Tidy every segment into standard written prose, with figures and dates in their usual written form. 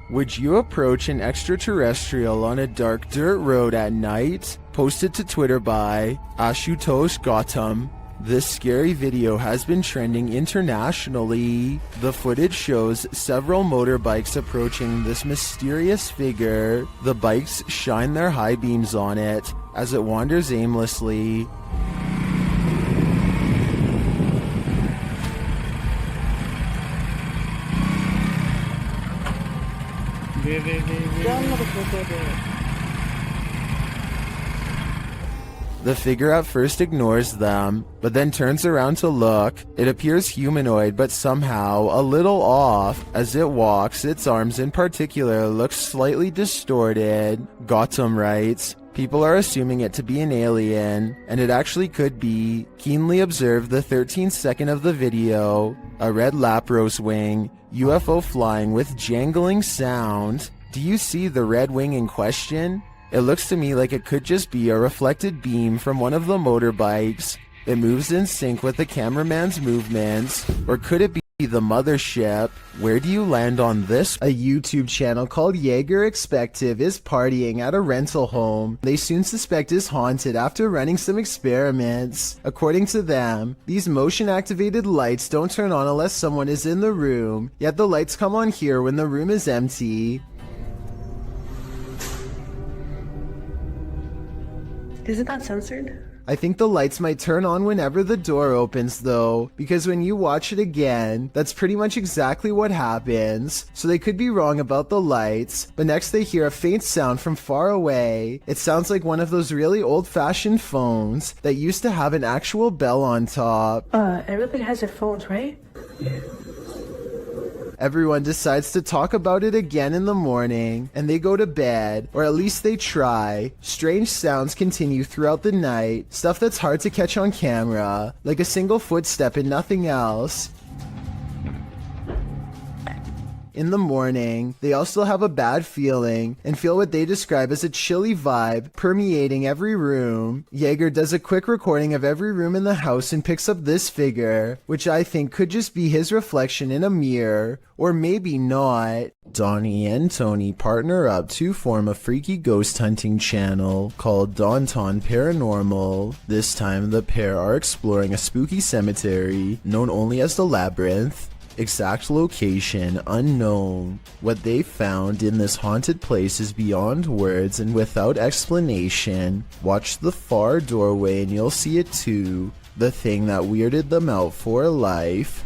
Would you approach an extraterrestrial on a dark dirt road at night? Posted to Twitter by Ashutosh Gautam. This scary video has been trending internationally. The footage shows several motorbikes approaching this mysterious figure. The bikes shine their high beams on it as it wanders aimlessly. The figure at first ignores them, but then turns around to look. It appears humanoid, but somehow a little off. As it walks, its arms in particular look slightly distorted. Gautam writes, people are assuming it to be an alien, and it actually could be. Keenly observe the 13th second of the video. A red Lapros wing, UFO flying with jangling sound. Do you see the red wing in question? It looks to me like it could just be a reflected beam from one of the motorbikes. It moves in sync with the cameraman's movements. Or could it be the mothership? Where do you land on this? A YouTube channel called Jaeger Expective is partying at a rental home. They soon suspect is haunted after running some experiments. According to them, these motion activated lights don't turn on unless someone is in the room, yet the lights come on here when the room is empty. Isn't that censored? I think the lights might turn on whenever the door opens though, because when you watch it again, that's pretty much exactly what happens. So they could be wrong about the lights, but next they hear a faint sound from far away. It sounds like one of those really old-fashioned phones that used to have an actual bell on top. Everybody has their phones, right? Yeah. Everyone decides to talk about it again in the morning, and they go to bed, or at least they try. Strange sounds continue throughout the night, stuff that's hard to catch on camera, like a single footstep and nothing else. In the morning, they all still have a bad feeling and feel what they describe as a chilly vibe permeating every room. Jaeger does a quick recording of every room in the house and picks up this figure, which I think could just be his reflection in a mirror, or maybe not. Donnie and Tony partner up to form a freaky ghost hunting channel called Daunton Paranormal. This time the pair are exploring a spooky cemetery known only as the Labyrinth. Exact location unknown. What they found in this haunted place is beyond words and without explanation. Watch the far doorway and you'll see it too. The thing that weirded them out for life.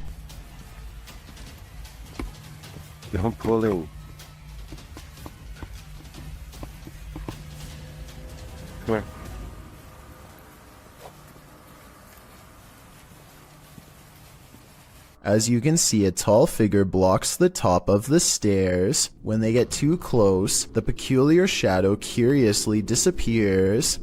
Don't pull in. Come here. As you can see, a tall figure blocks the top of the stairs. When they get too close, the peculiar shadow curiously disappears.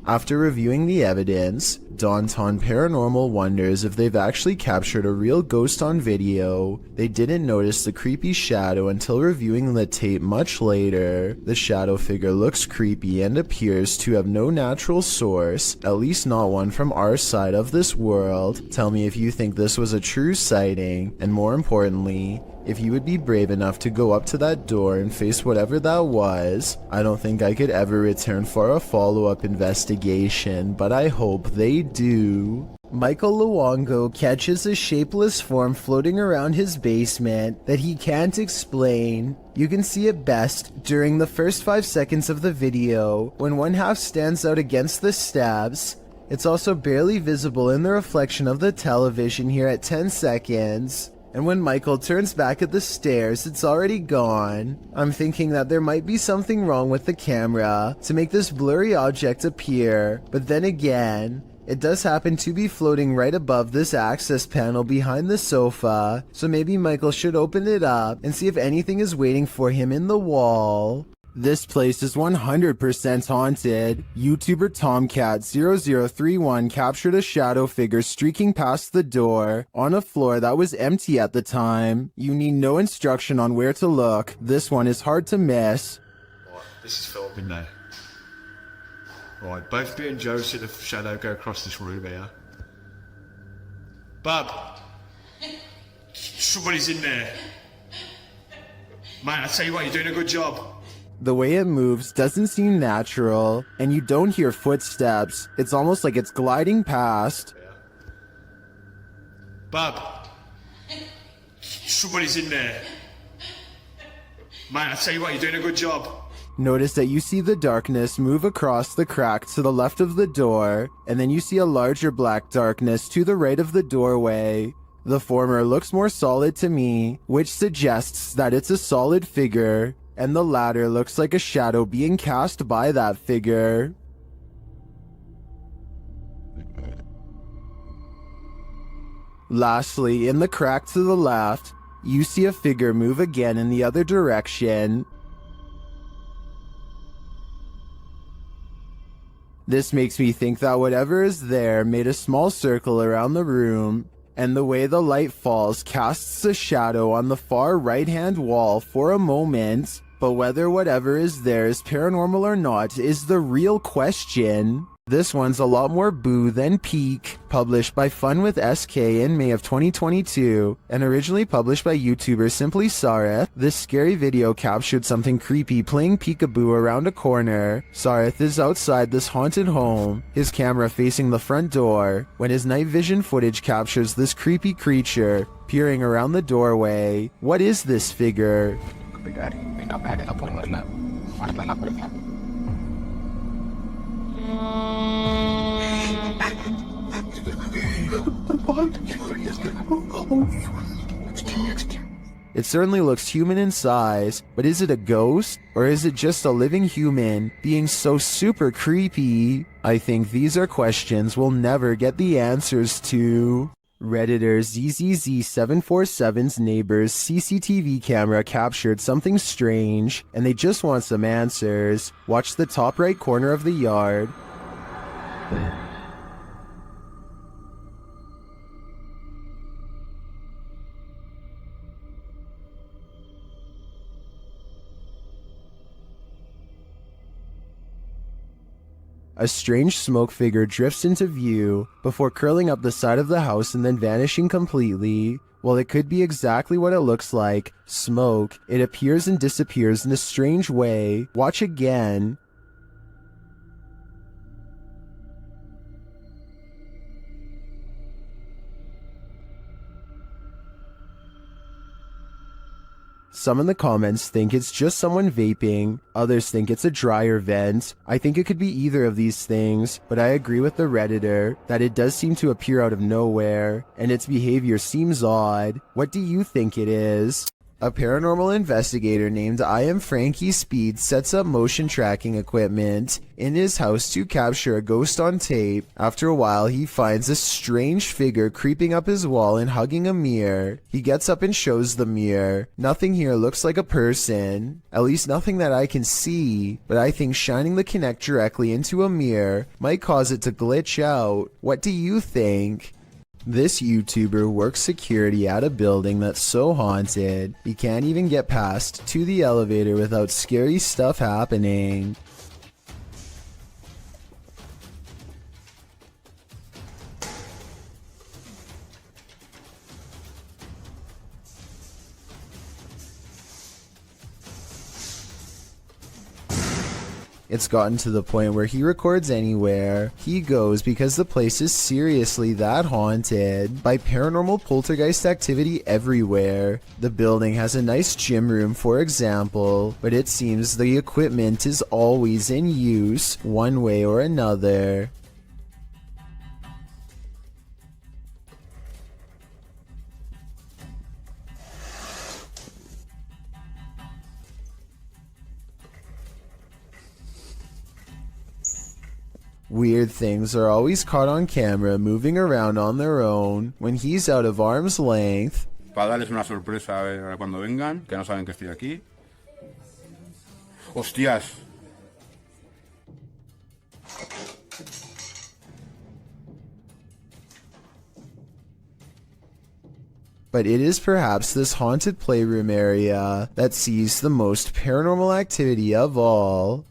After reviewing the evidence, Daunton Paranormal wonders if they've actually captured a real ghost on video. They didn't notice the creepy shadow until reviewing the tape much later. The shadow figure looks creepy and appears to have no natural source, at least not one from our side of this world. Tell me if you think this was a true sighting, and more importantly, if you would be brave enough to go up to that door and face whatever that was. I don't think I could ever return for a follow-up investigation, but I hope they do. Michael Luongo catches a shapeless form floating around his basement that he can't explain. You can see it best during the first 5 seconds of the video, when one half stands out against the steps. It's also barely visible in the reflection of the television here at 10 seconds. And when Michael turns back at the stairs, it's already gone. I'm thinking that there might be something wrong with the camera to make this blurry object appear, but then again, it does happen to be floating right above this access panel behind the sofa, so maybe Michael should open it up and see if anything is waiting for him in the wall. This place is 100% haunted. YouTuber Tomcat0031 captured a shadow figure streaking past the door on a floor that was empty at the time. You need no instruction on where to look. This one is hard to miss. Right, this is filmed in there. Right, both me and Joe see the shadow go across this room here. Bub! Somebody's in there. Mate, I tell you what, you're doing a good job. The way it moves doesn't seem natural, and you don't hear footsteps. It's almost like it's gliding past. Bub! Somebody's in there. Mate, I tell you what, you're doing a good job. Notice that you see the darkness move across the crack to the left of the door, and then you see a larger black darkness to the right of the doorway. The former looks more solid to me, which suggests that it's a solid figure, and the latter looks like a shadow being cast by that figure. Lastly, in the crack to the left, you see a figure move again in the other direction. This makes me think that whatever is there made a small circle around the room, and the way the light falls casts a shadow on the far right-hand wall for a moment. But whether whatever is there is paranormal or not is the real question. This one's a lot more boo than peak, published by Fun with SK in May of 2022, and originally published by YouTuber Simply Sareth. This scary video captured something creepy playing peekaboo around a corner. Sareth is outside this haunted home, his camera facing the front door, when his night vision footage captures this creepy creature peering around the doorway. What is this figure? It certainly looks human in size, but is it a ghost? Or is it just a living human being so super creepy? I think these are questions we'll never get the answers to. Redditor ZZZ747's neighbor's CCTV camera captured something strange, and they just want some answers. Watch the top right corner of the yard. A strange smoke figure drifts into view before curling up the side of the house and then vanishing completely. While it could be exactly what it looks like, smoke, it appears and disappears in a strange way. Watch again. Some in the comments think it's just someone vaping, others think it's a dryer vent. I think it could be either of these things, but I agree with the Redditor that it does seem to appear out of nowhere, and its behavior seems odd. What do you think it is? A paranormal investigator named I Am Frankie Speed sets up motion tracking equipment in his house to capture a ghost on tape. After a while, he finds a strange figure creeping up his wall and hugging a mirror. He gets up and shows the mirror. Nothing here looks like a person, at least nothing that I can see, but I think shining the Kinect directly into a mirror might cause it to glitch out. What do you think? This YouTuber works security at a building that's so haunted, he can't even get past to the elevator without scary stuff happening. It's gotten to the point where he records anywhere he goes because the place is seriously that haunted by paranormal poltergeist activity everywhere. The building has a nice gym room, for example, but it seems the equipment is always in use one way or another. Weird things are always caught on camera moving around on their own when he's out of arm's length. Para darles una sorpresa cuando vengan, que no saben que estoy aquí. Hostias. But it is perhaps this haunted playroom area that sees the most paranormal activity of all.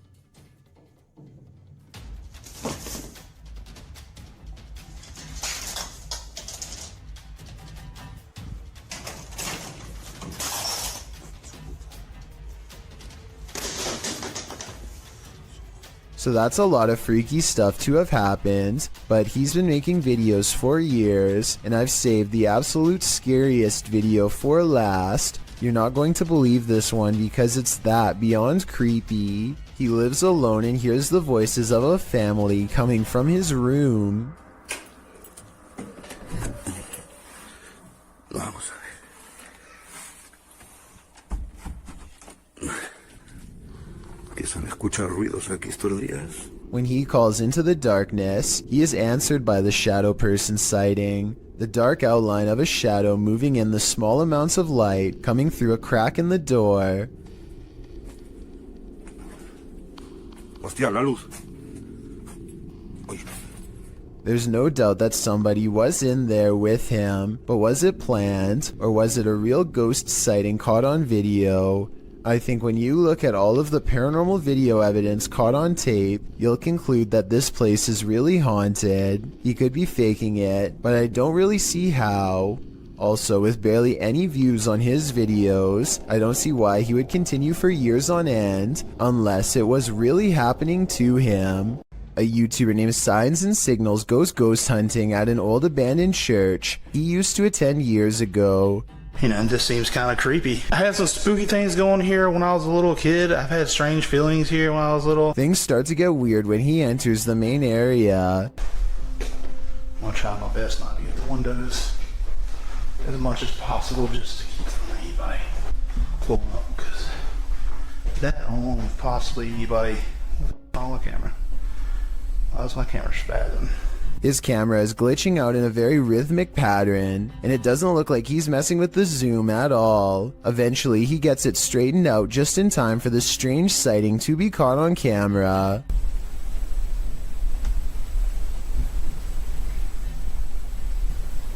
So that's a lot of freaky stuff to have happened, but he's been making videos for years, and I've saved the absolute scariest video for last. You're not going to believe this one because it's that beyond creepy. He lives alone and hears the voices of a family coming from his room. Vamos a ver. Que se han escuchado ruidos aquí estos días. When he calls into the darkness, he is answered by the shadow person sighting. The dark outline of a shadow moving in the small amounts of light coming through a crack in the door. Hostia, la luz. Uy. There's no doubt that somebody was in there with him, but was it planned, or was it a real ghost sighting caught on video? I think when you look at all of the paranormal video evidence caught on tape, you'll conclude that this place is really haunted. He could be faking it, but I don't really see how. Also, with barely any views on his videos, I don't see why he would continue for years on end, unless it was really happening to him. A YouTuber named Signs and Signals goes ghost hunting at an old abandoned church he used to attend years ago. You know, it just seems kind of creepy. I had some spooky things going here when I was a little kid. I've had strange feelings here when I was little. Things start to get weird when he enters the main area. I'm gonna try my best not to get the windows as much as possible just to keep from anybody pulling up, because that along with possibly anybody on the camera. Why is my camera spazzing? His camera is glitching out in a very rhythmic pattern, and it doesn't look like he's messing with the zoom at all. Eventually, he gets it straightened out just in time for this strange sighting to be caught on camera.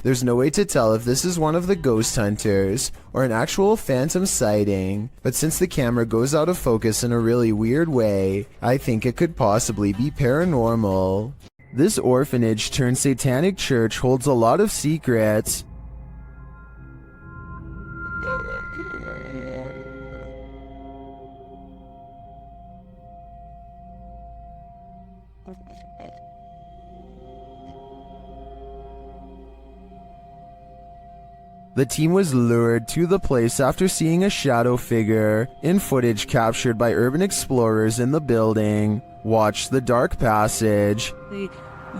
There's no way to tell if this is one of the ghost hunters or an actual phantom sighting, but since the camera goes out of focus in a really weird way, I think it could possibly be paranormal. This orphanage turned satanic church holds a lot of secrets. The team was lured to the place after seeing a shadow figure in footage captured by urban explorers in the building. Watch the dark passage.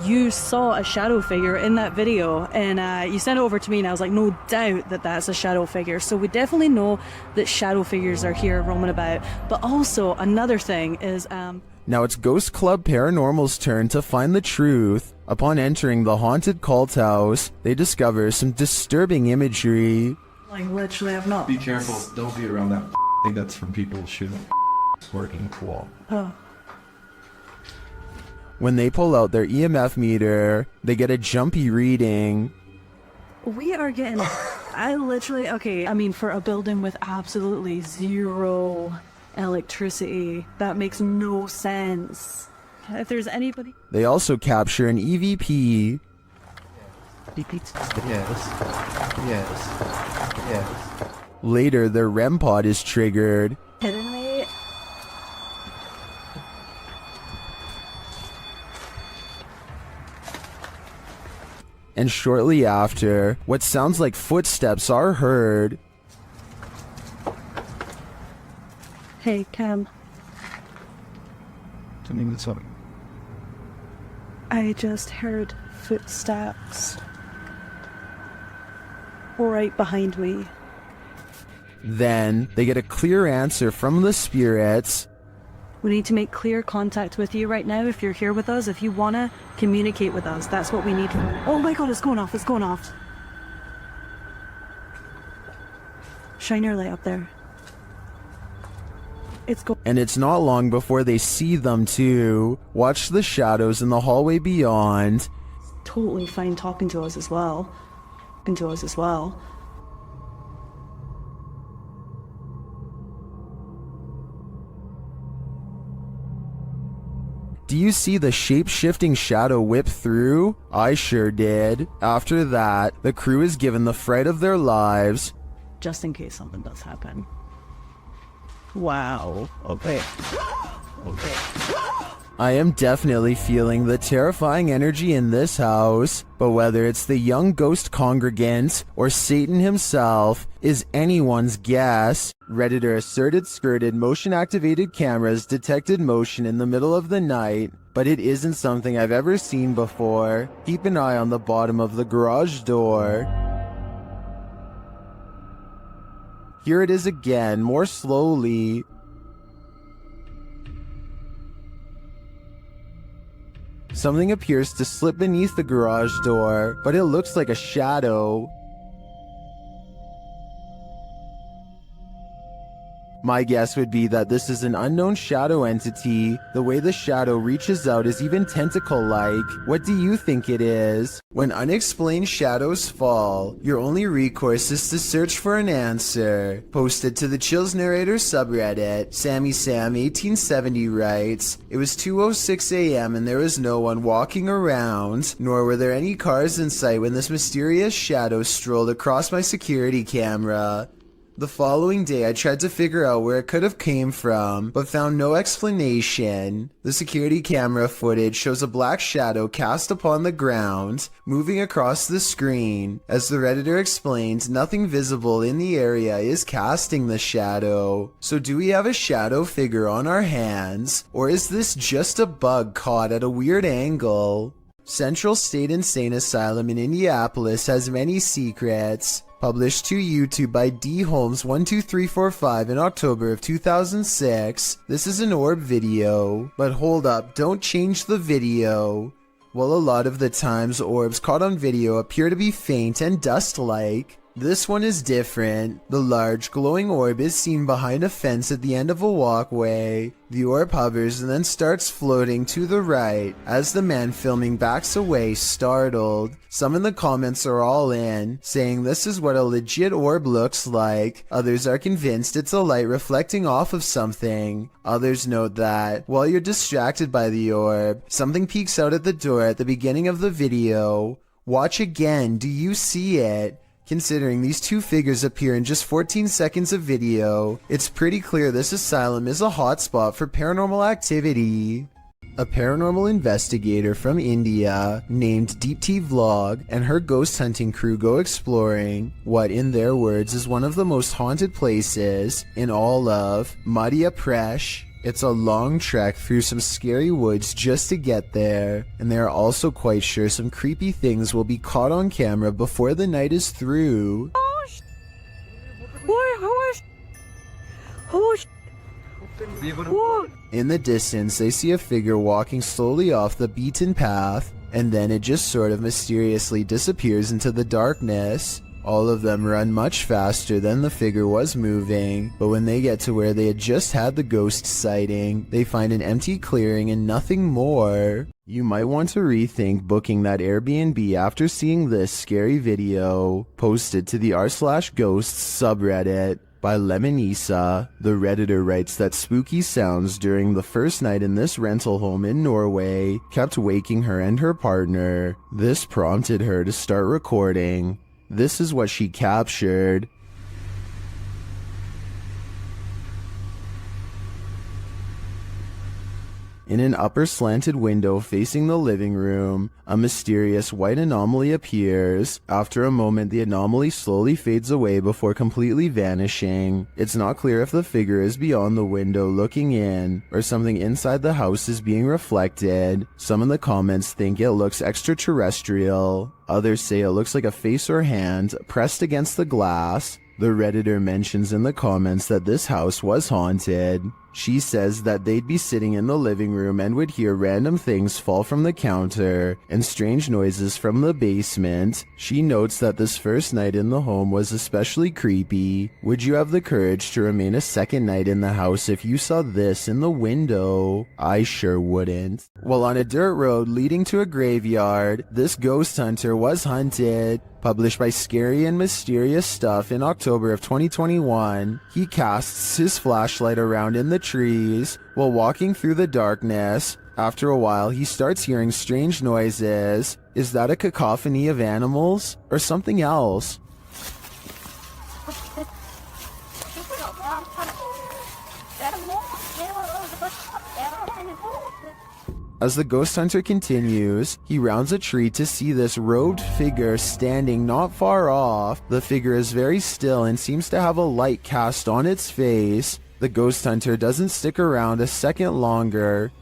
You saw a shadow figure in that video, and you sent it over to me, and I was like, no doubt that that's a shadow figure. So we definitely know that shadow figures are here roaming about. But also another thing is now it's Ghost Club Paranormal's turn to find the truth. Upon entering the haunted cult house, they discover some disturbing imagery. like literally I've not. Be careful, don't be around that thing that's from people shooting working wall. Oh. When they pull out their EMF meter, they get a jumpy reading. We are getting, I mean, for a building with absolutely zero electricity, that makes no sense. If there's anybody... They also capture an EVP. Yes. Later, their REM pod is triggered. Kidding me? And shortly after, what sounds like footsteps are heard. Hey, Cam. Something that's up. I just heard footsteps right behind me. Then, they get a clear answer from the spirits. We need to make clear contact with you right now if you're here with us. If you want to communicate with us, that's what we need. Oh my god, it's going off, it's going off. Shine your light up there. And it's not long before they see them too. Watch the shadows in the hallway beyond. Totally fine talking to us as well. Do you see the shape-shifting shadow whip through? I sure did. After that, the crew is given the fright of their lives. Just in case something does happen. Wow. Okay. I am definitely feeling the terrifying energy in this house, but whether it's the young ghost congregant or Satan himself is anyone's guess. Redditor asserted skirted motion-activated cameras detected motion in the middle of the night, but it isn't something I've ever seen before. Keep an eye on the bottom of the garage door. Here it is again, more slowly. Something appears to slip beneath the garage door, but it looks like a shadow. My guess would be that this is an unknown shadow entity. The way the shadow reaches out is even tentacle-like. What do you think it is? When unexplained shadows fall, your only recourse is to search for an answer. Posted to the Chills Narrator subreddit, Sammy Sam 1870 writes, "It was 2:06 a.m. and there was no one walking around, nor were there any cars in sight when this mysterious shadow strolled across my security camera. The following day I tried to figure out where it could have came from, but found no explanation. The security camera footage shows a black shadow cast upon the ground, moving across the screen. As the Redditor explains, nothing visible in the area is casting the shadow. So do we have a shadow figure on our hands, or is this just a bug caught at a weird angle? Central State Insane Asylum in Indianapolis has many secrets." Published to YouTube by D. Holmes 12345 in October of 2006. This is an orb video. But hold up, don't change the video. Well, a lot of the times orbs caught on video appear to be faint and dust-like. This one is different. The large glowing orb is seen behind a fence at the end of a walkway. The orb hovers and then starts floating to the right as the man filming backs away, startled. Some in the comments are all in, saying this is what a legit orb looks like. Others are convinced it's a light reflecting off of something. Others note that, while you're distracted by the orb, something peeks out at the door at the beginning of the video. Watch again, do you see it? Considering these two figures appear in just 14 seconds of video, it's pretty clear this asylum is a hotspot for paranormal activity. A paranormal investigator from India named Deep T Vlog and her ghost hunting crew go exploring what, in their words, is one of the most haunted places in all of Madhya Pradesh. It's a long trek through some scary woods just to get there, and they are also quite sure some creepy things will be caught on camera before the night is through. In the distance, they see a figure walking slowly off the beaten path, and then it just sort of mysteriously disappears into the darkness. All of them run much faster than the figure was moving, but when they get to where they had just had the ghost sighting, they find an empty clearing and nothing more. You might want to rethink booking that Airbnb after seeing this scary video. Posted to the r/ghosts subreddit by Lemonisa. The Redditor writes that spooky sounds during the first night in this rental home in Norway kept waking her and her partner. This prompted her to start recording. This is what she captured. In an upper slanted window facing the living room, a mysterious white anomaly appears. After a moment, the anomaly slowly fades away before completely vanishing. It's not clear if the figure is beyond the window looking in, or something inside the house is being reflected. Some in the comments think it looks extraterrestrial. Others say it looks like a face or hand pressed against the glass. The Redditor mentions in the comments that this house was haunted. She says that they'd be sitting in the living room and would hear random things fall from the counter and strange noises from the basement. She notes that this first night in the home was especially creepy. Would you have the courage to remain a second night in the house if you saw this in the window? I sure wouldn't. While on a dirt road leading to a graveyard, this ghost hunter was hunted. Published by Scary and Mysterious Stuff in October of 2021, he casts his flashlight around in the trees while walking through the darkness. After a while, he starts hearing strange noises. Is that a cacophony of animals or something else? As the ghost hunter continues, he rounds a tree to see this robed figure standing not far off. The figure is very still and seems to have a light cast on its face. The ghost hunter doesn't stick around a second longer.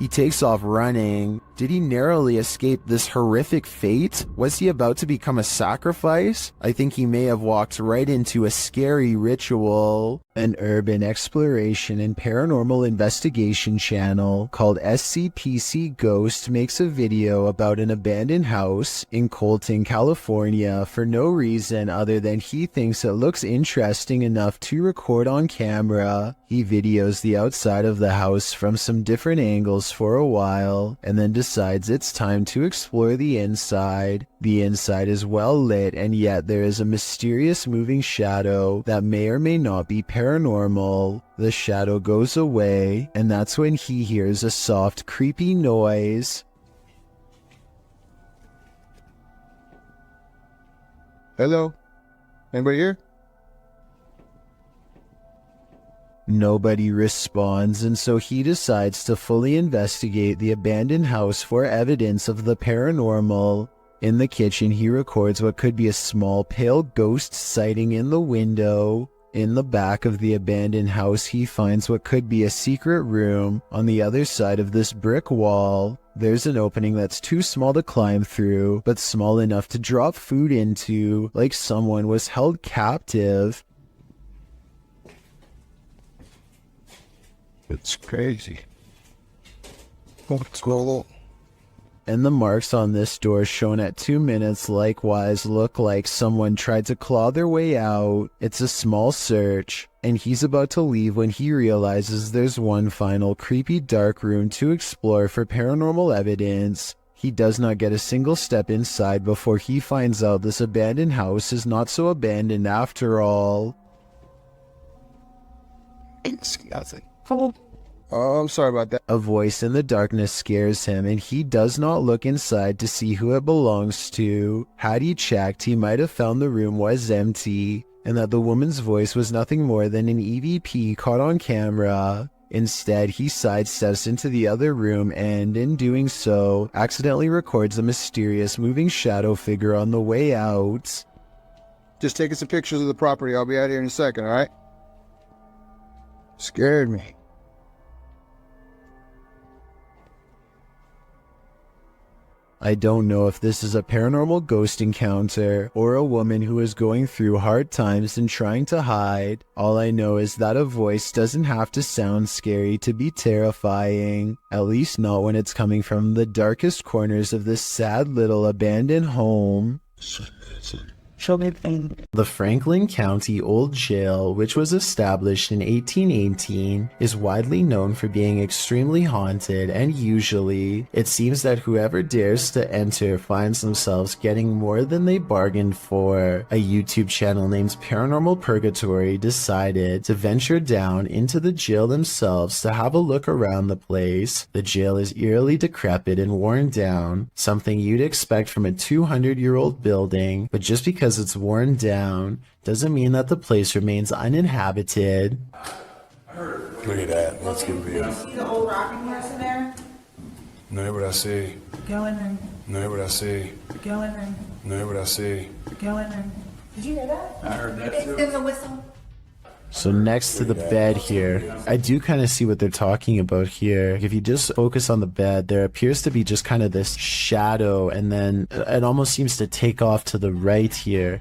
He takes off running. Did he narrowly escape this horrific fate? Was he about to become a sacrifice? I think he may have walked right into a scary ritual. An urban exploration and paranormal investigation channel called SCPC Ghost makes a video about an abandoned house in Colton, California for no reason other than he thinks it looks interesting enough to record on camera. He videos the outside of the house from some different angles for a while and then decides it's time to explore the inside. The inside is well lit, and yet there is a mysterious moving shadow that may or may not be paranormal. The shadow goes away, and that's when he hears a soft, creepy noise. Hello? Anybody here? Nobody responds, and so he decides to fully investigate the abandoned house for evidence of the paranormal. In the kitchen, he records what could be a small pale ghost sighting in the window. In the back of the abandoned house, he finds what could be a secret room. On the other side of this brick wall, there's an opening that's too small to climb through, but small enough to drop food into, like someone was held captive. It's crazy. What's going on? And the marks on this door shown at 2 minutes likewise look like someone tried to claw their way out. It's a small search, and he's about to leave when he realizes there's one final creepy dark room to explore for paranormal evidence. He does not get a single step inside before he finds out this abandoned house is not so abandoned after all. Oh, I'm sorry about that. A voice in the darkness scares him, and he does not look inside to see who it belongs to. Had he checked, he might have found the room was empty, and that the woman's voice was nothing more than an EVP caught on camera. Instead, he sidesteps into the other room and, in doing so, accidentally records a mysterious moving shadow figure on the way out. Just taking some pictures of the property. I'll be out here in a second, alright? Scared me. I don't know if this is a paranormal ghost encounter or a woman who is going through hard times and trying to hide. All I know is that a voice doesn't have to sound scary to be terrifying, at least not when it's coming from the darkest corners of this sad little abandoned home. The Franklin County Old Jail, which was established in 1818, is widely known for being extremely haunted, and usually, it seems that whoever dares to enter finds themselves getting more than they bargained for. A YouTube channel named Paranormal Purgatory decided to venture down into the jail themselves to have a look around the place. The jail is eerily decrepit and worn down, something you'd expect from a 200-year-old building, but just because it's worn down doesn't mean that the place remains uninhabited. Look at that. Let's get real. See the old rocking horse in there? Know what I see. Go in there. Know what I see. Go in there. Know what I see. Go in there. Did you hear that? I heard that too. There was a whistle. So next to the bed here, I do kind of see what they're talking about here. If you just focus on the bed, there appears to be just kind of this shadow, and then it almost seems to take off to the right here.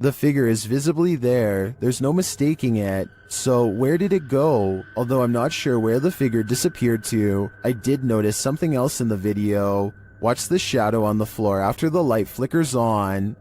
The figure is visibly there, there's no mistaking it. So where did it go? Although I'm not sure where the figure disappeared to, I did notice something else in the video. Watch the shadow on the floor after the light flickers on.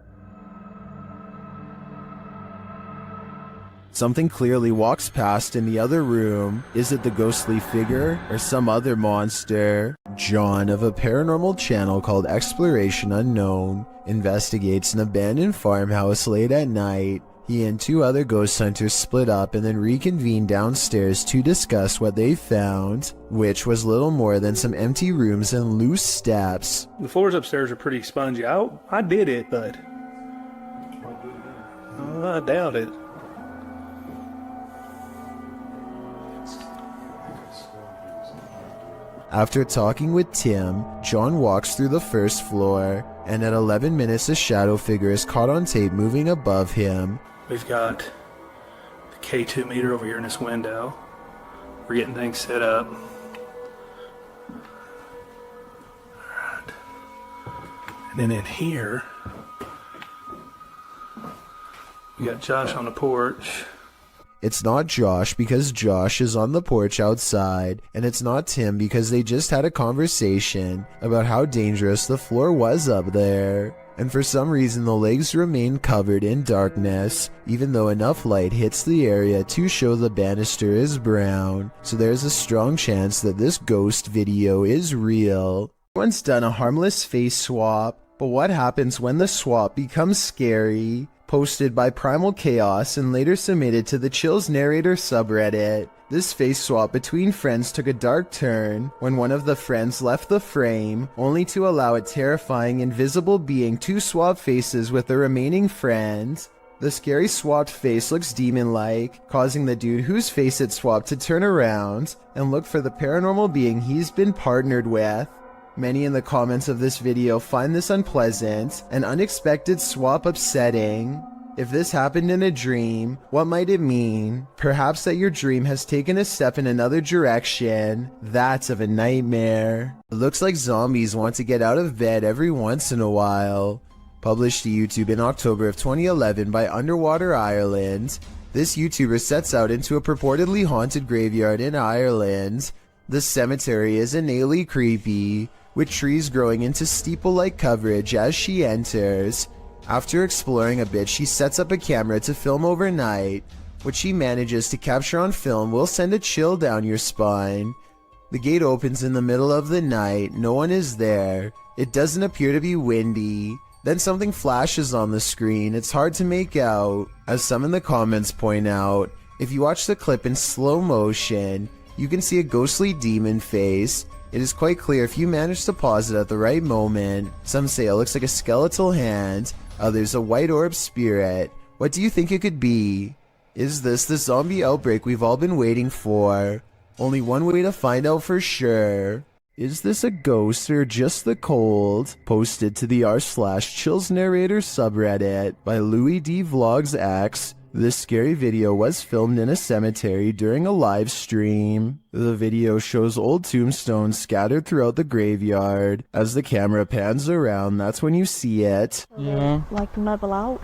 Something clearly walks past in the other room. Is it the ghostly figure or some other monster? John of a paranormal channel called Exploration Unknown investigates an abandoned farmhouse late at night. He and 2 other ghost hunters split up and then reconvened downstairs to discuss what they found, which was little more than some empty rooms and loose steps. The floors upstairs are pretty spongy. I did it, but I doubt it. After talking with Tim, John walks through the first floor, and at 11 minutes a shadow figure is caught on tape moving above him. We've got the K2 meter over here in this window. We're getting things set up. Alright. And then in here, we got Josh on the porch. It's not Josh because Josh is on the porch outside, and it's not Tim because they just had a conversation about how dangerous the floor was up there. And for some reason the legs remain covered in darkness, even though enough light hits the area to show the banister is brown, so there's a strong chance that this ghost video is real. Everyone's done a harmless face swap, but what happens when the swap becomes scary? Posted by Primal Chaos and later submitted to the Chills Narrator subreddit. This face swap between friends took a dark turn when one of the friends left the frame, only to allow a terrifying invisible being to swap faces with the remaining friend. The scary swapped face looks demon-like, causing the dude whose face it swapped to turn around and look for the paranormal being he's been partnered with. Many in the comments of this video find this unpleasant and unexpected swap upsetting. If this happened in a dream, what might it mean? Perhaps that your dream has taken a step in another direction. That's of a nightmare. It looks like zombies want to get out of bed every once in a while. Published to YouTube in October of 2011 by Underwater Ireland, this YouTuber sets out into a purportedly haunted graveyard in Ireland. The cemetery is innately creepy, with trees growing into steeple-like coverage as she enters. After exploring a bit, she sets up a camera to film overnight. What she manages to capture on film will send a chill down your spine. The gate opens in the middle of the night, no one is there. It doesn't appear to be windy. Then something flashes on the screen, it's hard to make out. As some in the comments point out, if you watch the clip in slow motion, you can see a ghostly demon face. It is quite clear if you manage to pause it at the right moment. Some say it looks like a skeletal hand, others a white orb spirit. What do you think it could be? Is this the zombie outbreak we've all been waiting for? Only one way to find out for sure. Is this a ghost or just the cold? Posted to the r/Chills Narrator subreddit by Louis D Vlogs X. This scary video was filmed in a cemetery during a live stream. The video shows old tombstones scattered throughout the graveyard. As the camera pans around, that's when you see it. Yeah. Like level out.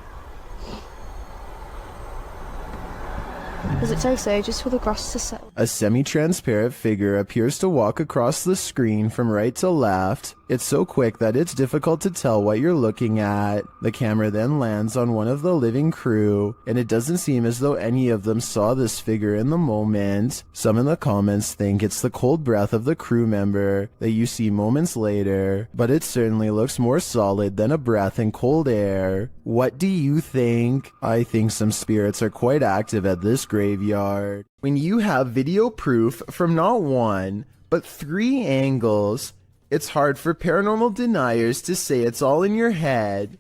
Does it say just for the grass to settle? A semi-transparent figure appears to walk across the screen from right to left. It's so quick that it's difficult to tell what you're looking at. The camera then lands on one of the living crew, and it doesn't seem as though any of them saw this figure in the moment. Some in the comments think it's the cold breath of the crew member that you see moments later, but it certainly looks more solid than a breath in cold air. What do you think? I think some spirits are quite active at this graveyard. When you have video proof from not one, but 3 angles, it's hard for paranormal deniers to say it's all in your head.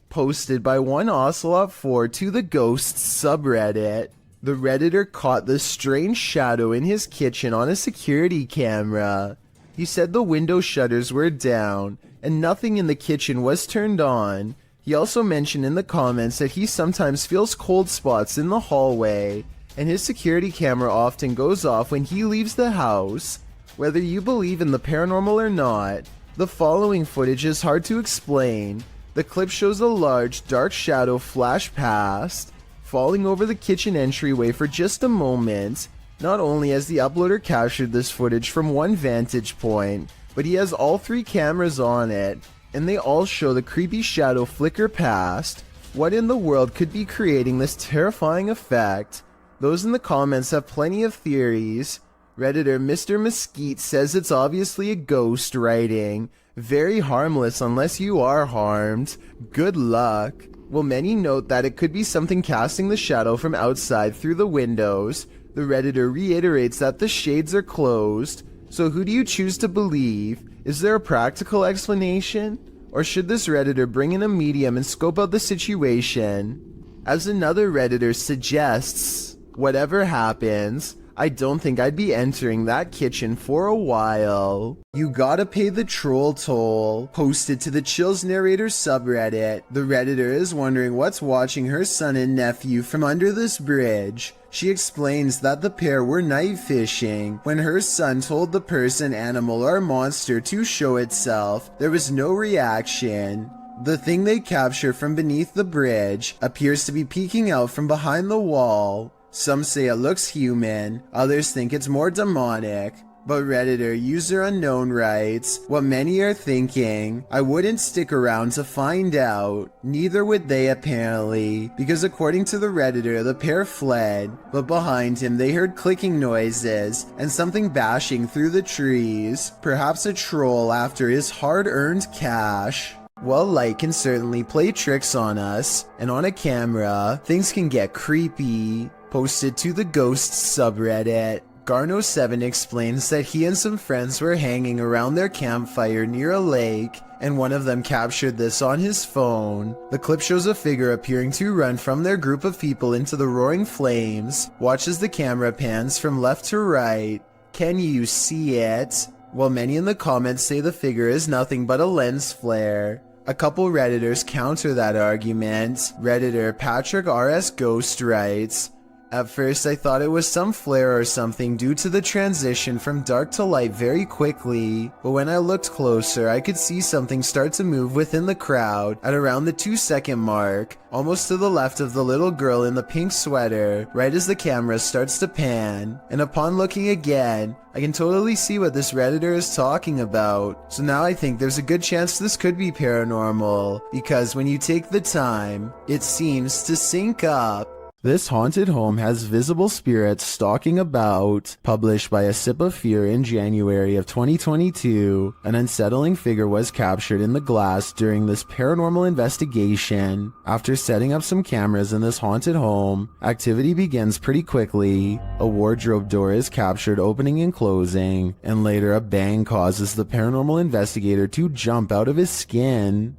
Posted by one Ocelot4 to the Ghosts subreddit. The Redditor caught the strange shadow in his kitchen on a security camera. He said the window shutters were down and nothing in the kitchen was turned on. He also mentioned in the comments that he sometimes feels cold spots in the hallway, and his security camera often goes off when he leaves the house. Whether you believe in the paranormal or not, the following footage is hard to explain, The clip shows a large, dark shadow flash past, falling over the kitchen entryway for just a moment. Not only has the uploader captured this footage from one vantage point, but he has all 3 cameras on it, and they all show the creepy shadow flicker past. What in the world could be creating this terrifying effect? Those in the comments have plenty of theories. Redditor Mr. Mesquite says it's obviously a ghost writing. Very harmless unless you are harmed. Good luck. While many note that it could be something casting the shadow from outside through the windows, the Redditor reiterates that the shades are closed. So who do you choose to believe? Is there a practical explanation? Or should this Redditor bring in a medium and scope out the situation? As another Redditor suggests, whatever happens, I don't think I'd be entering that kitchen for a while. You gotta pay the troll toll. Posted to the Chills Narrator subreddit, the Redditor is wondering what's watching her son and nephew from under this bridge. She explains that the pair were night fishing. When her son told the person, animal, or monster to show itself, there was no reaction. The thing they capture from beneath the bridge appears to be peeking out from behind the wall. Some say it looks human, others think it's more demonic. But Redditor user unknown writes, what many are thinking, I wouldn't stick around to find out. Neither would they apparently, because according to the Redditor, the pair fled, but behind him they heard clicking noises and something bashing through the trees, perhaps a troll after his hard-earned cash. While light can certainly play tricks on us, and on a camera, things can get creepy. Posted to the Ghosts subreddit, Garno7 explains that he and some friends were hanging around their campfire near a lake, and one of them captured this on his phone. The clip shows a figure appearing to run from their group of people into the roaring flames. Watch as the camera pans from left to right. Can you see it? While many in the comments say the figure is nothing but a lens flare. A couple Redditors counter that argument. Redditor Patrick RS Ghost writes, at first I thought it was some flare or something due to the transition from dark to light very quickly, but when I looked closer I could see something start to move within the crowd at around the 2-second mark, almost to the left of the little girl in the pink sweater, right as the camera starts to pan, and upon looking again, I can totally see what this Redditor is talking about. So now I think there's a good chance this could be paranormal, because when you take the time, it seems to sync up. This haunted home has visible spirits stalking about. Published by A Sip of Fear in January of 2022, an unsettling figure was captured in the glass during this paranormal investigation. After setting up some cameras in this haunted home, activity begins pretty quickly. A wardrobe door is captured opening and closing, and later a bang causes the paranormal investigator to jump out of his skin.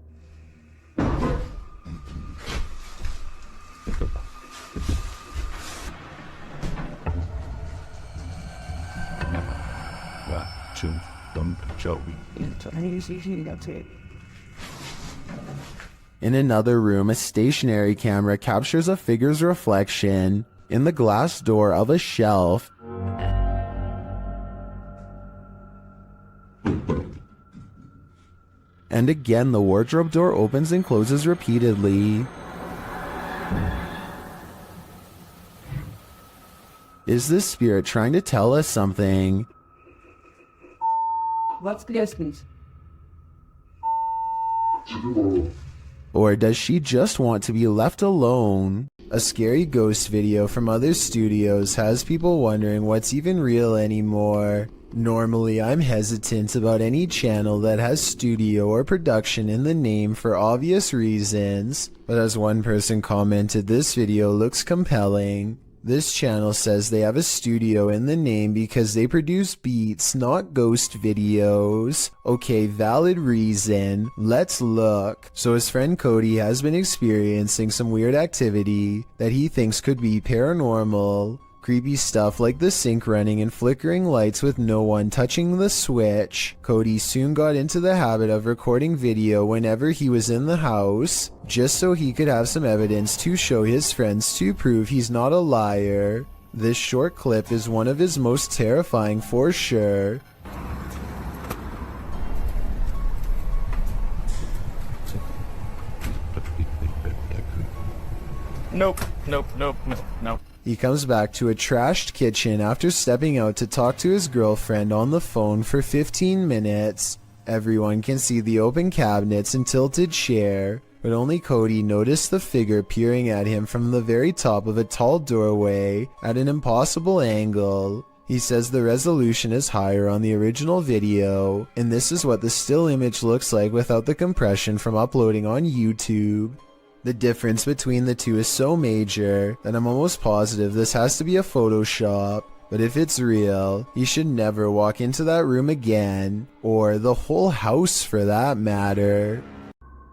In another room, a stationary camera captures a figure's reflection in the glass door of a shelf. And again, the wardrobe door opens and closes repeatedly. Is this spirit trying to tell us something? What's the distance? Or does she just want to be left alone? A scary ghost video from other studios has people wondering what's even real anymore. Normally, I'm hesitant about any channel that has studio or production in the name for obvious reasons, but as one person commented, this video looks compelling. This channel says they have a studio in the name because they produce beats, not ghost videos. Okay, valid reason. Let's look. So his friend Cody has been experiencing some weird activity that he thinks could be paranormal. Creepy stuff like the sink running and flickering lights with no one touching the switch. Cody soon got into the habit of recording video whenever he was in the house, just so he could have some evidence to show his friends to prove he's not a liar. This short clip is one of his most terrifying for sure. Nope, nope, nope, nope, nope. He comes back to a trashed kitchen after stepping out to talk to his girlfriend on the phone for 15 minutes. Everyone can see the open cabinets and tilted chair, but only Cody noticed the figure peering at him from the very top of a tall doorway at an impossible angle. He says the resolution is higher on the original video, and this is what the still image looks like without the compression from uploading on YouTube. The difference between the two is so major that I'm almost positive this has to be a Photoshop. But if it's real, you should never walk into that room again, or the whole house for that matter.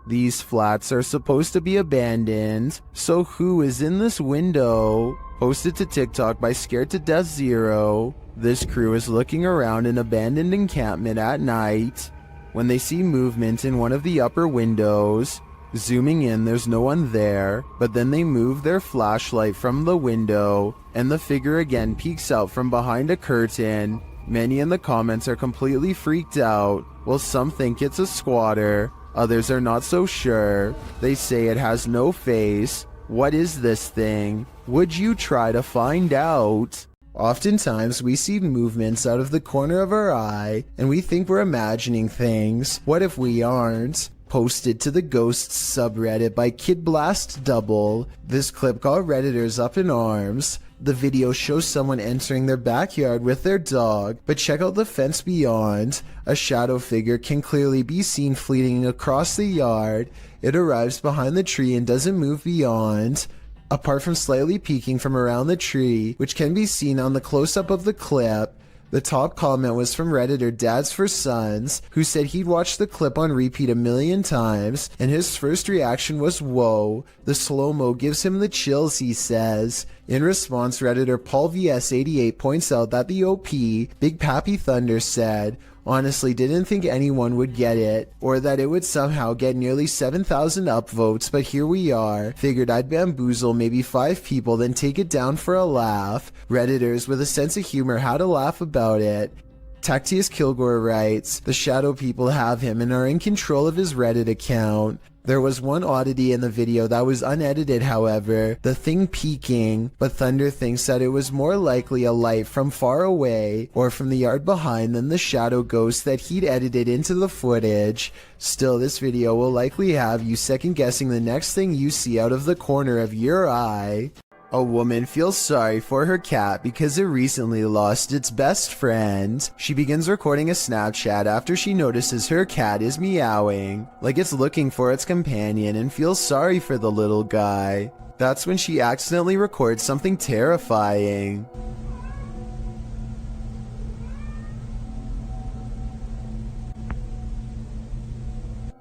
These flats are supposed to be abandoned, so who is in this window? Posted to TikTok by Scared to Death Zero, this crew is looking around an abandoned encampment at night when they see movement in one of the upper windows. Zooming in, there's no one there, but then they move their flashlight from the window, and the figure again peeks out from behind a curtain. Many in the comments are completely freaked out, while some think it's a squatter, others are not so sure. They say it has no face. What is this thing? Would you try to find out? Oftentimes we see movements out of the corner of our eye, and we think we're imagining things. What if we aren't? Posted to the Ghosts subreddit by Kid Blast Double, this clip called Redditors Up in Arms. The video shows someone entering their backyard with their dog, but check out the fence beyond. A shadow figure can clearly be seen fleeting across the yard. It arrives behind the tree and doesn't move beyond, apart from slightly peeking from around the tree, which can be seen on the close-up of the clip. The top comment was from Redditor Dads for Sons, who said he'd watched the clip on repeat a million times, and his first reaction was, "Whoa, the slow-mo gives him the chills," he says. In response, Redditor Paul VS88 points out that the OP, Big Pappy Thunder, said, "Honestly didn't think anyone would get it, or that it would somehow get nearly 7,000 upvotes, but here we are. Figured I'd bamboozle maybe 5 people, then take it down for a laugh." Redditors with a sense of humor had a laugh about it. Tactius Kilgore writes, "The shadow people have him and are in control of his Reddit account." There was one oddity in the video that was unedited, however, the thing peeking, but Thunder thinks that it was more likely a light from far away or from the yard behind than the shadow ghost that he'd edited into the footage. Still, this video will likely have you second guessing the next thing you see out of the corner of your eye. A woman feels sorry for her cat because it recently lost its best friend. She begins recording a Snapchat after she notices her cat is meowing, like it's looking for its companion, and feels sorry for the little guy. That's when she accidentally records something terrifying.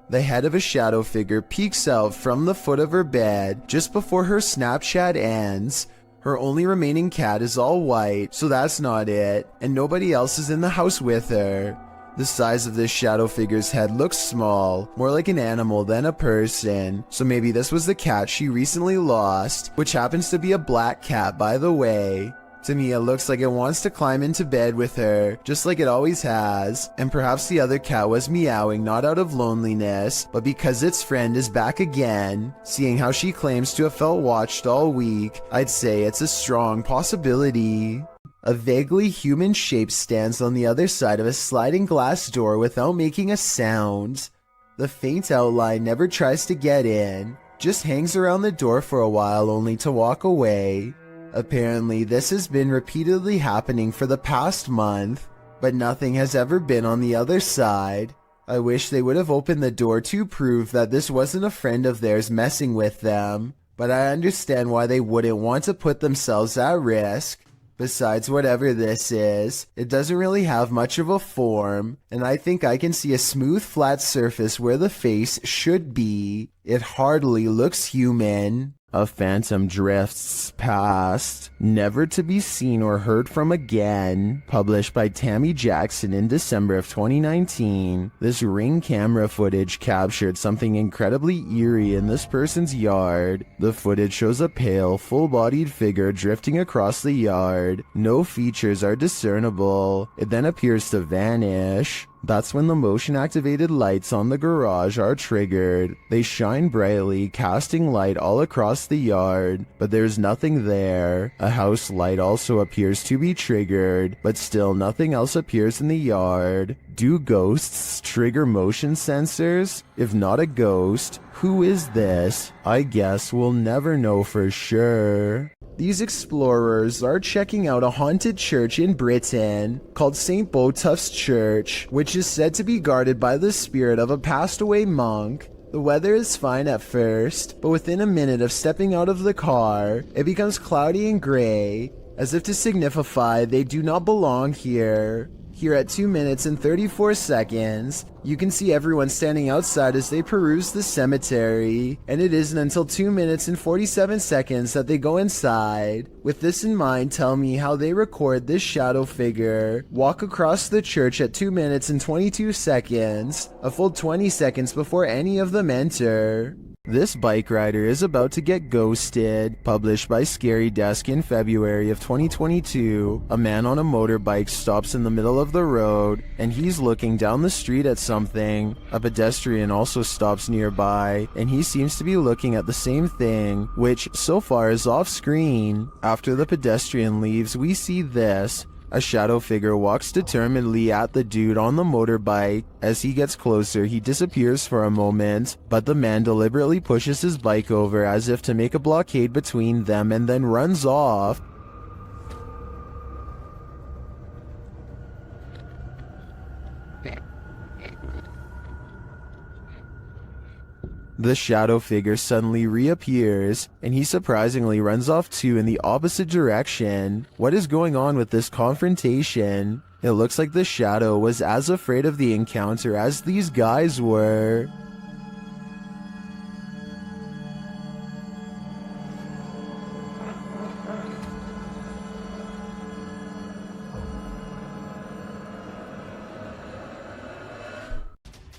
The head of a shadow figure peeks out from the foot of her bed just before her Snapchat ends. Her only remaining cat is all white, so that's not it, and nobody else is in the house with her. The size of this shadow figure's head looks small, more like an animal than a person, so maybe this was the cat she recently lost, which happens to be a black cat, by the way. To me, it looks like it wants to climb into bed with her, just like it always has, and perhaps the other cat was meowing not out of loneliness, but because its friend is back again. Seeing how she claims to have felt watched all week, I'd say it's a strong possibility. A vaguely human shape stands on the other side of a sliding glass door without making a sound. The faint outline never tries to get in, just hangs around the door for a while only to walk away. Apparently, this has been repeatedly happening for the past month, but nothing has ever been on the other side. I wish they would have opened the door to prove that this wasn't a friend of theirs messing with them, but I understand why they wouldn't want to put themselves at risk. Besides, whatever this is, it doesn't really have much of a form, and I think I can see a smooth flat surface where the face should be. It hardly looks human. A phantom drifts past, never to be seen or heard from again. Published by Tammy Jackson in December of 2019. This Ring camera footage captured something incredibly eerie in this person's yard. The footage shows a pale, full-bodied figure drifting across the yard. No features are discernible. It then appears to vanish. That's when the motion-activated lights on the garage are triggered. They shine brightly, casting light all across the yard, but there's nothing there. A house light also appears to be triggered, but still nothing else appears in the yard. Do ghosts trigger motion sensors? If not a ghost, who is this? I guess we'll never know for sure. These explorers are checking out a haunted church in Britain called St. Botolph's Church, which is said to be guarded by the spirit of a passed away monk. The weather is fine at first, but within a minute of stepping out of the car, it becomes cloudy and gray, as if to signify they do not belong here. Here at 2 minutes and 34 seconds, you can see everyone standing outside as they peruse the cemetery, and it isn't until 2 minutes and 47 seconds that they go inside. With this in mind, tell me how they record this shadow figure walk across the church at 2 minutes and 22 seconds, a full 20 seconds before any of them enter. This bike rider is about to get ghosted. Published by Scary Desk in February of 2022, a man on a motorbike stops in the middle of the road, and he's looking down the street at something. A pedestrian also stops nearby, and he seems to be looking at the same thing, which so far is off screen. After the pedestrian leaves, we see this. A shadow figure walks determinedly at the dude on the motorbike. As he gets closer, he disappears for a moment, but the man deliberately pushes his bike over as if to make a blockade between them and then runs off. The shadow figure suddenly reappears, and he surprisingly runs off too in the opposite direction. What is going on with this confrontation? It looks like the shadow was as afraid of the encounter as these guys were.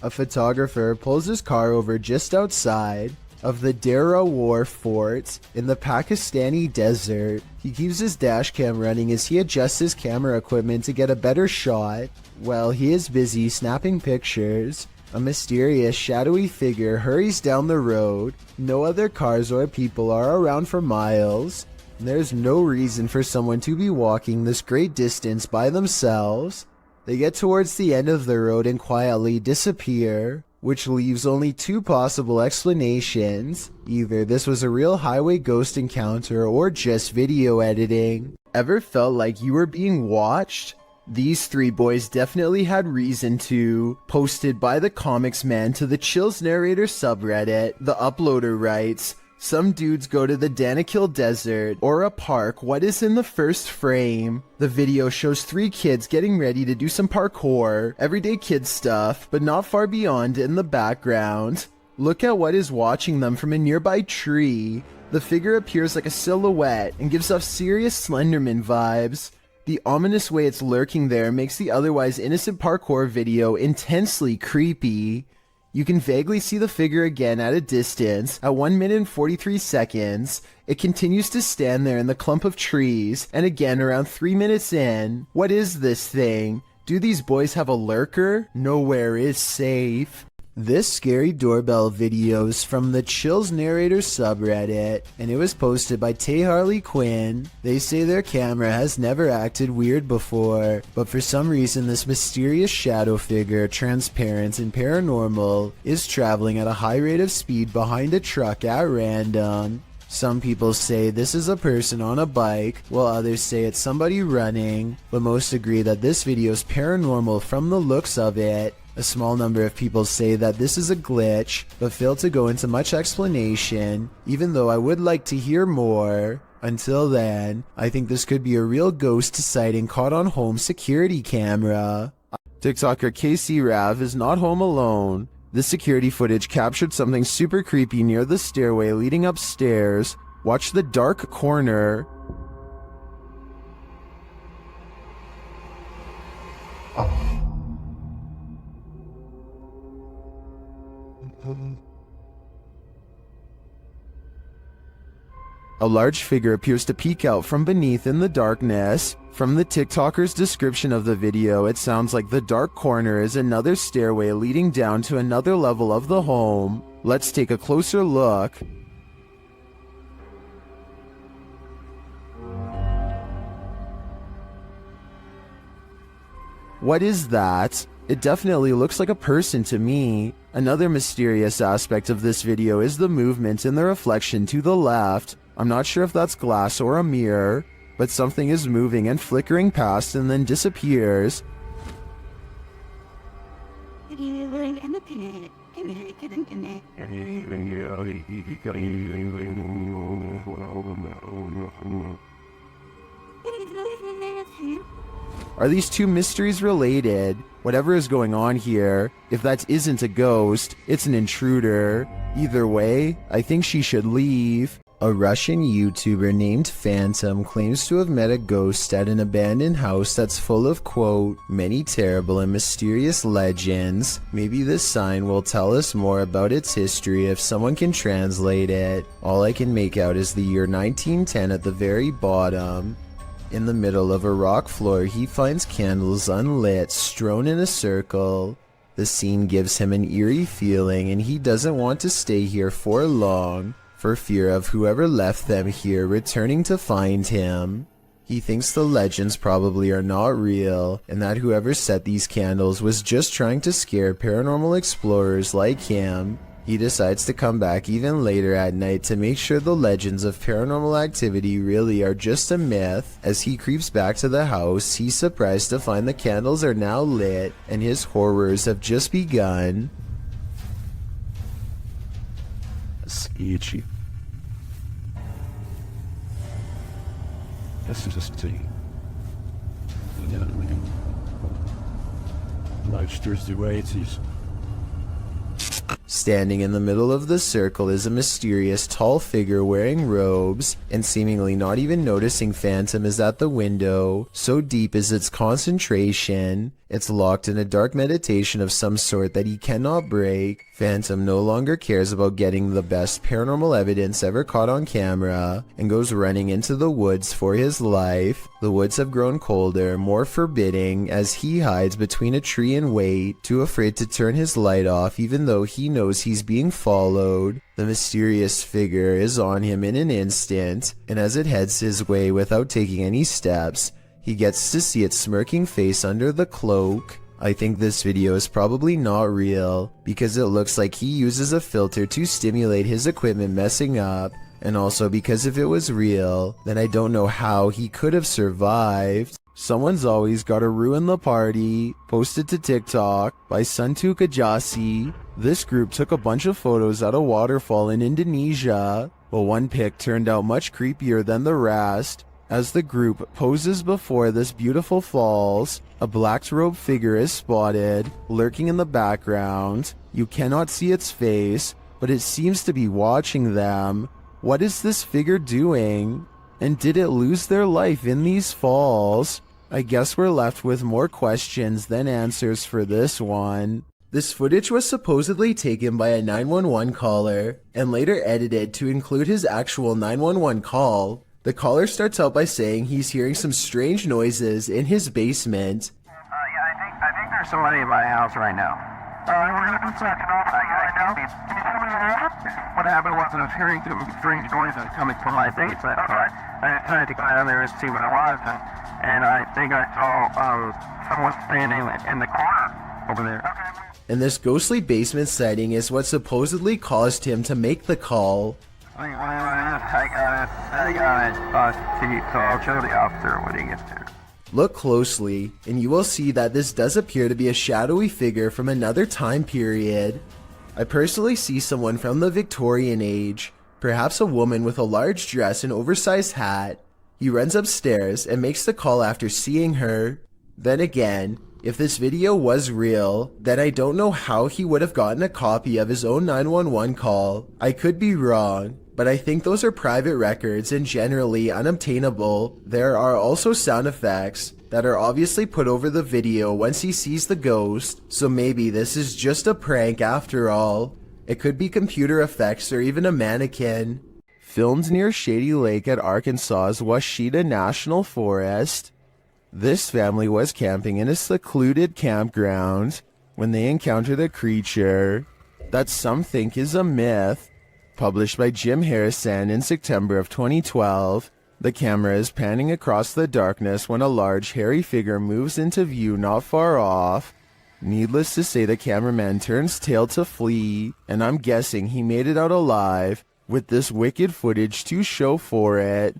A photographer pulls his car over just outside of the Dera War Fort in the Pakistani desert. He keeps his dash cam running as he adjusts his camera equipment to get a better shot. While he is busy snapping pictures, a mysterious shadowy figure hurries down the road. No other cars or people are around for miles. There's no reason for someone to be walking this great distance by themselves. They get towards the end of the road and quietly disappear, which leaves only two possible explanations. Either this was a real highway ghost encounter or just video editing. Ever felt like you were being watched? These three boys definitely had reason to. Posted by the Comics Man to the Chills Narrator subreddit, the uploader writes, "Some dudes go to the Danakil Desert or a park. What is in the first frame? The video shows three kids getting ready to do some parkour, everyday kid stuff, but not far beyond in the background. Look at what is watching them from a nearby tree. The figure appears like a silhouette and gives off serious Slenderman vibes. The ominous way it's lurking there makes the otherwise innocent parkour video intensely creepy. You can vaguely see the figure again at a distance. At 1 minute and 43 seconds, it continues to stand there in the clump of trees, and again around 3 minutes in. What is this thing? Do these boys have a lurker? Nowhere is safe." This scary doorbell video is from the Chills Narrator subreddit, and it was posted by Tay Harley Quinn. They say their camera has never acted weird before, but for some reason this mysterious shadow figure, transparent and paranormal, is traveling at a high rate of speed behind a truck at random. Some people say this is a person on a bike, while others say it's somebody running, but most agree that this video is paranormal from the looks of it. A small number of people say that this is a glitch, but fail to go into much explanation, even though I would like to hear more. Until then, I think this could be a real ghost sighting caught on home security camera. TikToker Casey Rav is not home alone. This security footage captured something super creepy near the stairway leading upstairs. Watch the dark corner. A large figure appears to peek out from beneath in the darkness. From the TikToker's description of the video, it sounds like the dark corner is another stairway leading down to another level of the home. Let's take a closer look. What is that? It definitely looks like a person to me. Another mysterious aspect of this video is the movement in the reflection to the left. I'm not sure if that's glass or a mirror, but something is moving and flickering past and then disappears. Are these two mysteries related? Whatever is going on here, if that isn't a ghost, it's an intruder. Either way, I think she should leave. A Russian YouTuber named Phantom claims to have met a ghost at an abandoned house that's full of, quote, many terrible and mysterious legends. Maybe this sign will tell us more about its history if someone can translate it. All I can make out is the year 1910 at the very bottom. In the middle of a rock floor, he finds candles unlit, strewn in a circle. The scene gives him an eerie feeling, and he doesn't want to stay here for long, for fear of whoever left them here returning to find him. He thinks the legends probably are not real, and that whoever set these candles was just trying to scare paranormal explorers like him. He decides to come back even later at night to make sure the legends of paranormal activity really are just a myth. As he creeps back to the house, he's surprised to find the candles are now lit and his horrors have just begun. Sketchy. This is just the monsters the way it is. Standing in the middle of the circle is a mysterious tall figure wearing robes, and seemingly not even noticing Phantom is at the window. So deep is its concentration. It's locked in a dark meditation of some sort that he cannot break. Phantom no longer cares about getting the best paranormal evidence ever caught on camera, and goes running into the woods for his life. The woods have grown colder, more forbidding, as he hides between a tree and wait, too afraid to turn his light off even though he knows he's being followed. The mysterious figure is on him in an instant, and as it heads his way without taking any steps, he gets to see its smirking face under the cloak. I think this video is probably not real, because it looks like he uses a filter to stimulate his equipment messing up, and also because if it was real, then I don't know how he could have survived. Someone's always gotta ruin the party. Posted to TikTok by Suntuka Jasi. This group took a bunch of photos at a waterfall in Indonesia, but one pic turned out much creepier than the rest. As the group poses before this beautiful falls, a black-robed figure is spotted, lurking in the background. You cannot see its face, but it seems to be watching them. What is this figure doing? And did it lose their life in these falls? I guess we're left with more questions than answers for this one. This footage was supposedly taken by a 911 caller, and later edited to include his actual 911 call. The caller starts out by saying he's hearing some strange noises in his basement. I think there's somebody in my house right now. What happened was I was hearing some strange noises coming from my basement. I tried to go down there and see what it was, and I think I saw someone standing in the corner over there. And this ghostly basement sighting is what supposedly caused him to make the call. I got it, so I'll show the officer when he gets there. Look closely, and you will see that this does appear to be a shadowy figure from another time period. I personally see someone from the Victorian age, perhaps a woman with a large dress and oversized hat. He runs upstairs and makes the call after seeing her. Then again, if this video was real, then I don't know how he would have gotten a copy of his own 911 call. I could be wrong, but I think those are private records and generally unobtainable. There are also sound effects that are obviously put over the video once he sees the ghost, so maybe this is just a prank after all. It could be computer effects or even a mannequin. Filmed near Shady Lake at Arkansas's Washita National Forest. This family was camping in a secluded campground when they encountered a creature that some think is a myth. Published by Jim Harrison in September of 2012, the camera is panning across the darkness when a large hairy figure moves into view not far off. Needless to say, the cameraman turns tail to flee, and I'm guessing he made it out alive with this wicked footage to show for it.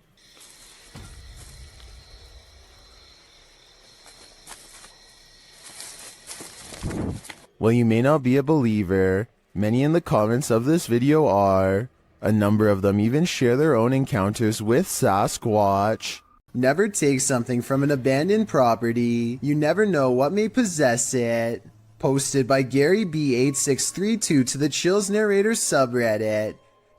While you may not be a believer, many in the comments of this video are. A number of them even share their own encounters with Sasquatch. Never take something from an abandoned property. You never know what may possess it. Posted by Gary B8632 to the Chills Narrator subreddit.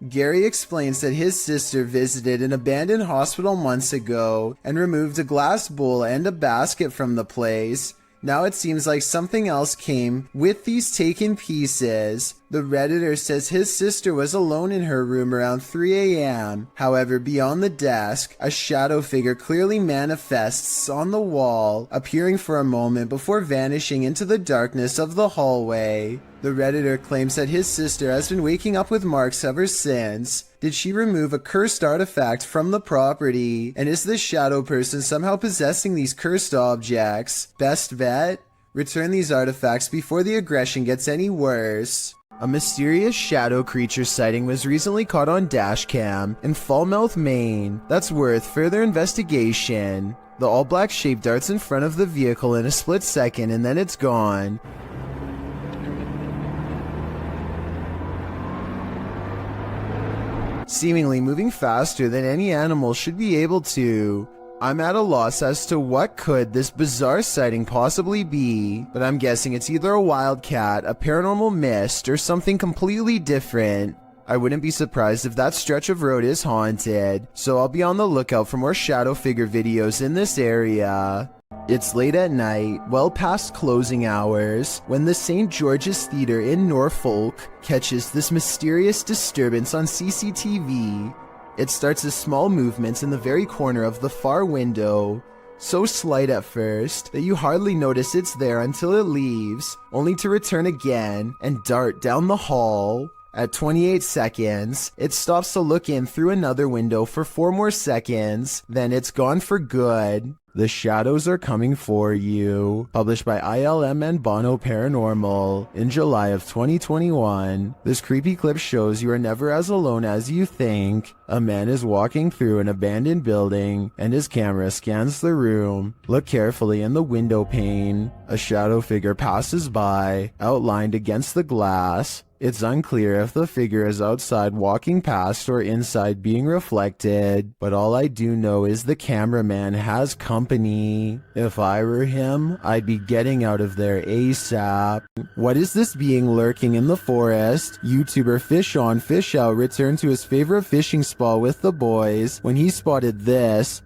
Gary explains that his sister visited an abandoned hospital months ago and removed a glass bowl and a basket from the place. Now it seems like something else came with these taken pieces. The Redditor says his sister was alone in her room around 3 a.m. However, beyond the desk, a shadow figure clearly manifests on the wall, appearing for a moment before vanishing into the darkness of the hallway. The Redditor claims that his sister has been waking up with marks ever since. Did she remove a cursed artifact from the property? And is this shadow person somehow possessing these cursed objects? Best bet? Return these artifacts before the aggression gets any worse. A mysterious shadow creature sighting was recently caught on dashcam in Falmouth, Maine. That's worth further investigation. The all-black shape darts in front of the vehicle in a split second and then it's gone. Seemingly moving faster than any animal should be able to. I'm at a loss as to what could this bizarre sighting possibly be, but I'm guessing it's either a wildcat, a paranormal mist, or something completely different. I wouldn't be surprised if that stretch of road is haunted, so I'll be on the lookout for more shadow figure videos in this area. It's late at night, well past closing hours, when the St. George's Theatre in Norfolk catches this mysterious disturbance on CCTV. It starts as small movements in the very corner of the far window, so slight at first that you hardly notice it's there until it leaves, only to return again and dart down the hall. At 28 seconds, it stops to look in through another window for 4 more seconds, then it's gone for good. The shadows are coming for you. Published by ILM and Bono Paranormal in July of 2021. This creepy clip shows you are never as alone as you think. A man is walking through an abandoned building and his camera scans the room. Look carefully in the window pane. A shadow figure passes by, outlined against the glass. It's unclear if the figure is outside walking past or inside being reflected, but all I do know is the cameraman has company. If I were him, I'd be getting out of there ASAP. What is this being lurking in the forest? YouTuber Fish On Fish Out returned to his favorite fishing spot with the boys when he spotted this.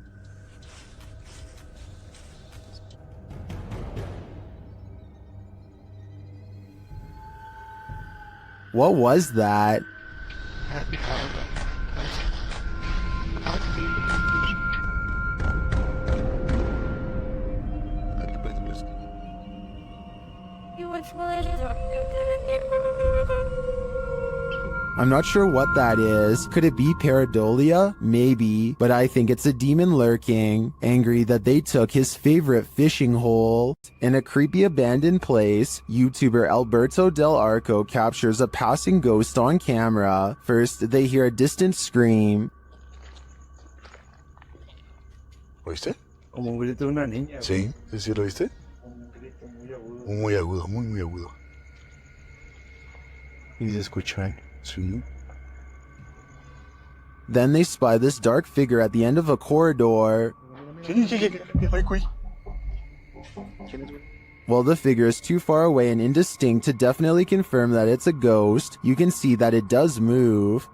What was that? I'm not sure what that is. Could it be pareidolia? Maybe, but I think it's a demon lurking, angry that they took his favorite fishing hole. In a creepy abandoned place, YouTuber Alberto Del Arco captures a passing ghost on camera. First, they hear a distant scream. ¿Oíste? Como un grito de una niña. Sí, sí, ¿lo oíste? Muy agudo, muy agudo. Y se escucha. Sí. Then they spy this dark figure at the end of a corridor. While the figure is too far away and indistinct to definitely confirm that it's a ghost, you can see that it does move.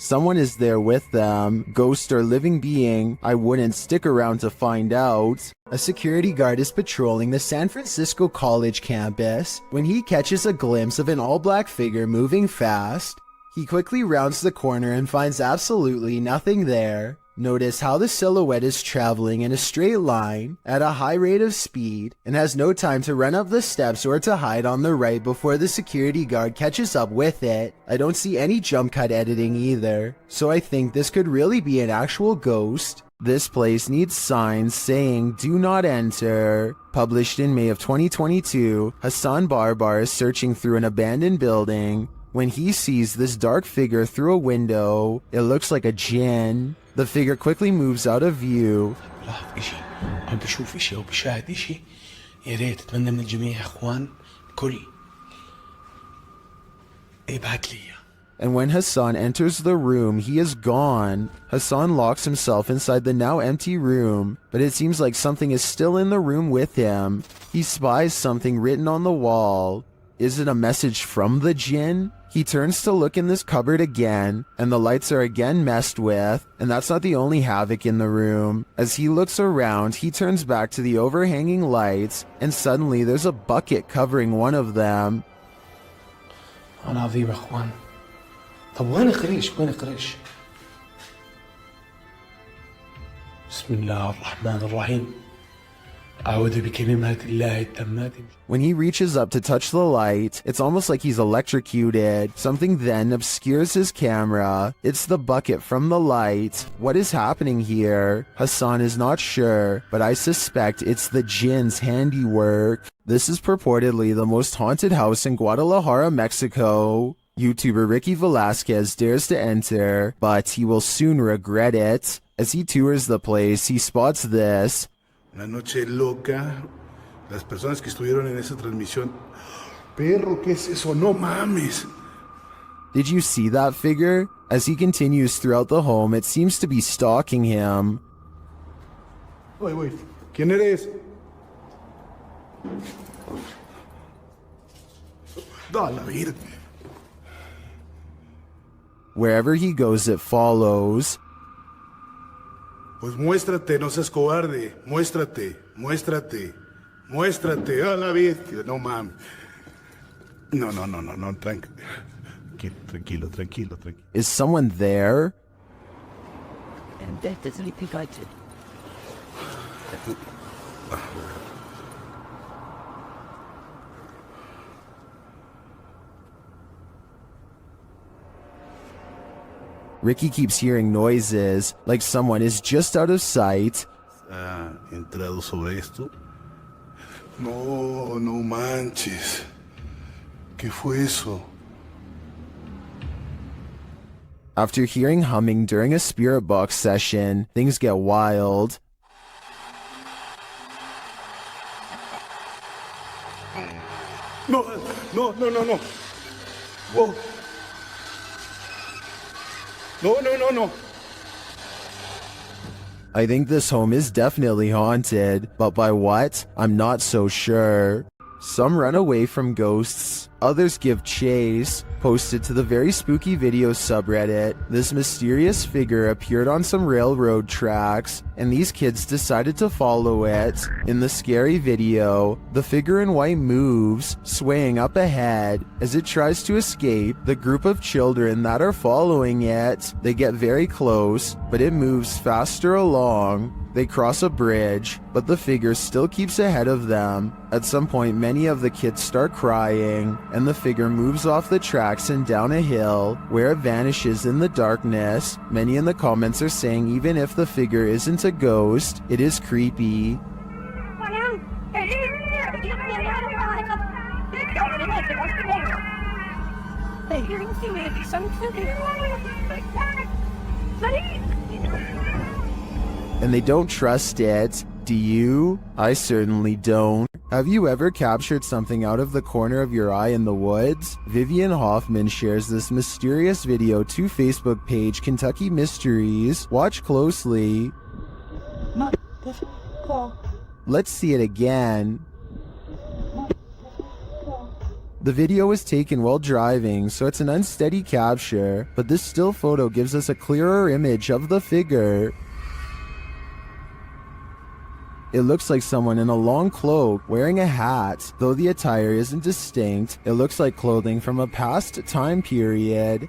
Someone is there with them, ghost or living being. I wouldn't stick around to find out. A security guard is patrolling the San Francisco College campus when he catches a glimpse of an all-black figure moving fast. He quickly rounds the corner and finds absolutely nothing there. Notice how the silhouette is traveling in a straight line at a high rate of speed and has no time to run up the steps or to hide on the right before the security guard catches up with it. I don't see any jump cut editing either, so I think this could really be an actual ghost. This place needs signs saying "Do not enter." Published in May of 2022, Hassan Barbar is searching through an abandoned building when he sees this dark figure through a window. It looks like a jinn. The figure quickly moves out of view. بشوف إشي أو بشاهد إشي يا ريت أتمنى من الجميع يا إخوان كل ابعت لي. And when Hassan enters the room, he is gone. Hassan locks himself inside the now empty room, but it seems like something is still in the room with him. He spies something written on the wall. Is it a message from the jinn? He turns to look in this cupboard again, and the lights are again messed with, and that's not the only havoc in the room. As he looks around, he turns back to the overhanging lights, and suddenly there's a bucket covering one of them. أنا عظيم يا إخوان. طب وين قريش؟ وين قريش؟ بسم الله الرحمن الرحيم. أعوذ بكلمات الله التامات. When he reaches up to touch the light, it's almost like he's electrocuted. Something then obscures his camera. It's the bucket from the light. What is happening here? Hassan is not sure, but I suspect it's the jinn's handiwork. This is purportedly the most haunted house in Guadalajara, Mexico. YouTuber Ricky Velasquez dares to enter, but he will soon regret it. As he tours the place, he spots this. Una noche loca. Las personas que estuvieron en esa transmisión. Perro, ¿qué es eso? No mames. Did you see that figure? As he continues throughout the home, it seems to be stalking him. Wait. ¿Quién eres? Da la vida. Wherever he goes, it follows. Pues muéstrate, no seas cobarde. Muéstrate. A la bestia, no mames. No, tranquilo. Is someone there? And that is repeated. Ricky keeps hearing noises, like someone is just out of sight. Entrado sobre esto. No manches. ¿Qué fue eso? After hearing humming during a spirit box session, things get wild. No. Whoa. No. I think this home is definitely haunted, but by what? I'm not so sure. Some run away from ghosts, others give chase. Posted to the very spooky video subreddit, this mysterious figure appeared on some railroad tracks, and these kids decided to follow it. In the scary video, the figure in white moves, swaying up ahead. As it tries to escape, the group of children that are following it, they get very close, but it moves faster along. They cross a bridge, but the figure still keeps ahead of them. At some point, many of the kids start crying, and the figure moves off the tracks and down a hill, where it vanishes in the darkness. Many in the comments are saying even if the figure isn't a ghost, it is creepy. And they don't trust it. Do you? I certainly don't. Have you ever captured something out of the corner of your eye in the woods? Vivian Hoffman shares this mysterious video to Facebook page Kentucky Mysteries. Watch closely. Let's see it again. The video was taken while driving, so it's an unsteady capture, but this still photo gives us a clearer image of the figure. It looks like someone in a long cloak wearing a hat. Though the attire isn't distinct, it looks like clothing from a past time period.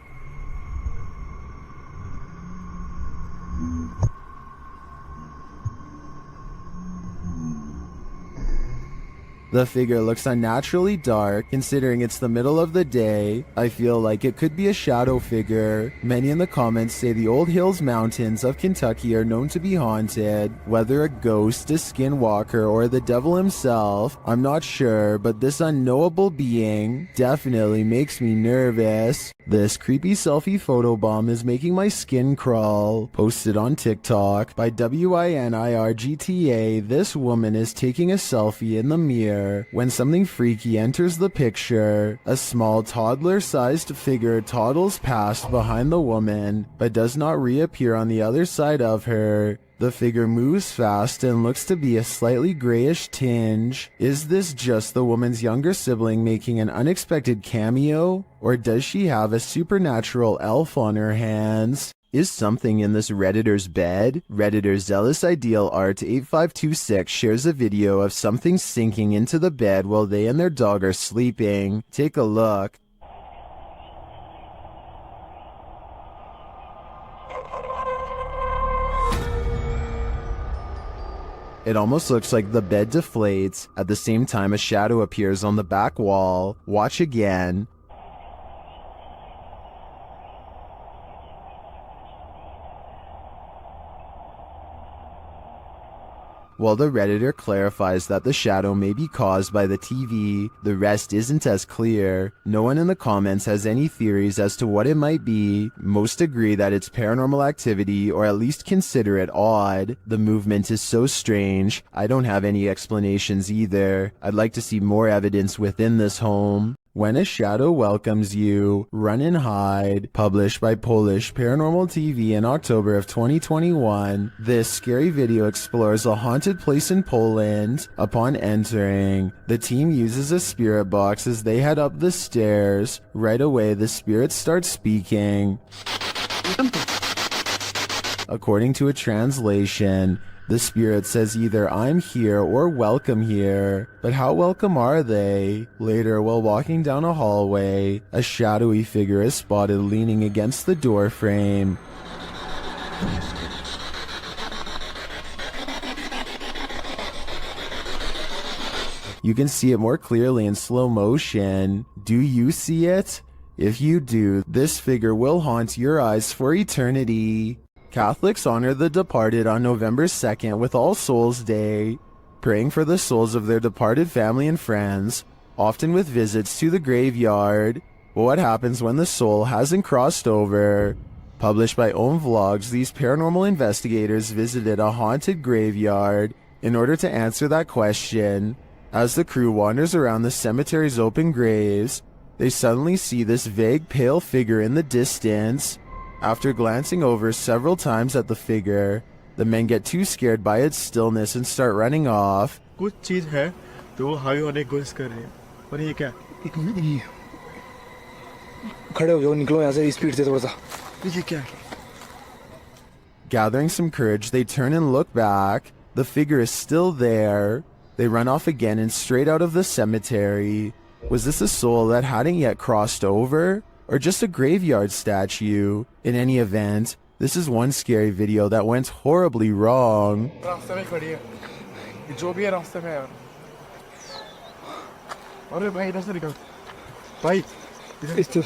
The figure looks unnaturally dark, considering it's the middle of the day. I feel like it could be a shadow figure. Many in the comments say the Old Hills Mountains of Kentucky are known to be haunted. Whether a ghost, a skinwalker, or the devil himself, I'm not sure, but this unknowable being definitely makes me nervous. This creepy selfie photobomb is making my skin crawl. Posted on TikTok by WINIRGTA, this woman is taking a selfie in the mirror when something freaky enters the picture. A small toddler-sized figure toddles past behind the woman, but does not reappear on the other side of her. The figure moves fast and looks to be a slightly grayish tinge. Is this just the woman's younger sibling making an unexpected cameo? Or does she have a supernatural elf on her hands? Is something in this Redditor's bed? Redditor Zealous Ideal Art 8526 shares a video of something sinking into the bed while they and their dog are sleeping. Take a look. It almost looks like the bed deflates. At the same time, a shadow appears on the back wall. Watch again. While the Redditor clarifies that the shadow may be caused by the TV, the rest isn't as clear. No one in the comments has any theories as to what it might be. Most agree that it's paranormal activity, or at least consider it odd. The movement is so strange. I don't have any explanations either. I'd like to see more evidence within this home. When a Shadow Welcomes You, Run and Hide, published by Polish Paranormal TV in October of 2021. This scary video explores a haunted place in Poland. Upon entering, the team uses a spirit box as they head up the stairs. Right away, the spirit starts speaking. According to a translation, the spirit says either "I'm here" or "welcome here." But how welcome are they? Later, while walking down a hallway, a shadowy figure is spotted leaning against the door frame. You can see it more clearly in slow motion. Do you see it? If you do, this figure will haunt your eyes for eternity. Catholics honor the departed on November 2nd with All Souls Day, praying for the souls of their departed family and friends, often with visits to the graveyard. But what happens when the soul hasn't crossed over? Published by Own Vlogs, these paranormal investigators visited a haunted graveyard in order to answer that question. As the crew wanders around the cemetery's open graves, they suddenly see this vague pale figure in the distance. After glancing over several times at the figure, the men get too scared by its stillness and start running off. कुछ चीज है तो वो हावी होने की कोशिश कर रही है और ये क्या खड़े हो जाओ निकलो यहाँ से स्पीड से थोड़ा सा ये क्या Gathering some courage, they turn and look back. The figure is still there. They run off again and straight out of the cemetery. Was this a soul that hadn't yet crossed over? Or just a graveyard statue? In any event, this is one scary video that went horribly wrong. रास्ते में खड़ी है ये जो भी है रास्ते में यार अरे भाई इधर से निकल भाई इधर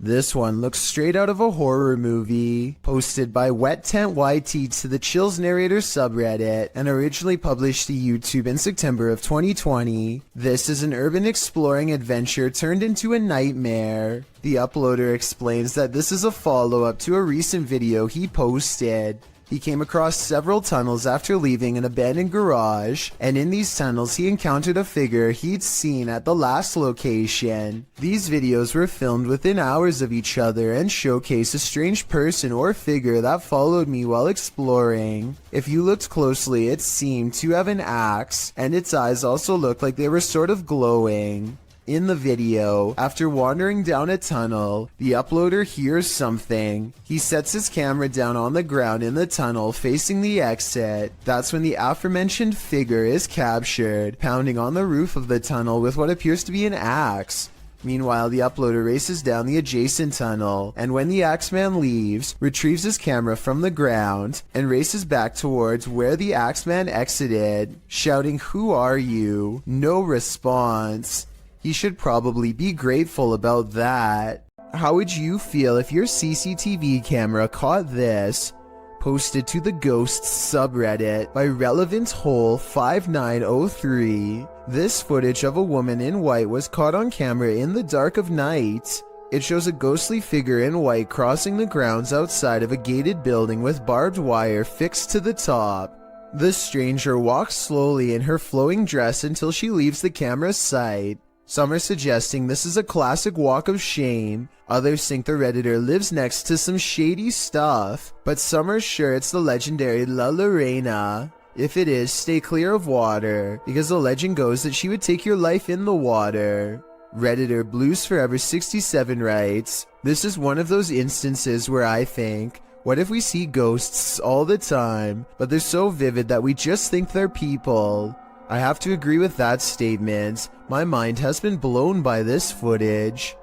This one looks straight out of a horror movie. Posted by Wet Tent YT to the Chills Narrator subreddit and originally published to YouTube in September of 2020. This is an urban exploring adventure turned into a nightmare. The uploader explains that this is a follow-up to a recent video he posted. He came across several tunnels after leaving an abandoned garage, and in these tunnels he encountered a figure he'd seen at the last location. These videos were filmed within hours of each other and showcase a strange person or figure that followed me while exploring. If you looked closely, it seemed to have an axe, and its eyes also looked like they were sort of glowing. In the video, after wandering down a tunnel, the uploader hears something. He sets his camera down on the ground in the tunnel facing the exit. That's when the aforementioned figure is captured, pounding on the roof of the tunnel with what appears to be an axe. Meanwhile, the uploader races down the adjacent tunnel, and when the Axeman leaves, retrieves his camera from the ground, and races back towards where the Axeman exited, shouting, "Who are you?" No response. He should probably be grateful about that. How would you feel if your CCTV camera caught this? Posted to the Ghosts subreddit by Relevant Hole 5903. This footage of a woman in white was caught on camera in the dark of night. It shows a ghostly figure in white crossing the grounds outside of a gated building with barbed wire fixed to the top. The stranger walks slowly in her flowing dress until she leaves the camera's sight. Some are suggesting this is a classic walk of shame, others think the Redditor lives next to some shady stuff, but some are sure it's the legendary La Lorena. If it is, stay clear of water, because the legend goes that she would take your life in the water. Redditor Blues Forever 67 writes, "This is one of those instances where I think, what if we see ghosts all the time, but they're so vivid that we just think they're people?" I have to agree with that statement. My mind has been blown by this footage.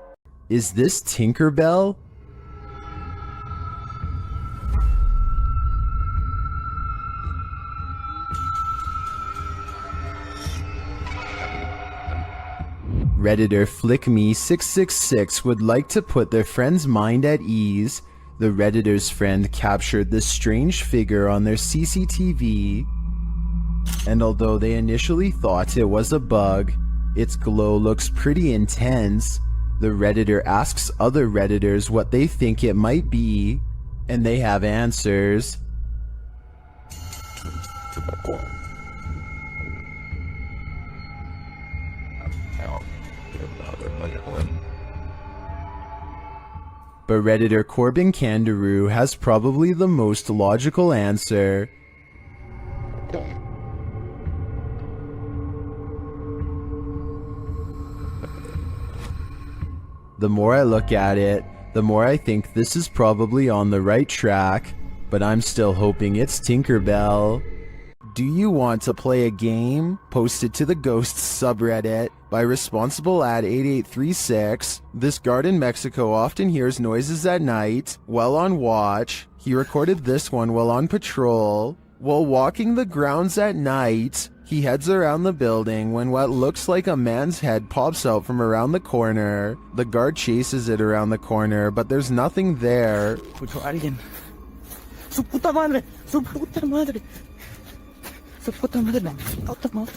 Is this Tinkerbell? Redditor FlickMe666 would like to put their friend's mind at ease. The Redditor's friend captured this strange figure on their CCTV. And although they initially thought it was a bug, its glow looks pretty intense. The Redditor asks other Redditors what they think it might be, and they have answers. But Redditor Corbin Kangaroo has probably the most logical answer. The more I look at it, the more I think this is probably on the right track, but I'm still hoping it's Tinkerbell. Do you want to play a game? Posted to the Ghosts subreddit by ResponsibleAd8836. This guard in Mexico often hears noises at night while on watch. He recorded this one while on patrol. While walking the grounds at night, he heads around the building when what looks like a man's head pops out from around the corner. The guard chases it around the corner, but there's nothing there. Escucho a alguien. Su puta madre, su puta madre. Su puta madre, puta madre.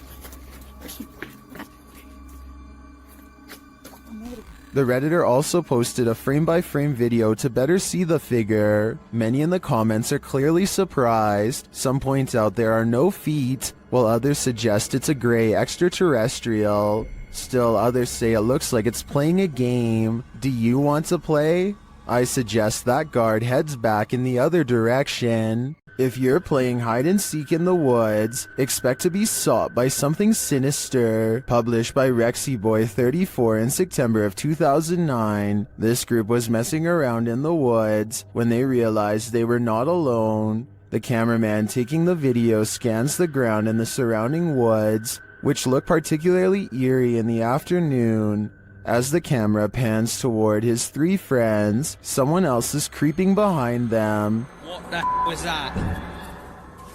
The Redditor also posted a frame-by-frame video to better see the figure. Many in the comments are clearly surprised. Some point out there are no feet, while others suggest it's a gray extraterrestrial. Still, others say it looks like it's playing a game. Do you want to play? I suggest that guard heads back in the other direction. If you're playing hide-and-seek in the woods, expect to be sought by something sinister. Published by RexyBoy34 in September of 2009, this group was messing around in the woods when they realized they were not alone. The cameraman taking the video scans the ground in the surrounding woods, which look particularly eerie in the afternoon. As the camera pans toward his three friends, someone else is creeping behind them. What the was that?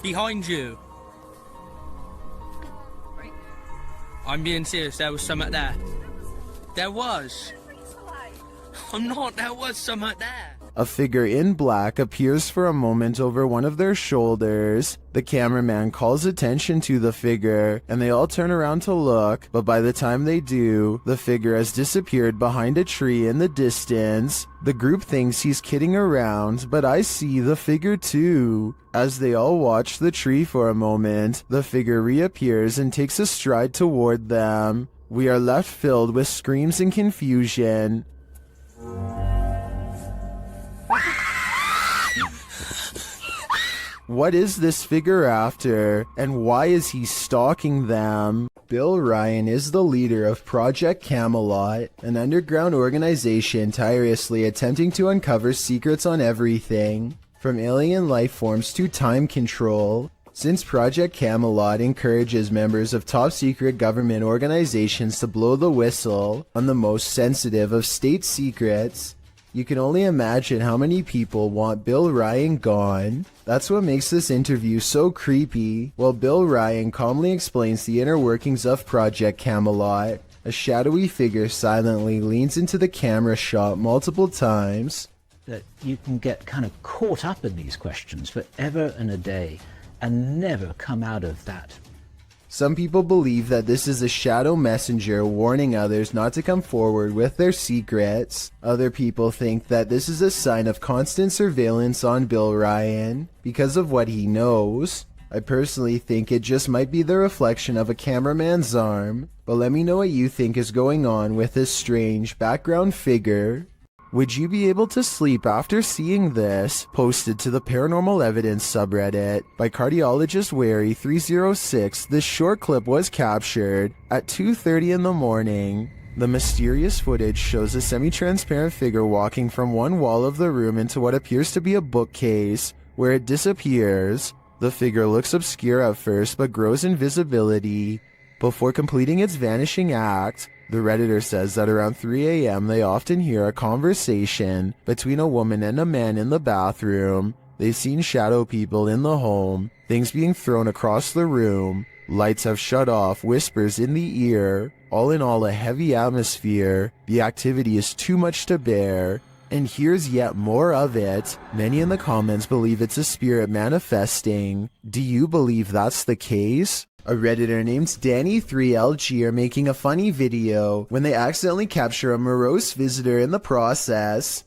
Behind you. I'm being serious, there was something there. There was. I'm not, there was something there. A figure in black appears for a moment over one of their shoulders. The cameraman calls attention to the figure, and they all turn around to look, but by the time they do, the figure has disappeared behind a tree in the distance. The group thinks he's kidding around, but I see the figure too. As they all watch the tree for a moment, the figure reappears and takes a stride toward them. We are left filled with screams and confusion. What is this figure after, and why is he stalking them? Bill Ryan is the leader of Project Camelot, an underground organization tirelessly attempting to uncover secrets on everything, from alien life forms to time control. Since Project Camelot encourages members of top-secret government organizations to blow the whistle on the most sensitive of state secrets, you can only imagine how many people want Bill Ryan gone. That's what makes this interview so creepy. While Bill Ryan calmly explains the inner workings of Project Camelot, a shadowy figure silently leans into the camera shot multiple times. That you can get kind of caught up in these questions forever and a day and never come out of that. Some people believe that this is a shadow messenger warning others not to come forward with their secrets. Other people think that this is a sign of constant surveillance on Bill Ryan because of what he knows. I personally think it just might be the reflection of a cameraman's arm, but let me know what you think is going on with this strange background figure. Would you be able to sleep after seeing this? Posted to the Paranormal Evidence subreddit by cardiologist Wary 306, this short clip was captured at 2:30 in the morning. The mysterious footage shows a semi-transparent figure walking from one wall of the room into what appears to be a bookcase, where it disappears. The figure looks obscure at first but grows in visibility before completing its vanishing act. The Redditor says that around 3 a.m. they often hear a conversation between a woman and a man in the bathroom. They've seen shadow people in the home, things being thrown across the room, lights have shut off, whispers in the ear. All in all, a heavy atmosphere. The activity is too much to bear. And here's yet more of it. Many in the comments believe it's a spirit manifesting. Do you believe that's the case? A Redditor named Danny3LG are making a funny video when they accidentally capture a morose visitor in the process.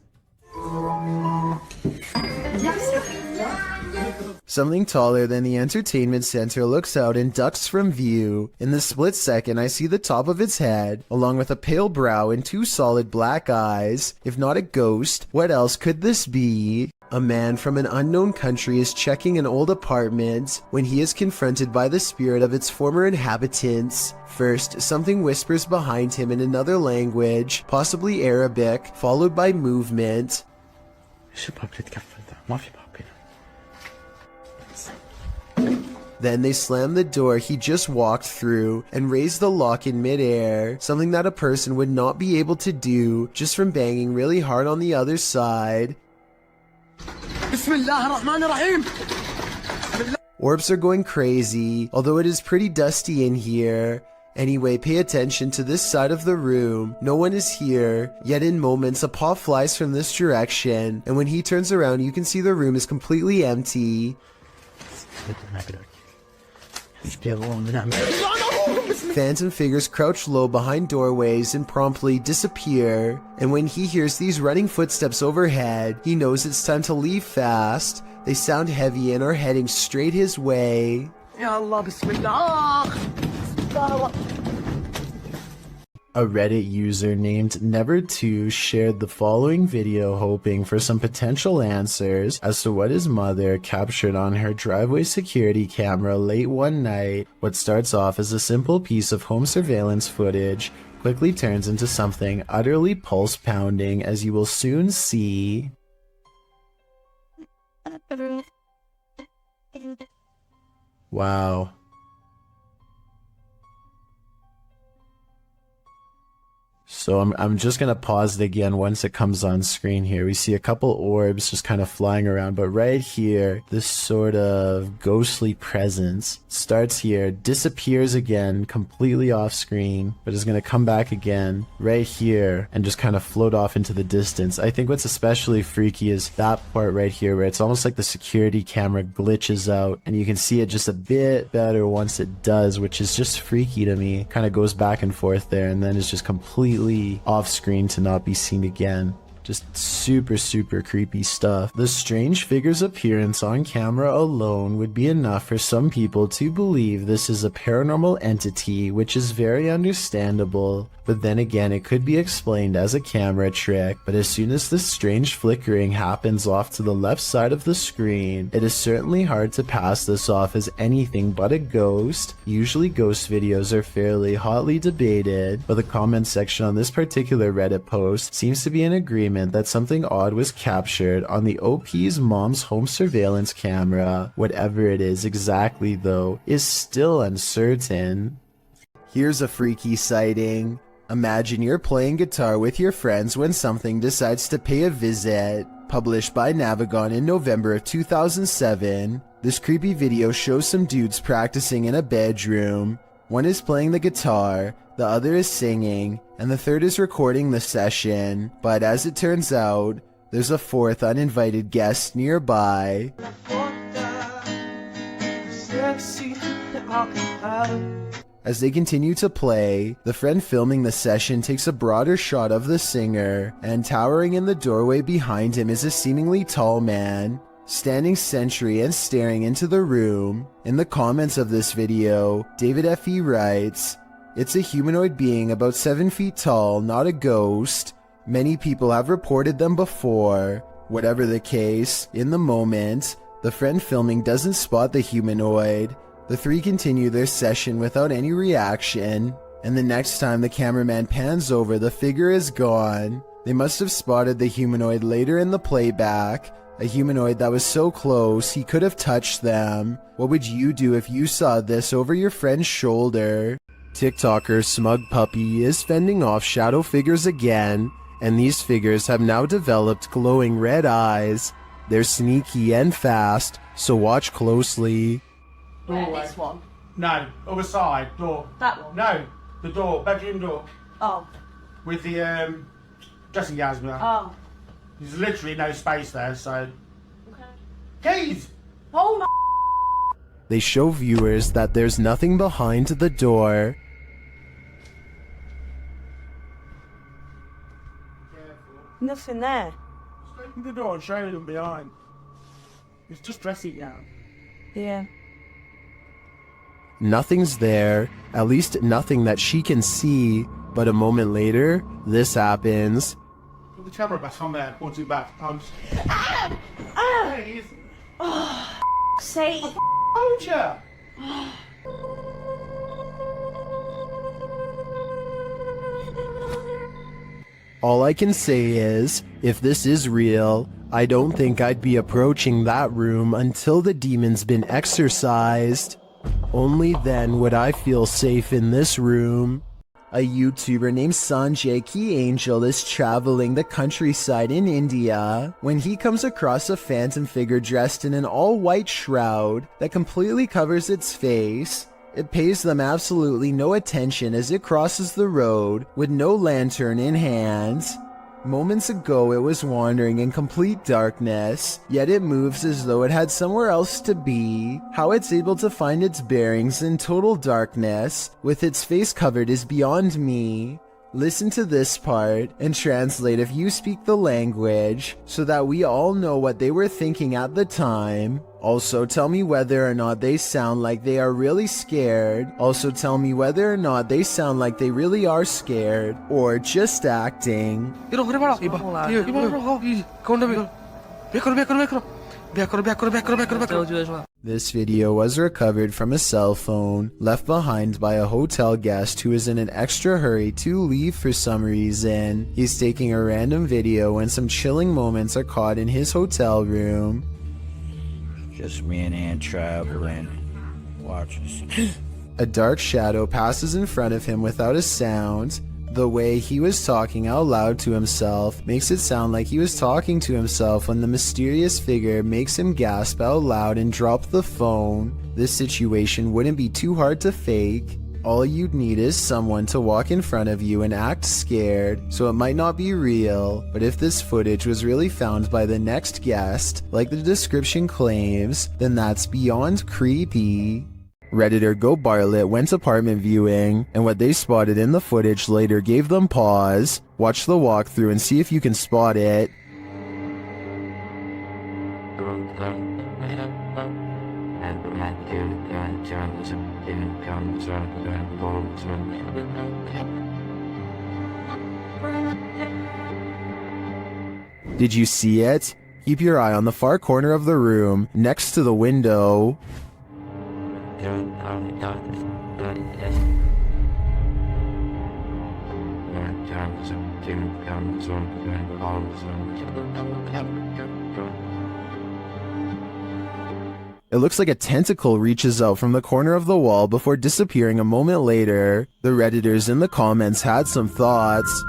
Something taller than the entertainment center looks out and ducks from view. In the split second, I see the top of its head, along with a pale brow and two solid black eyes. If not a ghost, what else could this be? A man from an unknown country is checking an old apartment when he is confronted by the spirit of its former inhabitants. First, something whispers behind him in another language, possibly Arabic, followed by movement. Then they slam the door he just walked through and raise the lock in midair, something that a person would not be able to do just from banging really hard on the other side. Orbs are going crazy, although it is pretty dusty in here. Anyway, pay attention to this side of the room. No one is here, yet in moments a paw flies from this direction, and when he turns around you can see the room is completely empty. Phantom figures crouch low behind doorways and promptly disappear, and when he hears these running footsteps overhead, he knows it's time to leave fast. They sound heavy and are heading straight his way. A Reddit user named Never2 shared the following video hoping for some potential answers as to what his mother captured on her driveway security camera late one night. What starts off as a simple piece of home surveillance footage quickly turns into something utterly pulse-pounding, as you will soon see. Wow. So I'm just gonna pause it again once it comes on screen here. We see a couple orbs just kind of flying around, but right here, this sort of ghostly presence starts here, disappears again, completely off screen, but is gonna come back again right here and just kind of float off into the distance. I think what's especially freaky is that part right here where it's almost like the security camera glitches out and you can see it just a bit better once it does, which is just freaky to me. Kind of goes back and forth there and then is just completely off screen to not be seen again. Just super creepy stuff. The strange figure's appearance on camera alone would be enough for some people to believe this is a paranormal entity, which is very understandable. But then again, it could be explained as a camera trick. But as soon as this strange flickering happens off to the left side of the screen, it is certainly hard to pass this off as anything but a ghost. Usually ghost videos are fairly hotly debated, but the comment section on this particular Reddit post seems to be in agreement that something odd was captured on the OP's mom's home surveillance camera. Whatever it is exactly, though, is still uncertain. Here's a freaky sighting. Imagine you're playing guitar with your friends when something decides to pay a visit. Published by Navigon in November of 2007, this creepy video shows some dudes practicing in a bedroom. One is playing the guitar, the other is singing, and the third is recording the session. But as it turns out, there's a fourth uninvited guest nearby. As they continue to play, the friend filming the session takes a broader shot of the singer, and towering in the doorway behind him is a seemingly tall man, standing sentry and staring into the room. In the comments of this video, David F.E. writes, "It's a humanoid being about 7 feet tall, not a ghost. Many people have reported them before." Whatever the case, in the moment, the friend filming doesn't spot the humanoid. The three continue their session without any reaction, and the next time the cameraman pans over, the figure is gone. They must have spotted the humanoid later in the playback, a humanoid that was so close he could have touched them. What would you do if you saw this over your friend's shoulder? TikToker Smug Puppy is fending off shadow figures again, and these figures have now developed glowing red eyes. They're sneaky and fast, so watch closely. This one. No, other side, door. That one? No, the door, bedroom door. Oh. With the dressing gowns. Oh. There's literally no space there, so... Okay. Keys! Oh my... They show viewers that there's nothing behind the door. Nothing there. Just open the door and show them behind. It's just dressing gown. Yeah. Nothing's there, at least nothing that she can see, but a moment later, this happens. Put the camera back on there, point it back. Ah! Please. Oh, say. Hold ya! All I can say is, if this is real, I don't think I'd be approaching that room until the demon's been exorcised. Only then would I feel safe in this room. A YouTuber named Sanjay Key Angel is traveling the countryside in India when he comes across a phantom figure dressed in an all-white shroud that completely covers its face. It pays them absolutely no attention as it crosses the road with no lantern in hand. Moments ago it was wandering in complete darkness, yet it moves as though it had somewhere else to be. How it's able to find its bearings in total darkness, with its face covered, is beyond me. Listen to this part and translate if you speak the language, so that we all know what they were thinking at the time. Also tell me whether or not they sound like they are really scared. Also tell me whether or not they sound like they really are scared, or just acting. This video was recovered from a cell phone left behind by a hotel guest who is in an extra hurry to leave for some reason. He's taking a random video when some chilling moments are caught in his hotel room. Just me and Ann traveling. Watch us. A dark shadow passes in front of him without a sound. The way he was talking out loud to himself makes it sound like he was talking to himself when the mysterious figure makes him gasp out loud and drop the phone. This situation wouldn't be too hard to fake. All you'd need is someone to walk in front of you and act scared, so it might not be real, but if this footage was really found by the next guest, like the description claims, then that's beyond creepy. Redditor Go Bartlett went apartment viewing, and what they spotted in the footage later gave them pause. Watch the walkthrough and see if you can spot it. Did you see it? Keep your eye on the far corner of the room, next to the window. It looks like a tentacle reaches out from the corner of the wall before disappearing a moment later. The Redditors in the comments had some thoughts.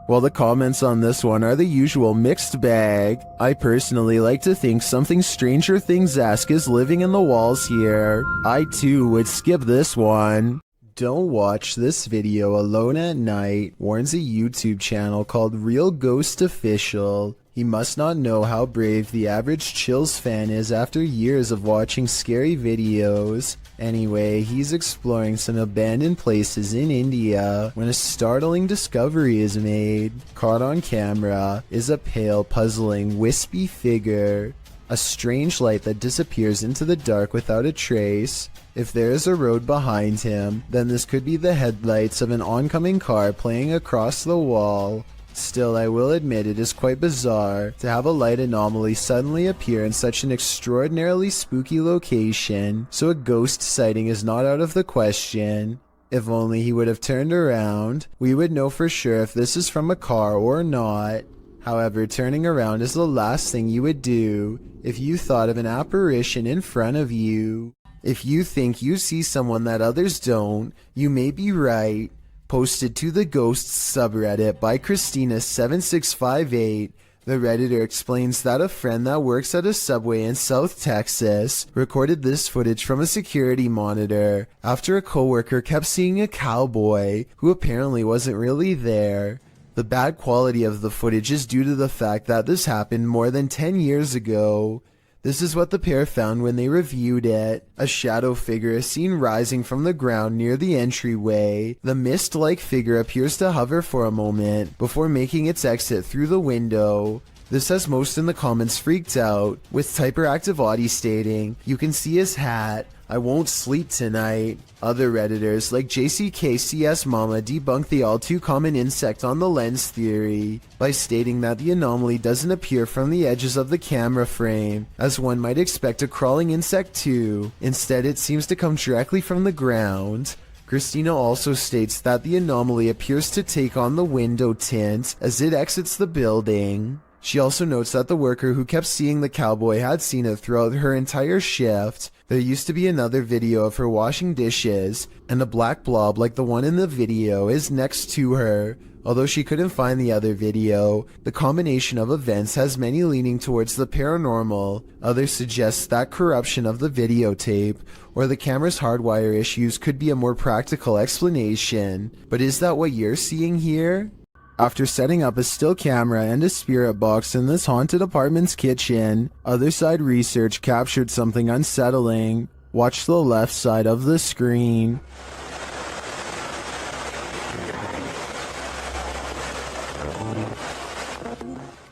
Well, the comments on this one are the usual mixed bag. I personally like to think something Stranger Things-esque is living in the walls here. I too would skip this one. Don't watch this video alone at night, warns a YouTube channel called Real Ghost Official. He must not know how brave the average Chills fan is after years of watching scary videos. Anyway, he's exploring some abandoned places in India when a startling discovery is made. Caught on camera is a pale, puzzling, wispy figure. A strange light that disappears into the dark without a trace. If there is a road behind him, then this could be the headlights of an oncoming car playing across the wall. Still, I will admit it is quite bizarre to have a light anomaly suddenly appear in such an extraordinarily spooky location, so a ghost sighting is not out of the question. If only he would have turned around, we would know for sure if this is from a car or not. However, turning around is the last thing you would do if you thought of an apparition in front of you. If you think you see someone that others don't, you may be right. Posted to the Ghosts subreddit by Christina7658, the Redditor explains that a friend that works at a Subway in South Texas recorded this footage from a security monitor after a coworker kept seeing a cowboy who apparently wasn't really there. The bad quality of the footage is due to the fact that this happened more than 10 years ago. This is what the pair found when they reviewed it. A shadow figure is seen rising from the ground near the entryway. The mist-like figure appears to hover for a moment before making its exit through the window. This has most in the comments freaked out, with Typeractive Audie stating, "You can see his hat. I won't sleep tonight." Other Redditors like JCKCS Mama debunk the all too common insect on the lens theory by stating that the anomaly doesn't appear from the edges of the camera frame, as one might expect a crawling insect to. Instead, it seems to come directly from the ground. Christina also states that the anomaly appears to take on the window tint as it exits the building. She also notes that the worker who kept seeing the cowboy had seen it throughout her entire shift. There used to be another video of her washing dishes, and a black blob like the one in the video is next to her. Although she couldn't find the other video, the combination of events has many leaning towards the paranormal. Others suggest that corruption of the videotape or the camera's hardwire issues could be a more practical explanation. But is that what you're seeing here? After setting up a still camera and a spirit box in this haunted apartment's kitchen, Other Side Research captured something unsettling. Watch the left side of the screen.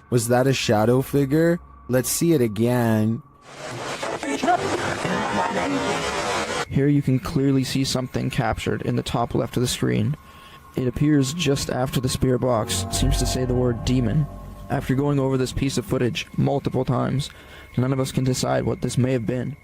Was that a shadow figure? Let's see it again. Here you can clearly see something captured in the top left of the screen. It appears just after the spirit box seems to say the word demon. After going over this piece of footage multiple times, none of us can decide what this may have been.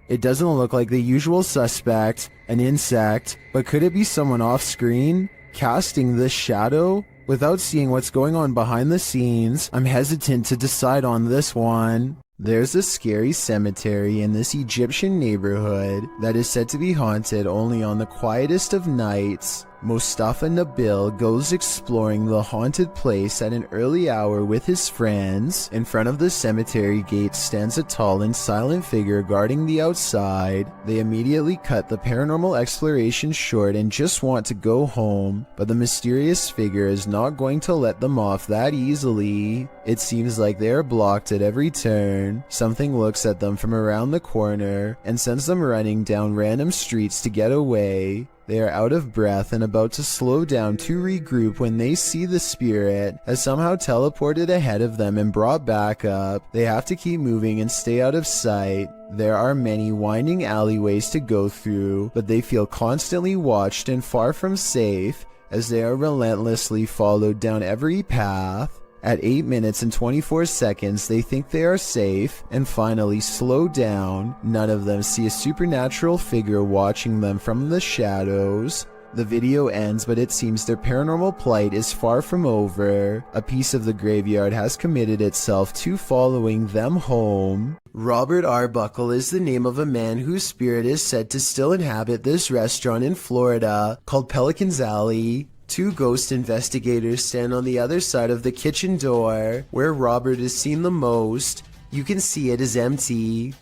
It doesn't look like the usual suspect, an insect, but could it be someone off screen, casting this shadow? Without seeing what's going on behind the scenes, I'm hesitant to decide on this one. There's a scary cemetery in this Egyptian neighborhood that is said to be haunted only on the quietest of nights. Mustafa Nabil goes exploring the haunted place at an early hour with his friends. In front of the cemetery gate stands a tall and silent figure guarding the outside. They immediately cut the paranormal exploration short and just want to go home, but the mysterious figure is not going to let them off that easily. It seems like they are blocked at every turn. Something looks at them from around the corner and sends them running down random streets to get away. They are out of breath and about to slow down to regroup when they see the spirit has somehow teleported ahead of them and brought back up. They have to keep moving and stay out of sight. There are many winding alleyways to go through, but they feel constantly watched and far from safe as they are relentlessly followed down every path. At 8 minutes and 24 seconds, they think they are safe and finally slow down. None of them see a supernatural figure watching them from the shadows. The video ends, but it seems their paranormal plight is far from over. A piece of the graveyard has committed itself to following them home. Robert Arbuckle is the name of a man whose spirit is said to still inhabit this restaurant in Florida called Pelican's Alley. Two ghost investigators stand on the other side of the kitchen door, where Robert is seen the most. You can see it is empty.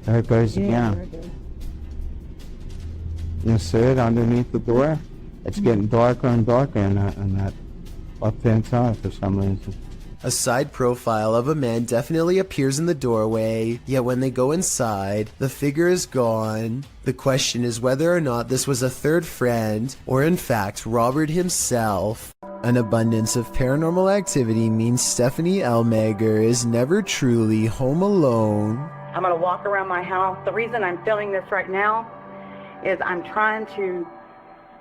There it goes again. You see it underneath the door? It's getting darker and darker in that left-hand side for some reason. A side profile of a man definitely appears in the doorway, yet when they go inside, the figure is gone. The question is whether or not this was a third friend, or in fact Robert himself. An abundance of paranormal activity means Stephanie Elmager is never truly home alone. I'm gonna walk around my house. The reason I'm filming this right now is I'm trying to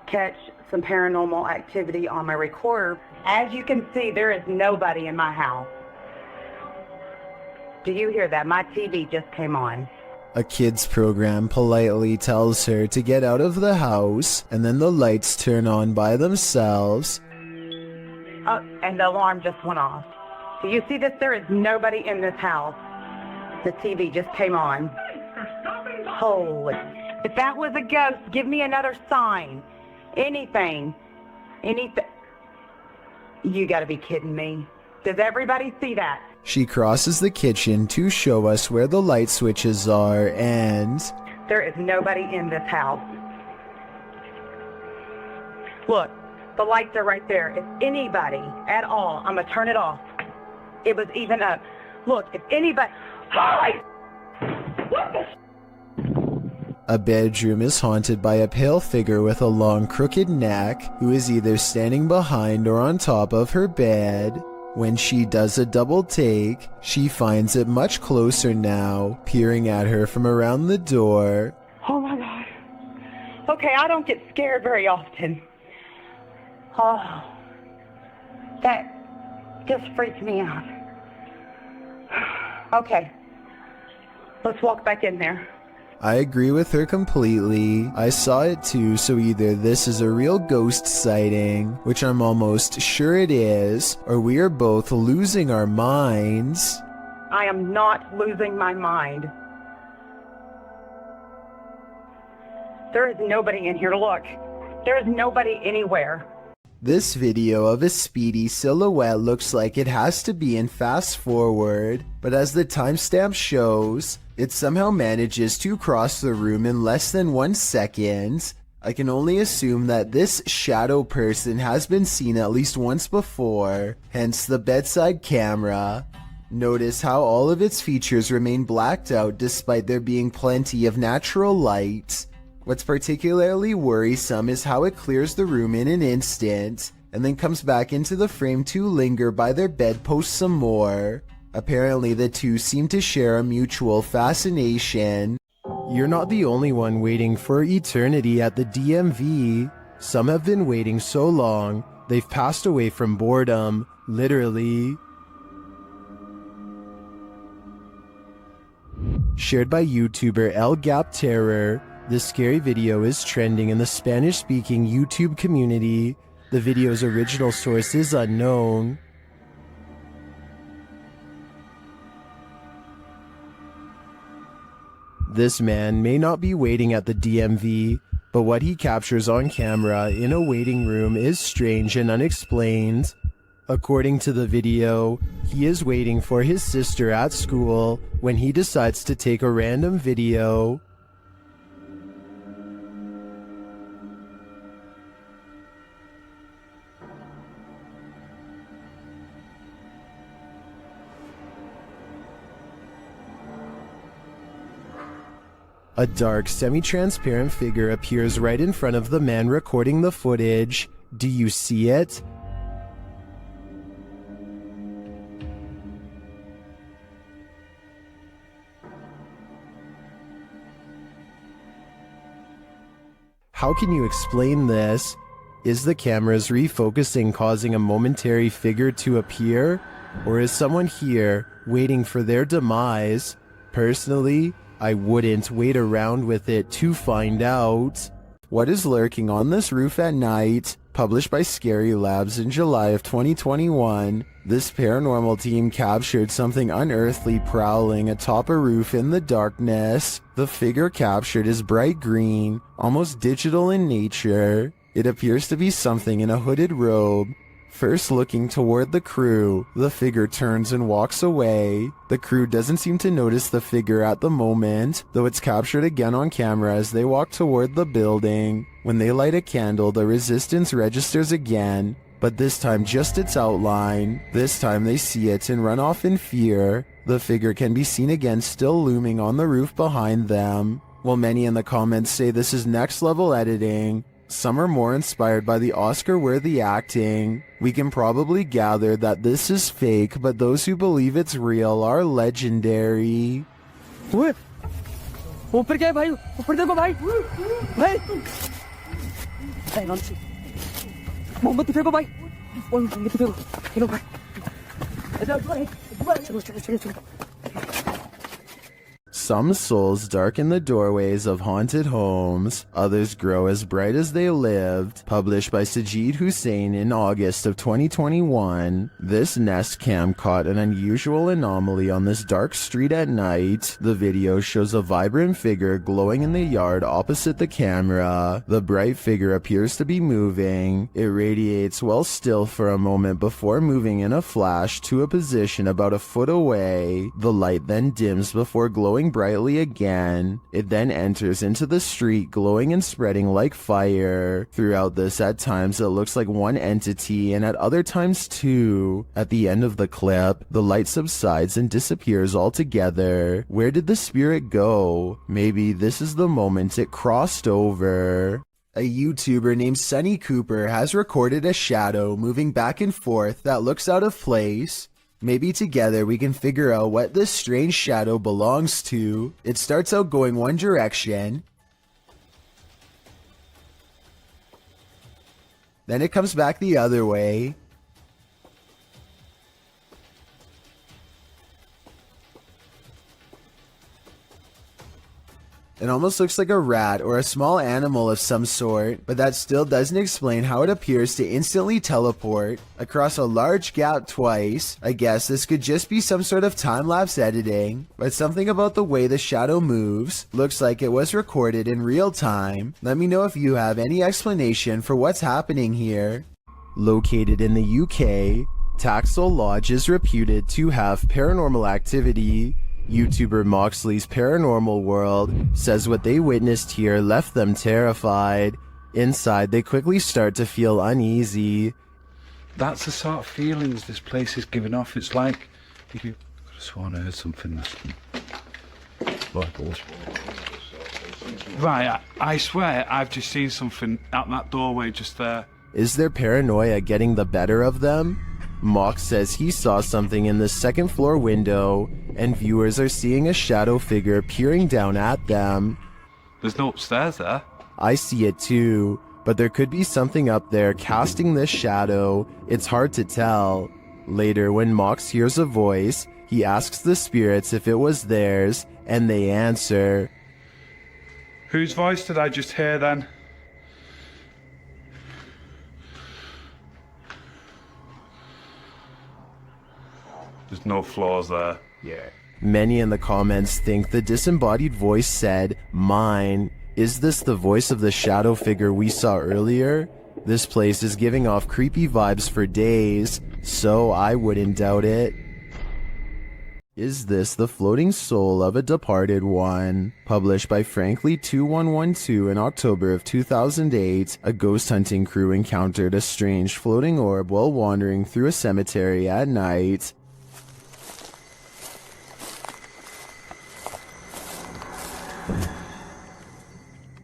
catch some paranormal activity on my recorder. As you can see, there is nobody in my house. Do you hear that? My TV just came on. A kids program politely tells her to get out of the house, and then the lights turn on by themselves. Oh, and the alarm just went off. Do you see this? There is nobody in this house. The TV just came on. Holy. If that was a ghost, give me another sign. Anything. Anything. You gotta be kidding me. Does everybody see that? She crosses the kitchen to show us where the light switches are, and there is nobody in this house. Look, the lights are right there. If anybody at all, I'm gonna turn it off. It was even up. Look, if anybody... What the... A bedroom is haunted by a pale figure with a long crooked neck who is either standing behind or on top of her bed. When she does a double take, she finds it much closer now, peering at her from around the door. Oh my God. Okay, I don't get scared very often. Oh, that just freaked me out. Okay, let's walk back in there. I agree with her completely. I saw it too, so either this is a real ghost sighting, which I'm almost sure it is, or we are both losing our minds. I am not losing my mind. There is nobody in here. Look, there is nobody anywhere. This video of a speedy silhouette looks like it has to be in fast forward, but as the timestamp shows, it somehow manages to cross the room in less than 1 second. I can only assume that this shadow person has been seen at least once before, hence the bedside camera. Notice how all of its features remain blacked out despite there being plenty of natural light. What's particularly worrisome is how it clears the room in an instant, and then comes back into the frame to linger by their bedpost some more. Apparently the two seem to share a mutual fascination. You're not the only one waiting for eternity at the DMV. Some have been waiting so long, they've passed away from boredom, literally. Shared by YouTuber El Gap Terror, this scary video is trending in the Spanish-speaking YouTube community. The video's original source is unknown. This man may not be waiting at the DMV, but what he captures on camera in a waiting room is strange and unexplained. According to the video, he is waiting for his sister at school when he decides to take a random video. A dark, semi-transparent figure appears right in front of the man recording the footage. Do you see it? How can you explain this? Is the camera's refocusing causing a momentary figure to appear? Or is someone here waiting for their demise? Personally, I wouldn't wait around with it to find out. What is lurking on this roof at night? Published by Scary Labs in July of 2021, this paranormal team captured something unearthly prowling atop a roof in the darkness. The figure captured is bright green, almost digital in nature. It appears to be something in a hooded robe. First looking toward the crew, the figure turns and walks away. The crew doesn't seem to notice the figure at the moment, though it's captured again on camera as they walk toward the building. When they light a candle, the resistance registers again, but this time just its outline. This time they see it and run off in fear. The figure can be seen again still looming on the roof behind them. While many in the comments say this is next level editing, some are more inspired by the Oscar-worthy acting. We can probably gather that this is fake, but those who believe it's real are legendary. ऊपर क्या है भाई ऊपर देखो भाई भाई मोमबत्ती फेंको भाई मोमबत्ती फेंको चलो भाई चलो चलो चलो चलो Some souls darken the doorways of haunted homes, others grow as bright as they lived. Published by Sajid Hussein in August of 2021, this Nest Cam caught an unusual anomaly on this dark street at night. The video shows a vibrant figure glowing in the yard opposite the camera. The bright figure appears to be moving. It radiates while still for a moment before moving in a flash to a position about a foot away. The light then dims before glowing brightly again. It then enters into the street, glowing and spreading like fire. Throughout this, at times it looks like one entity, and at other times two. At the end of the clip, the light subsides and disappears altogether. Where did the spirit go? Maybe this is the moment it crossed over. A YouTuber named Sunny Cooper has recorded a shadow moving back and forth that looks out of place. Maybe together we can figure out what this strange shadow belongs to. It starts out going one direction, then it comes back the other way. It almost looks like a rat or a small animal of some sort, but that still doesn't explain how it appears to instantly teleport across a large gap twice. I guess this could just be some sort of time-lapse editing, but something about the way the shadow moves looks like it was recorded in real time. Let me know if you have any explanation for what's happening here. Located in the UK, Taxel Lodge is reputed to have paranormal activity. YouTuber Moxley's Paranormal World says what they witnessed here left them terrified. Inside, they quickly start to feel uneasy. That's the sort of feelings this place is giving off. It's like if you could have sworn I heard something. Right, I swear I've just seen something out that doorway just there. Is their paranoia getting the better of them? Mox says he saw something in the second floor window, and viewers are seeing a shadow figure peering down at them. There's no upstairs there. I see it too, but there could be something up there casting this shadow. It's hard to tell. Later, when Mox hears a voice, he asks the spirits if it was theirs, and they answer. Whose voice did I just hear then? There's no flaws there. Yeah. Many in the comments think the disembodied voice said, "Mine." Is this the voice of the shadow figure we saw earlier? This place is giving off creepy vibes for days, so I wouldn't doubt it. Is this the floating soul of a departed one? Published by Frankly2112 in October of 2008, a ghost hunting crew encountered a strange floating orb while wandering through a cemetery at night.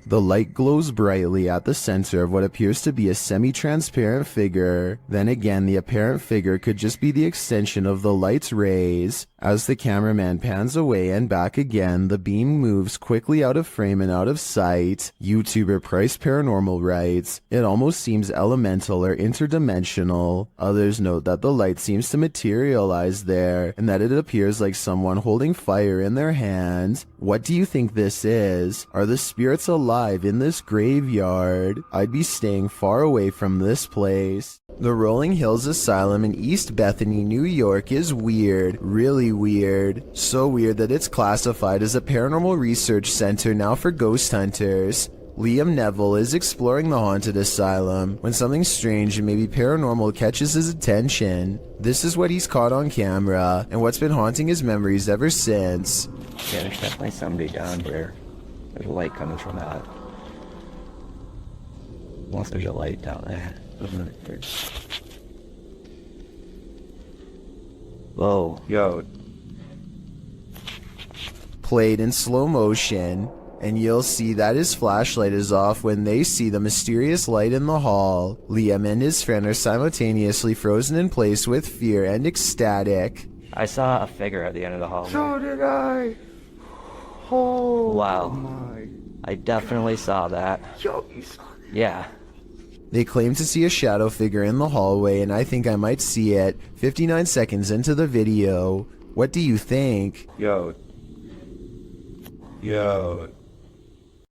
The light glows brightly at the center of what appears to be a semi-transparent figure. Then again, the apparent figure could just be the extension of the light's rays. As the cameraman pans away and back again, the beam moves quickly out of frame and out of sight. YouTuber Price Paranormal writes, "It almost seems elemental or interdimensional." Others note that the light seems to materialize there, and that it appears like someone holding fire in their hand. What do you think this is? Are the spirits alive in this graveyard? I'd be staying far away from this place. The Rolling Hills Asylum in East Bethany, New York is weird, really weird. So weird that it's classified as a paranormal research center now for ghost hunters. Liam Neville is exploring the haunted asylum when something strange and maybe paranormal catches his attention. This is what he's caught on camera and what's been haunting his memories ever since. Yeah, there's definitely somebody down here. There's a light coming from that. Unless there's a light down there. Whoa. Yo. Played in slow motion, and you'll see that his flashlight is off when they see the mysterious light in the hall. Liam and his friend are simultaneously frozen in place with fear and ecstatic. I saw a figure at the end of the hallway. So did I. Oh wow. my. I definitely saw that. Yo, you saw that? Yeah. They claim to see a shadow figure in the hallway, and I think I might see it 59 seconds into the video. What do you think? Yo.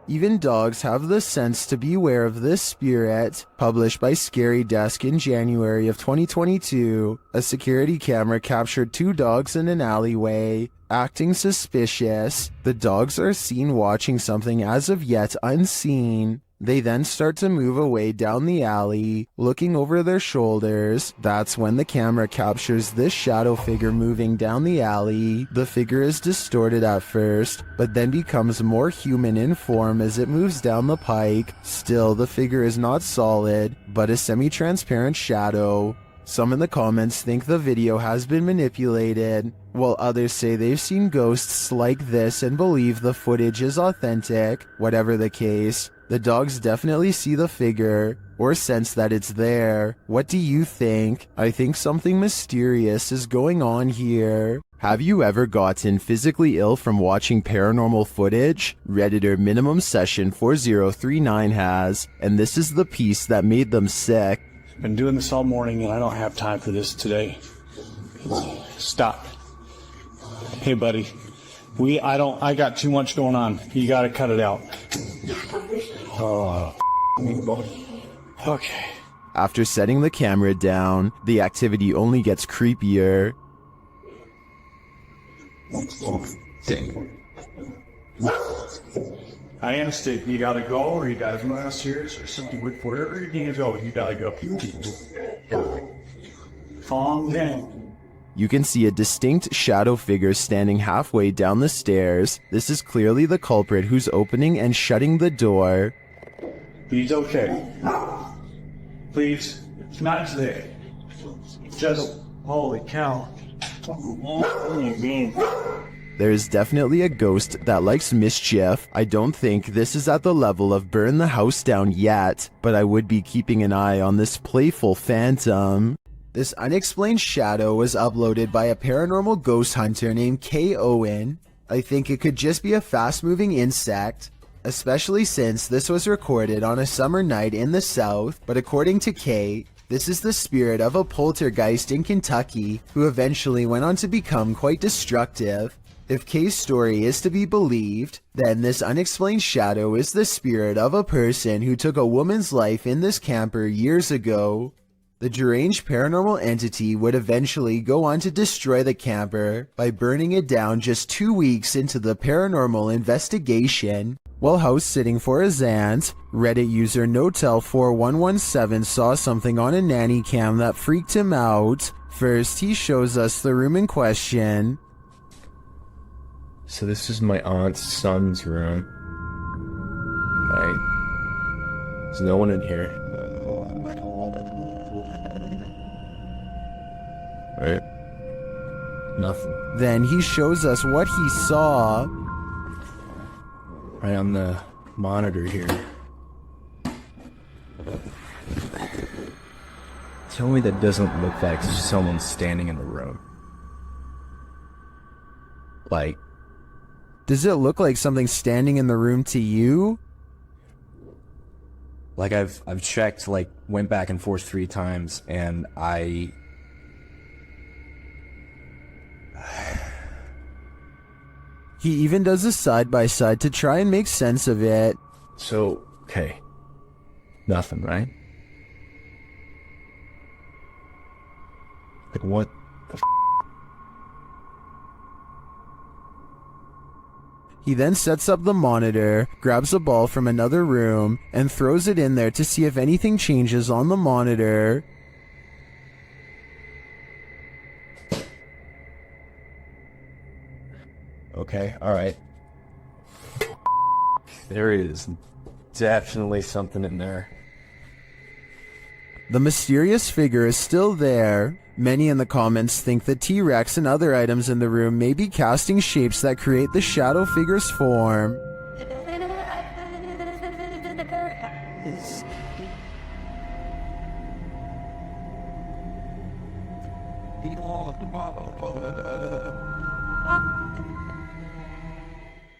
Even dogs have the sense to beware of this spirit. Published by Scary Desk in January of 2022, a security camera captured two dogs in an alleyway, acting suspicious. The dogs are seen watching something as of yet unseen. They then start to move away down the alley, looking over their shoulders. That's when the camera captures this shadow figure moving down the alley. The figure is distorted at first, but then becomes more human in form as it moves down the pike. Still, the figure is not solid, but a semi-transparent shadow. Some in the comments think the video has been manipulated, while others say they've seen ghosts like this and believe the footage is authentic. Whatever the case, the dogs definitely see the figure, or sense that it's there. What do you think? I think something mysterious is going on here. Have you ever gotten physically ill from watching paranormal footage? Redditor Minimum Session 4039 has, and this is the piece that made them sick. Been doing this all morning and I don't have time for this today. Stop. Hey buddy, I got too much going on. You gotta cut it out. Oh, okay. After setting the camera down, the activity only gets creepier. Dang. I understand. You gotta go, or you guys want us here, or something. Wherever you need to go, you gotta go. Calm down. You can see a distinct shadow figure standing halfway down the stairs. This is clearly the culprit who's opening and shutting the door. He's okay. Please, it's not there. Just, holy cow. There is definitely a ghost that likes mischief. I don't think this is at the level of burn the house down yet, but I would be keeping an eye on this playful phantom. This unexplained shadow was uploaded by a paranormal ghost hunter named K. Owen. I think it could just be a fast-moving insect, especially since this was recorded on a summer night in the South, but according to K, this is the spirit of a poltergeist in Kentucky who eventually went on to become quite destructive. If Kay's story is to be believed, then this unexplained shadow is the spirit of a person who took a woman's life in this camper years ago. The The deranged paranormal entity would eventually go on to destroy the camper by burning it down just 2 weeks into the paranormal investigation. While house sitting for his aunt, Reddit user Notel4117 saw something on a nanny cam that freaked him out. First, he shows us the room in question. So this is my aunt's son's room. Right? There's no one in here. Right? Nothing. Then he shows us what he saw. Right on the monitor here. Tell me that doesn't look like someone standing in the room. Like, does it look like something standing in the room to you? Like I've checked, like went back and forth 3 times, and He even does a side-by-side to try and make sense of it. So, okay. Nothing, right? Like what the f***? He then sets up the monitor, grabs a ball from another room, and throws it in there to see if anything changes on the monitor. Okay, alright. There is definitely something in there. The mysterious figure is still there. Many in the comments think the T-Rex and other items in the room may be casting shapes that create the shadow figure's form.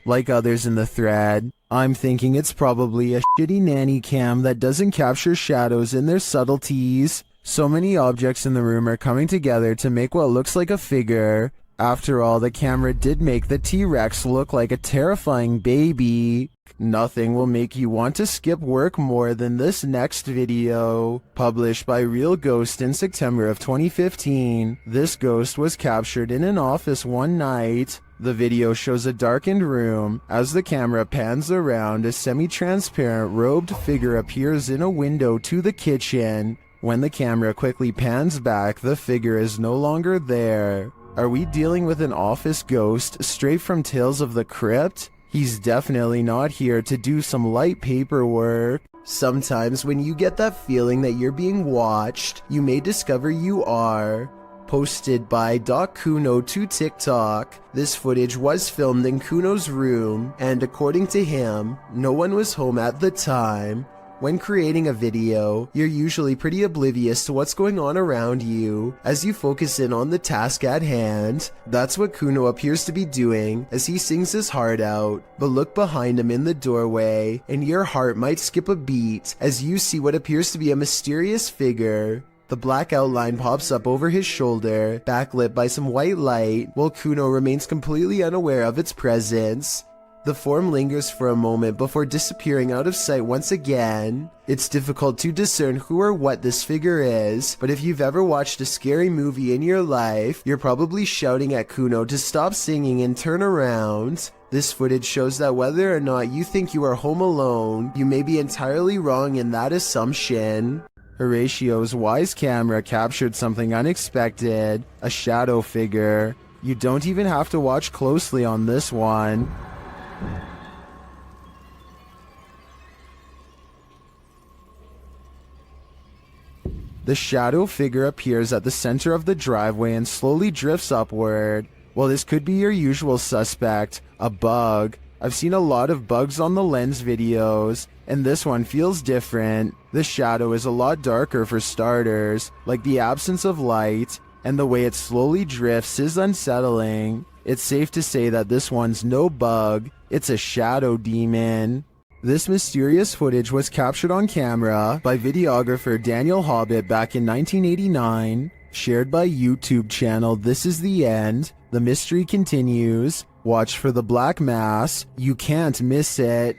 Like others in the thread, I'm thinking it's probably a shitty nanny cam that doesn't capture shadows in their subtleties. So many objects in the room are coming together to make what looks like a figure. After all, the camera did make the T-Rex look like a terrifying baby. Nothing will make you want to skip work more than this next video. Published by Real Ghost in September of 2015. This ghost was captured in an office one night. The video shows a darkened room. As the camera pans around, a semi-transparent robed figure appears in a window to the kitchen. When the camera quickly pans back, the figure is no longer there. Are we dealing with an office ghost straight from Tales of the Crypt? He's definitely not here to do some light paperwork. Sometimes when you get that feeling that you're being watched, you may discover you are. Posted by Kuno to TikTok. This footage was filmed in Kuno's room, and according to him, no one was home at the time. When creating a video, you're usually pretty oblivious to what's going on around you as you focus in on the task at hand. That's what Kuno appears to be doing as he sings his heart out. But look behind him in the doorway, and your heart might skip a beat as you see what appears to be a mysterious figure. The black outline pops up over his shoulder, backlit by some white light, while Kuno remains completely unaware of its presence. The form lingers for a moment before disappearing out of sight once again. It's difficult to discern who or what this figure is, but if you've ever watched a scary movie in your life, you're probably shouting at Kuno to stop singing and turn around. This footage shows that whether or not you think you are home alone, you may be entirely wrong in that assumption. Horatio's wise camera captured something unexpected, a shadow figure. You don't even have to watch closely on this one. The shadow figure appears at the center of the driveway and slowly drifts upward. Well, this could be your usual suspect, a bug. I've seen a lot of bugs on the lens videos, and this one feels different. The shadow is a lot darker for starters, like the absence of light, and the way it slowly drifts is unsettling. It's safe to say that this one's no bug, it's a shadow demon. This mysterious footage was captured on camera by videographer Daniel Hobbit back in 1989, shared by YouTube channel This Is The End. The mystery continues. Watch for the black mass. You can't miss it.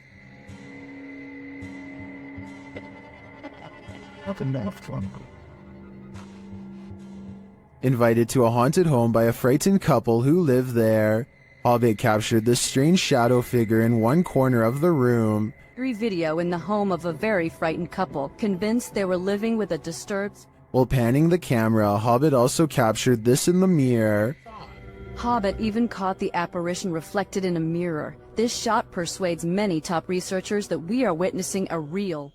Invited to a haunted home by a frightened couple who live there, Hobbit captured this strange shadow figure in one corner of the room. Video in the home of a very frightened couple, convinced they were living with a disturbed... While panning the camera, Hobbit also captured this in the mirror. Hobbit even caught the apparition reflected in a mirror. This shot persuades many top researchers that we are witnessing a real...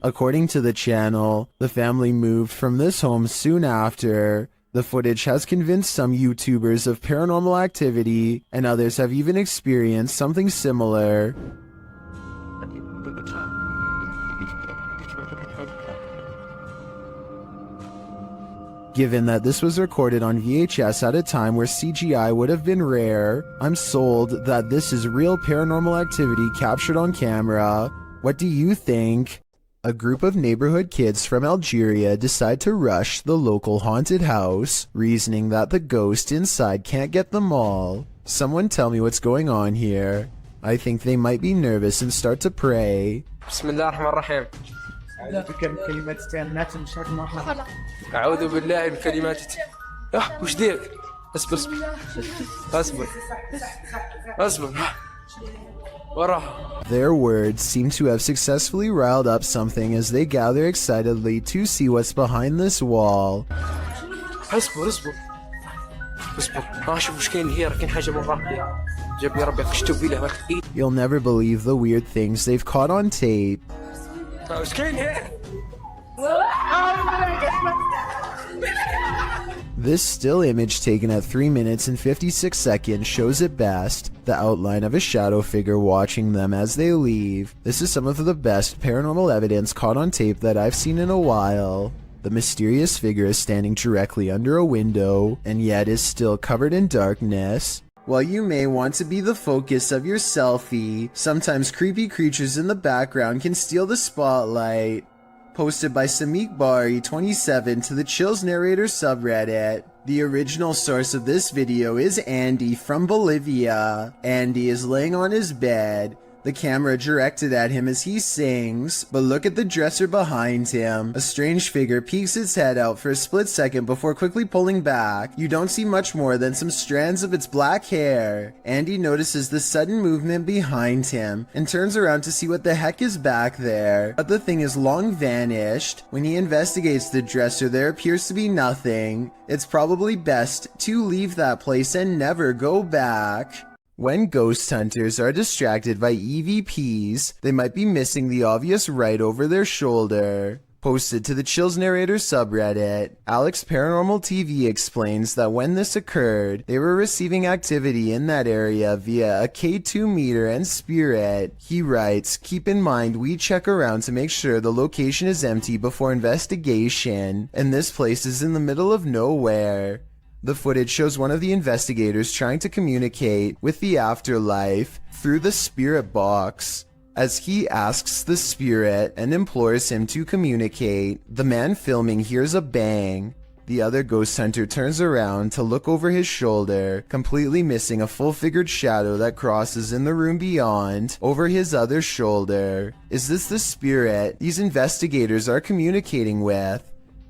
According to the channel, the family moved from this home soon after. The footage has convinced some YouTubers of paranormal activity, and others have even experienced something similar. Given that this was recorded on VHS at a time where CGI would have been rare, I'm sold that this is real paranormal activity captured on camera. What do you think? A group of neighborhood kids from Algeria decide to rush the local haunted house, reasoning that the ghost inside can't get them all. Someone tell me what's going on here. I think they might be nervous and start to pray. Bismillahirrahmanirrahim. أعوذ بالله بكلمات وش ذيك؟ اصبر اصبر اصبر وراها. Their words seem to have successfully riled up something as they gather excitedly to see what's behind this wall. اصبر اصبر اصبر اشوف وش كاين هي كاين حاجة من ربي جاب لي ربي قشتو بيه لها. You'll never believe the weird things they've caught on tape. وش كاين هي؟ This still image taken at 3 minutes and 56 seconds shows it best, the outline of a shadow figure watching them as they leave. This is some of the best paranormal evidence caught on tape that I've seen in a while. The mysterious figure is standing directly under a window, and yet is still covered in darkness. While you may want to be the focus of your selfie, sometimes creepy creatures in the background can steal the spotlight. Posted by Samik Bari 27 to the Chills Narrator subreddit. The original source of this video is Andy from Bolivia. Andy is laying on his bed, the camera directed at him as he sings, but look at the dresser behind him. A strange figure peeks its head out for a split second before quickly pulling back. You don't see much more than some strands of its black hair. Andy notices the sudden movement behind him and turns around to see what the heck is back there, but the thing is long vanished. When he investigates the dresser, there appears to be nothing. It's probably best to leave that place and never go back. When ghost hunters are distracted by EVPs, they might be missing the obvious right over their shoulder. Posted to the Chills Narrator subreddit, Alex Paranormal TV explains that when this occurred, they were receiving activity in that area via a K2 meter and spirit. He writes, "Keep in mind we check around to make sure the location is empty before investigation, and this place is in the middle of nowhere." The footage shows one of the investigators trying to communicate with the afterlife through the spirit box. As he asks the spirit and implores him to communicate, the man filming hears a bang. The other ghost hunter turns around to look over his shoulder, completely missing a full-figured shadow that crosses in the room beyond, over his other shoulder. Is this the spirit these investigators are communicating with?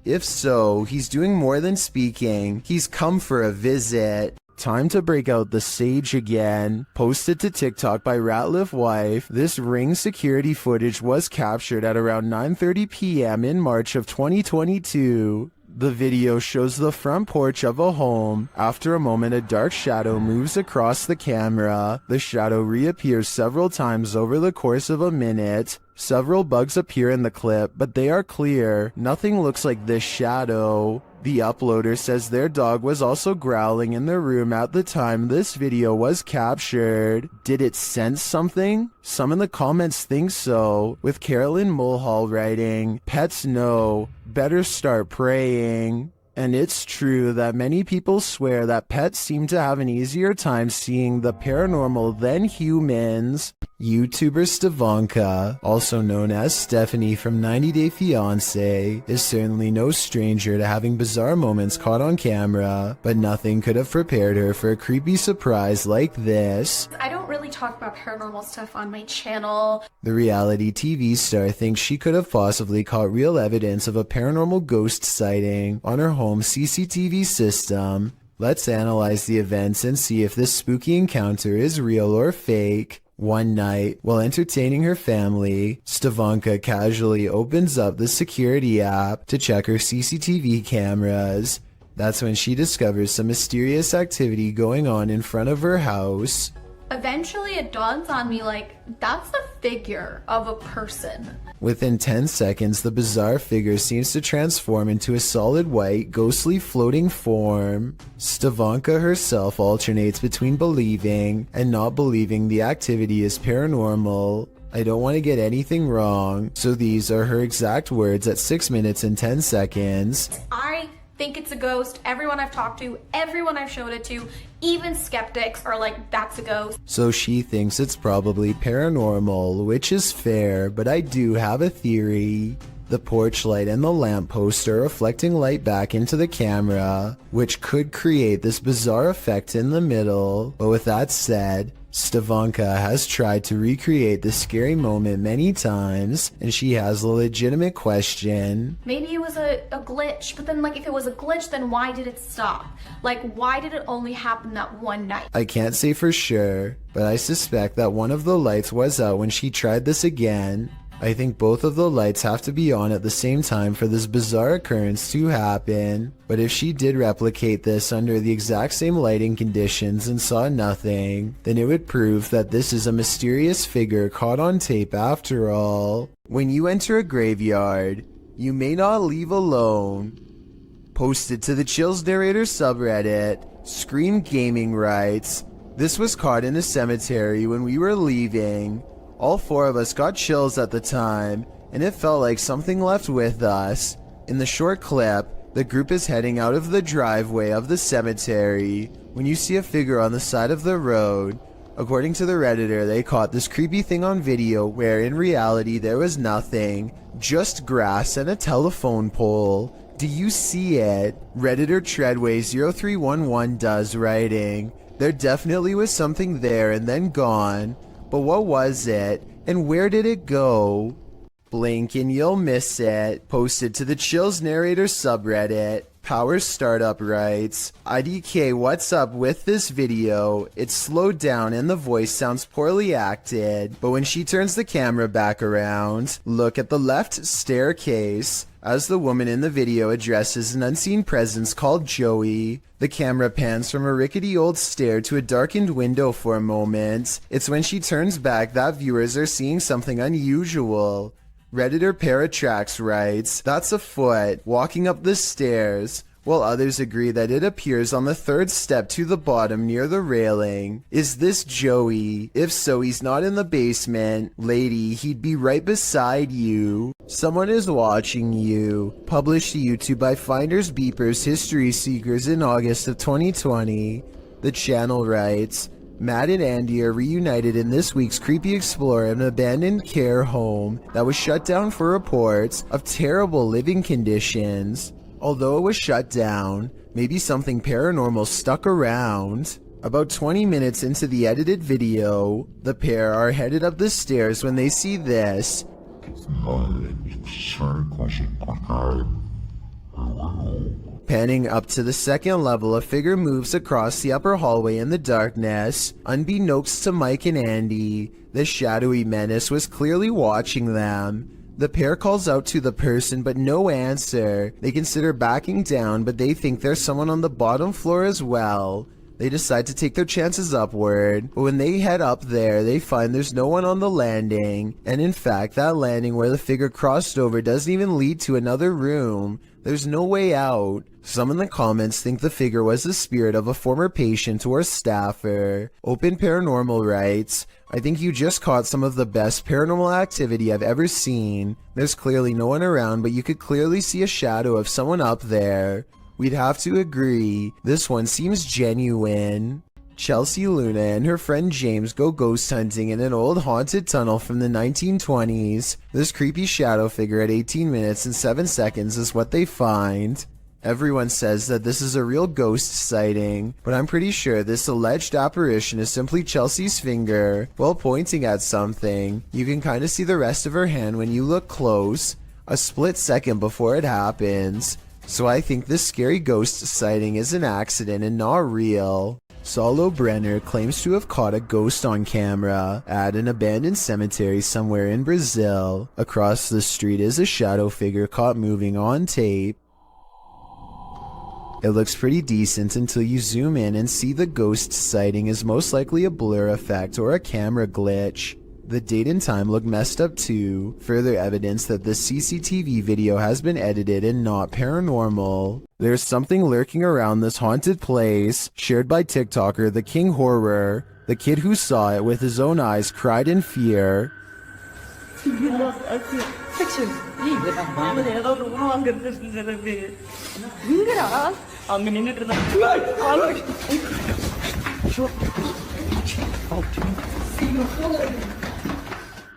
If so, he's doing more than speaking. He's come for a visit. Time to break out the sage again. Posted to TikTok by Ratliff Wife, this Ring security footage was captured at around 9:30 p.m. in March of 2022. The video shows the front porch of a home. After a moment, a dark shadow moves across the camera. The shadow reappears several times over the course of a minute. Several bugs appear in the clip, but they are clear. Nothing looks like this shadow. The uploader says their dog was also growling in the room at the time this video was captured. Did it sense something? Some in the comments think so, with Carolyn Mulhall writing, "Pets know, better start praying." And it's true that many people swear that pets seem to have an easier time seeing the paranormal than humans. YouTuber Stevanka, also known as Stephanie from 90 Day Fiancé, is certainly no stranger to having bizarre moments caught on camera, but nothing could have prepared her for a creepy surprise like this. I don't really talk about paranormal stuff on my channel. The reality TV star thinks she could have possibly caught real evidence of a paranormal ghost sighting on her home CCTV system. Let's analyze the events and see if this spooky encounter is real or fake. One night, while entertaining her family, Stavanka casually opens up the security app to check her CCTV cameras. That's when she discovers some mysterious activity going on in front of her house. Eventually it dawns on me, like, that's the figure of a person. Within 10 seconds, the bizarre figure seems to transform into a solid white, ghostly floating form. Stavanka herself alternates between believing and not believing the activity is paranormal. I don't want to get anything wrong, so these are her exact words at 6 minutes and 10 seconds. I think it's a ghost. Everyone I've talked to, everyone I've showed it to, even skeptics are like, that's a ghost. So she thinks it's probably paranormal, which is fair, but I do have a theory. The porch light and the lamppost are reflecting light back into the camera, which could create this bizarre effect in the middle. But with that said, Stavanka has tried to recreate this scary moment many times, and she has a legitimate question. Maybe it was a glitch, but then, like, if it was a glitch, then why did it stop? Like, why did it only happen that one night? I can't say for sure, but I suspect that one of the lights was out when she tried this again. I think both of the lights have to be on at the same time for this bizarre occurrence to happen. But if she did replicate this under the exact same lighting conditions and saw nothing, then it would prove that this is a mysterious figure caught on tape after all. When you enter a graveyard, you may not leave alone. Posted to the Chills Narrator subreddit, Scream Gaming writes, "This was caught in a cemetery when we were leaving. All four of us got chills at the time, and it felt like something left with us. In the short clip, the group is heading out of the driveway of the cemetery when you see a figure on the side of the road. According to the Redditor, they caught this creepy thing on video where in reality there was nothing, just grass and a telephone pole. Do you see it?" Redditor Treadway0311 does, writing, "There definitely was something there and then gone. But what was it, and where did it go? Blink and you'll miss it." Posted to the Chills Narrator subreddit, Power Startup writes, "IDK, what's up with this video? It's slowed down and the voice sounds poorly acted, but when she turns the camera back around, look at the left staircase. As the woman in the video addresses an unseen presence called Joey, the camera pans from a rickety old stair to a darkened window for a moment. It's when she turns back that viewers are seeing something unusual." Redditor Paratrax writes, "That's a foot walking up the stairs," while others agree that it appears on the third step to the bottom near the railing. "Is this Joey? If so, he's not in the basement. Lady, he'd be right beside you. Someone is watching you." Published to YouTube by Finders Beepers History Seekers in August of 2020. The channel writes, "Matt and Andy are reunited in this week's Creepy Explorer, an abandoned care home that was shut down for reports of terrible living conditions. Although it was shut down, maybe something paranormal stuck around." About 20 minutes into the edited video, the pair are headed up the stairs when they see this. Panning up to the second level, a figure moves across the upper hallway in the darkness. Unbeknownst to Mike and Andy, the shadowy menace was clearly watching them. The pair calls out to the person, but no answer. They consider backing down, but they think there's someone on the bottom floor as well. They decide to take their chances upward, but when they head up there, they find there's no one on the landing. And in fact, that landing where the figure crossed over doesn't even lead to another room. There's no way out. Some in the comments think the figure was the spirit of a former patient or staffer. Open Paranormal writes, "I think you just caught some of the best paranormal activity I've ever seen. There's clearly no one around, but you could clearly see a shadow of someone up there. We'd have to agree, this one seems genuine." Chelsea Luna and her friend James go ghost hunting in an old haunted tunnel from the 1920s. This creepy shadow figure at 18 minutes and 7 seconds is what they find. Everyone says that this is a real ghost sighting, but I'm pretty sure this alleged apparition is simply Chelsea's finger while pointing at something. You can kind of see the rest of her hand when you look close, a split second before it happens. So I think this scary ghost sighting is an accident and not real. Saulo Brenner claims to have caught a ghost on camera at an abandoned cemetery somewhere in Brazil. Across the street is a shadow figure caught moving on tape. It looks pretty decent until you zoom in and see the ghost sighting is most likely a blur effect or a camera glitch. The date and time look messed up too, further evidence that the CCTV video has been edited and not paranormal. There's something lurking around this haunted place, shared by TikToker The King Horror. The kid who saw it with his own eyes cried in fear.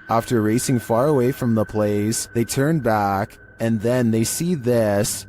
After racing far away from the place, they turn back, and then they see this.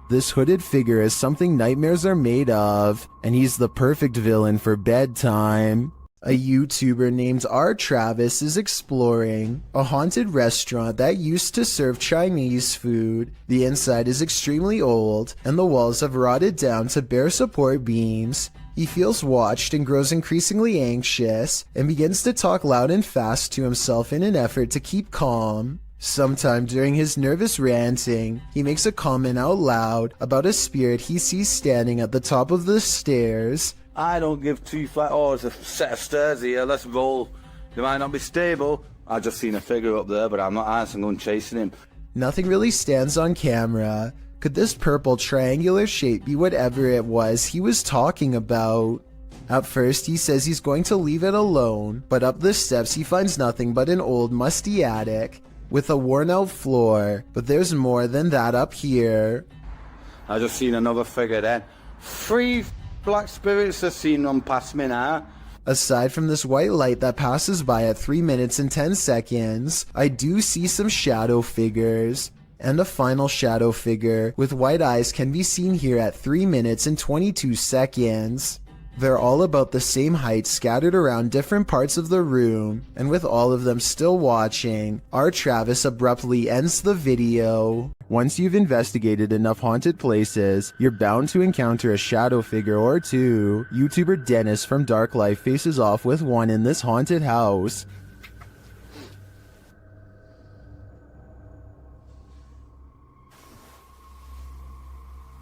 This hooded figure is something nightmares are made of, and he's the perfect villain for bedtime. A YouTuber named R. Travis is exploring a haunted restaurant that used to serve Chinese food. The inside is extremely old, and the walls have rotted down to bare support beams. He feels watched and grows increasingly anxious, and begins to talk loud and fast to himself in an effort to keep calm. Sometime during his nervous ranting, he makes a comment out loud about a spirit he sees standing at the top of the stairs. I don't give two flat. Oh, it's a set of stairs here. Let's roll. They might not be stable. I just seen a figure up there, but I'm not answering. I'm chasing him. Nothing really stands on camera. Could this purple triangular shape be whatever it was he was talking about? At first, he says he's going to leave it alone, but up the steps he finds nothing but an old musty attic with a worn-out floor. But there's more than that up here. I just seen another figure then. 3 black spirits have seen them past me now. Aside from this white light that passes by at 3 minutes and 10 seconds, I do see some shadow figures. And a final shadow figure with white eyes can be seen here at 3 minutes and 22 seconds. They're all about the same height, scattered around different parts of the room, and with all of them still watching, R. Travis abruptly ends the video. Once you've investigated enough haunted places, you're bound to encounter a shadow figure or two. YouTuber Dennis from Dark Life faces off with one in this haunted house.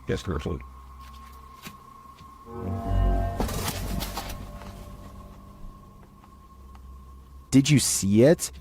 Yes, carefully. Did you see it?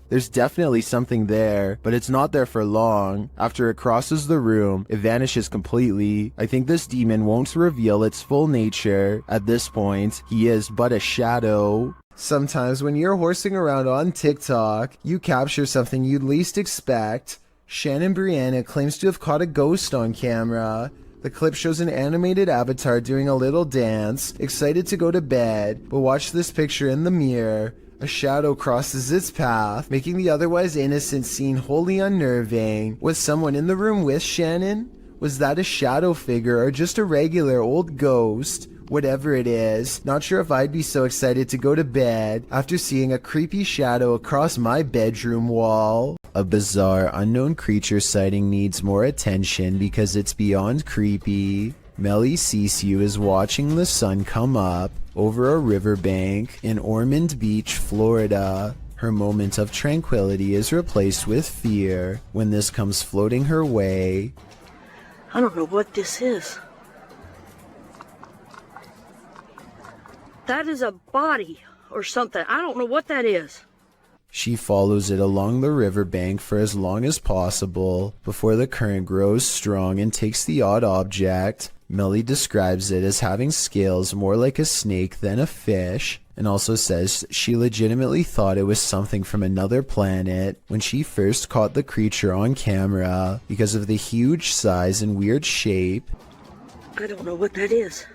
There's definitely something there, but it's not there for long. After it crosses the room, it vanishes completely. I think this demon won't reveal its full nature. At this point, he is but a shadow. Sometimes when you're horsing around on TikTok, you capture something you'd least expect. Shannon Brianna claims to have caught a ghost on camera. The clip shows an animated avatar doing a little dance, excited to go to bed, but watch this picture in the mirror. A shadow crosses its path, making the otherwise innocent scene wholly unnerving. Was someone in the room with Shannon? Was that a shadow figure or just a regular old ghost? Whatever it is, not sure if I'd be so excited to go to bed after seeing a creepy shadow across my bedroom wall. A bizarre unknown creature sighting needs more attention because it's beyond creepy. Melly Sisu is watching the sun come up over a riverbank in Ormond Beach, Florida. Her moment of tranquility is replaced with fear when this comes floating her way. I don't know what this is. That is a body or something. I don't know what that is. She follows it along the riverbank for as long as possible before the current grows strong and takes the odd object. Melly describes it as having scales more like a snake than a fish, and also says she legitimately thought it was something from another planet when she first caught the creature on camera because of the huge size and weird shape. I don't know what that is.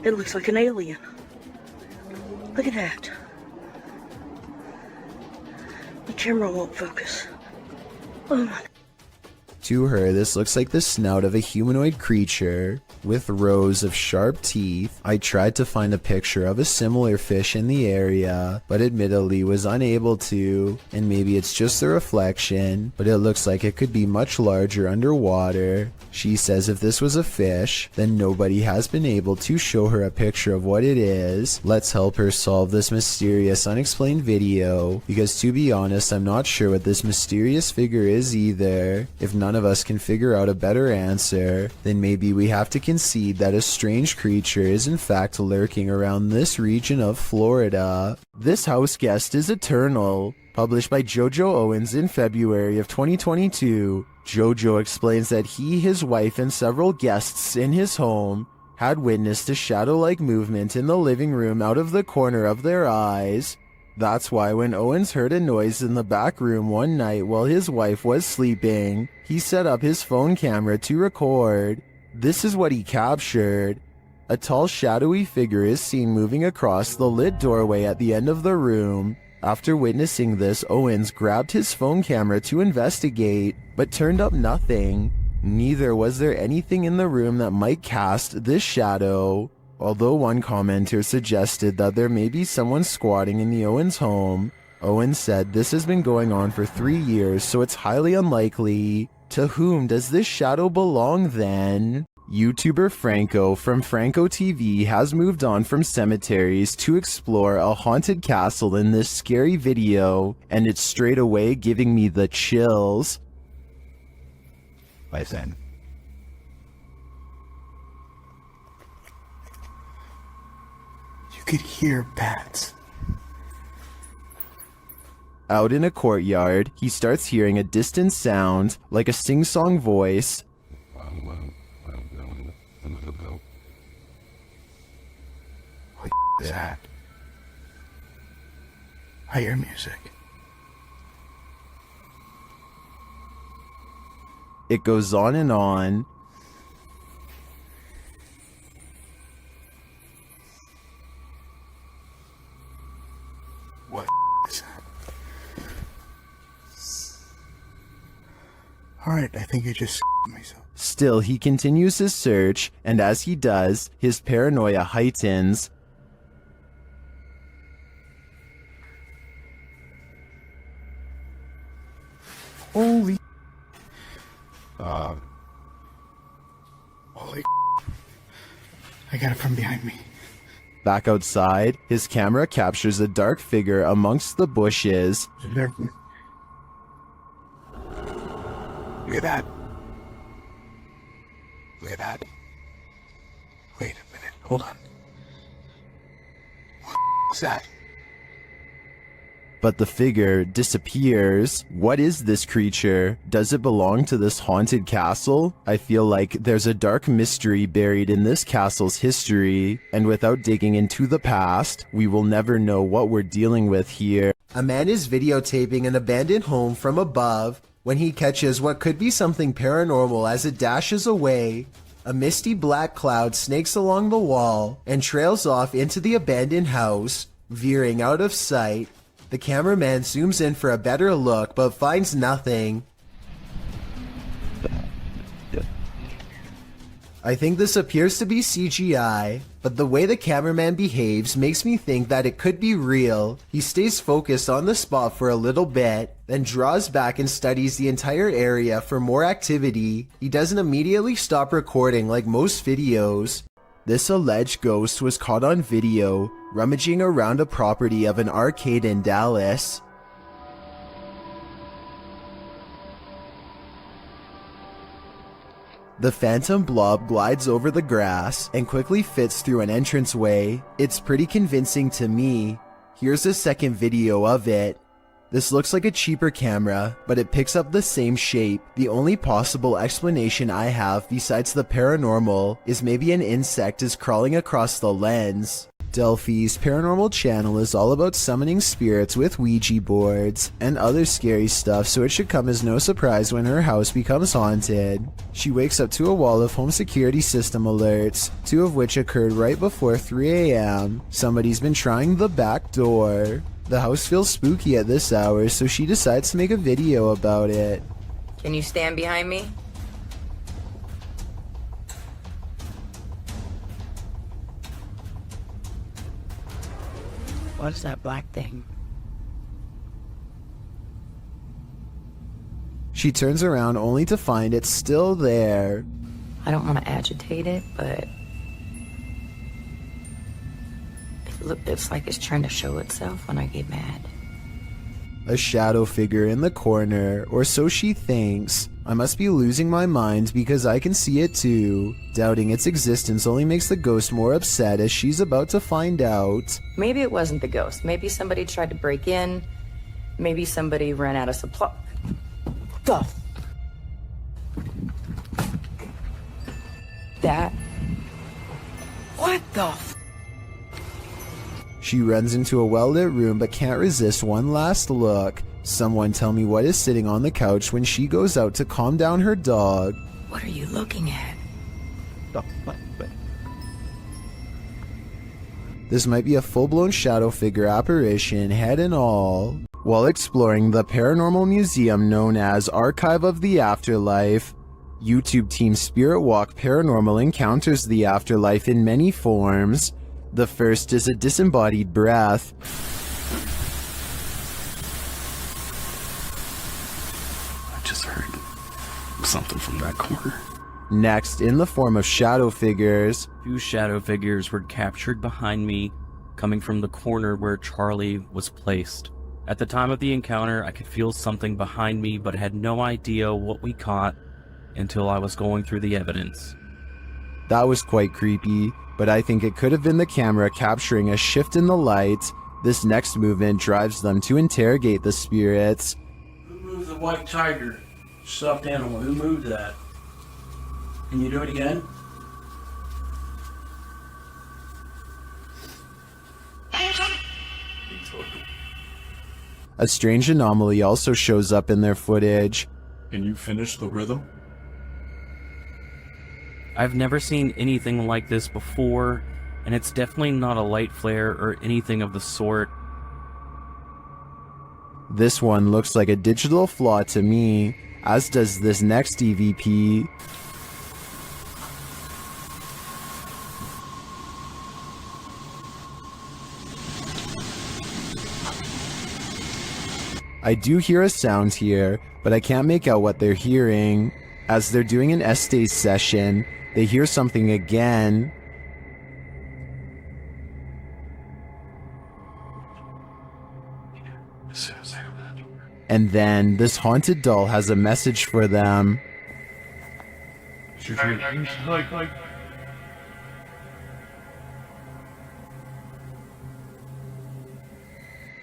It looks like an alien. Look at that. The camera won't focus. Oh my. To her, this looks like the snout of a humanoid creature with rows of sharp teeth. I tried to find a picture of a similar fish in the area, but admittedly was unable to, and maybe it's just a reflection, but it looks like it could be much larger underwater. She says if this was a fish, then nobody has been able to show her a picture of what it is. Let's help her solve this mysterious unexplained video, because to be honest, I'm not sure what this mysterious figure is either. If none of us can figure out a better answer, then maybe we have to concede that a strange creature is in fact lurking around this region of Florida. This house guest is eternal. Published by Jojo Owens in February of 2022, Jojo explains that he, his wife, and several guests in his home had witnessed a shadow-like movement in the living room out of the corner of their eyes. That's why when Owens heard a noise in the back room one night while his wife was sleeping, he set up his phone camera to record. This is what he captured. A tall shadowy figure is seen moving across the lit doorway at the end of the room. After witnessing this, Owens grabbed his phone camera to investigate, but turned up nothing. Neither was there anything in the room that might cast this shadow. Although one commenter suggested that there may be someone squatting in the Owens home, Owens said this has been going on for 3 years, so it's highly unlikely. To whom does this shadow belong then? YouTuber Franco from Franco TV has moved on from cemeteries to explore a haunted castle in this scary video, and it's straight away giving me the chills. Listen. You could hear bats. Out in a courtyard, he starts hearing a distant sound, like a sing-song voice. What is that? I hear music. It goes on and on. What is that? Alright, I think I just myself. Still, he continues his search, and as he does, his paranoia heightens. Holy. I got it from behind me. Back outside, his camera captures a dark figure amongst the bushes. Look at that. Look at that. Wait a minute. Hold on. What is that? But the figure disappears. What is this creature? Does it belong to this haunted castle? I feel like there's a dark mystery buried in this castle's history, and without digging into the past, we will never know what we're dealing with here. A man is videotaping an abandoned home from above when he catches what could be something paranormal as it dashes away. A misty black cloud snakes along the wall and trails off into the abandoned house, veering out of sight. The cameraman zooms in for a better look, but finds nothing. I think this appears to be CGI, but the way the cameraman behaves makes me think that it could be real. He stays focused on the spot for a little bit, then draws back and studies the entire area for more activity. He doesn't immediately stop recording like most videos. This alleged ghost was caught on video rummaging around a property of an arcade in Dallas. The phantom blob glides over the grass and quickly fits through an entranceway. It's pretty convincing to me. Here's a second video of it. This looks like a cheaper camera, but it picks up the same shape. The only possible explanation I have besides the paranormal is maybe an insect is crawling across the lens. Delphi's paranormal channel is all about summoning spirits with Ouija boards and other scary stuff, so it should come as no surprise when her house becomes haunted. She wakes up to a wall of home security system alerts, 2 of which occurred right before 3 a.m. Somebody's been trying the back door. The house feels spooky at this hour, so she decides to make a video about it. Can you stand behind me? What's that black thing? She turns around only to find it's still there. I don't want to agitate it, but it's like it's trying to show itself when I get mad. A shadow figure in the corner, or so she thinks. I must be losing my mind because I can see it too. Doubting its existence only makes the ghost more upset as she's about to find out. Maybe it wasn't the ghost. Maybe somebody tried to break in. Maybe somebody ran out of supply. That. What the f? She runs into a well-lit room but can't resist one last look. Someone tell me what is sitting on the couch when she goes out to calm down her dog. What are you looking at? This might be a full-blown shadow figure apparition, head and all. While exploring the paranormal museum known as Archive of the Afterlife, YouTube team Spirit Walk Paranormal encounters the afterlife in many forms. The first is a disembodied breath. I just heard something from that corner. Next, in the form of shadow figures. 2 shadow figures were captured behind me, coming from the corner where Charlie was placed. At the time of the encounter, I could feel something behind me, but had no idea what we caught until I was going through the evidence. That was quite creepy, but I think it could have been the camera capturing a shift in the light. This next movement drives them to interrogate the spirits. Who moved the white tiger? Stuffed animal. Who moved that? Can you do it again? A strange anomaly also shows up in their footage. Can you finish the rhythm? I've never seen anything like this before, and it's definitely not a light flare or anything of the sort. This one looks like a digital flaw to me, as does this next EVP. I do hear a sound here, but I can't make out what they're hearing. As they're doing an Estes session, they hear something again. And then this haunted doll has a message for them.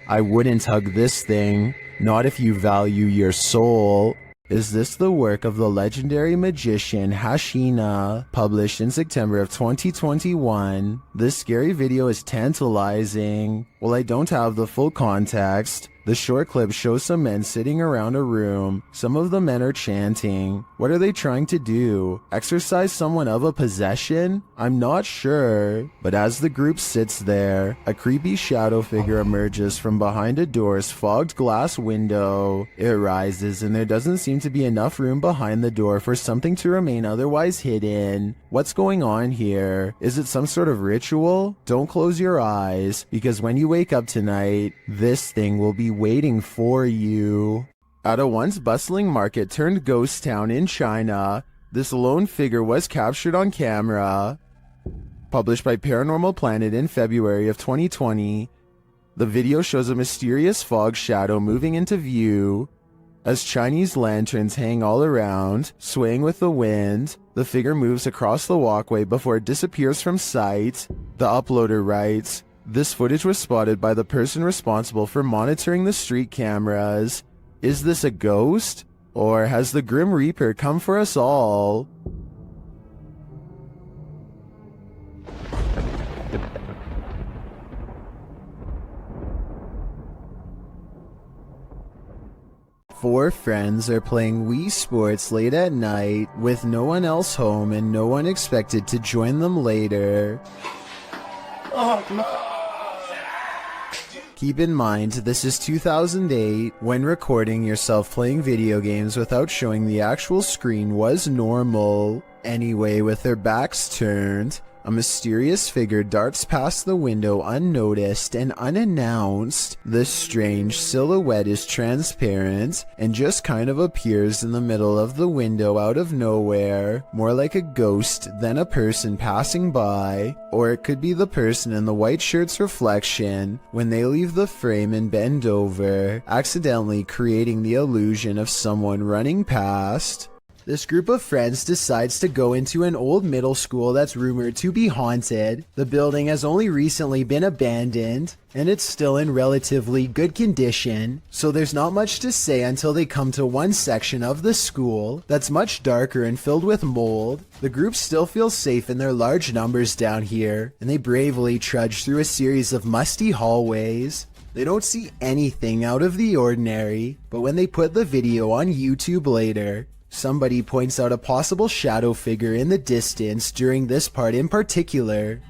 I wouldn't hug this thing, not if you value your soul. Is this the work of the legendary magician Hashina, published in September of 2021? This scary video is tantalizing. While I don't have the full context, the short clip shows some men sitting around a room. Some of the men are chanting. What are they trying to do? Exorcise someone of a possession? I'm not sure. But as the group sits there, a creepy shadow figure emerges from behind a door's fogged glass window. It rises, and there doesn't seem to be enough room behind the door for something to remain otherwise hidden. What's going on here? Is it some sort of ritual? Don't close your eyes, because when you wake up tonight, this thing will be waiting for you. At a once bustling market turned ghost town in China, this lone figure was captured on camera. Published by Paranormal Planet in February of 2020, the video shows a mysterious fog shadow moving into view. As Chinese lanterns hang all around, swaying with the wind, the figure moves across the walkway before it disappears from sight. The uploader writes, "This footage was spotted by the person responsible for monitoring the street cameras. Is this a ghost? Or has the Grim Reaper come for us all?" 4 friends are playing Wii Sports late at night with no one else home and no one expected to join them later. Keep in mind, this is 2008, when recording yourself playing video games without showing the actual screen was normal. Anyway, with their backs turned, a mysterious figure darts past the window unnoticed and unannounced. This strange silhouette is transparent and just kind of appears in the middle of the window out of nowhere, more like a ghost than a person passing by. Or it could be the person in the white shirt's reflection when they leave the frame and bend over, accidentally creating the illusion of someone running past. This group of friends decides to go into an old middle school that's rumored to be haunted. The building has only recently been abandoned, and it's still in relatively good condition, so there's not much to say until they come to one section of the school that's much darker and filled with mold. The group still feels safe in their large numbers down here, and they bravely trudge through a series of musty hallways. They don't see anything out of the ordinary, but when they put the video on YouTube later, somebody points out a possible shadow figure in the distance during this part in particular.